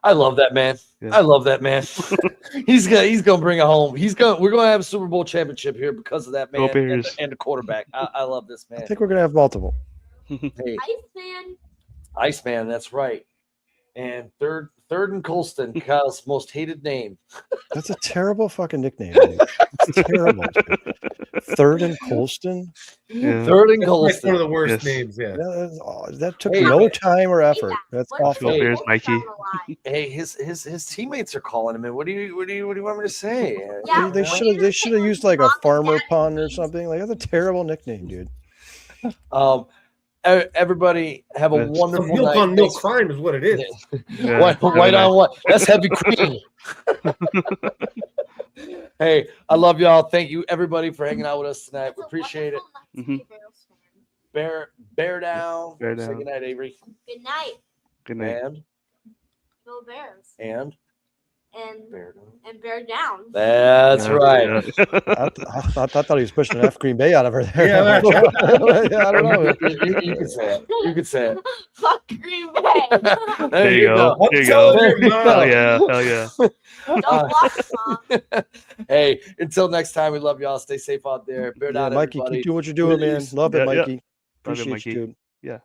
I love that man. I love that man. he's gonna bring it home. We're gonna have a Super Bowl championship here because of that man and the quarterback. I love this man. I think we're gonna have multiple. Hey, Iceman. Iceman, that's right. And third and Colston, Kyle's most hated name. That's a terrible fucking nickname. Dude. It's terrible. Dude. Third and Colston. Third and Colston. That's one of the worst names. Yeah. That took no time or effort. That's awful. Go Bears, Mikey. Hey, his teammates are calling him in. What do you want me to say? Yeah, They should have used like a farmer pun or something. Like that's a terrible nickname, dude. Everybody have a wonderful Milk night. on milk crime is what it is. White on white. That's heavy cream. Hey, I love y'all. Thank you, everybody, for hanging out with us tonight. We appreciate it. Bear down. Bear down. Say good night, Avery. Good night. Good night. And Go Bears. and and Bear down. bear down. That's right. I thought he was pushing an F Green Bay out of her there. Yeah, I don't know. You can say it. You can say it. Fuck Green Bay. There you go. Don't There you tell go. your mom. Hell yeah. Hell yeah. Don't block Mom. Hey, until next time, we love y'all. Stay safe out there. Bear Yeah, down, Mikey, everybody. keep doing what you're doing, man. Peace. Love it, Yeah, yeah. Mikey. Love it, Appreciate you, Mikey. dude. Yeah.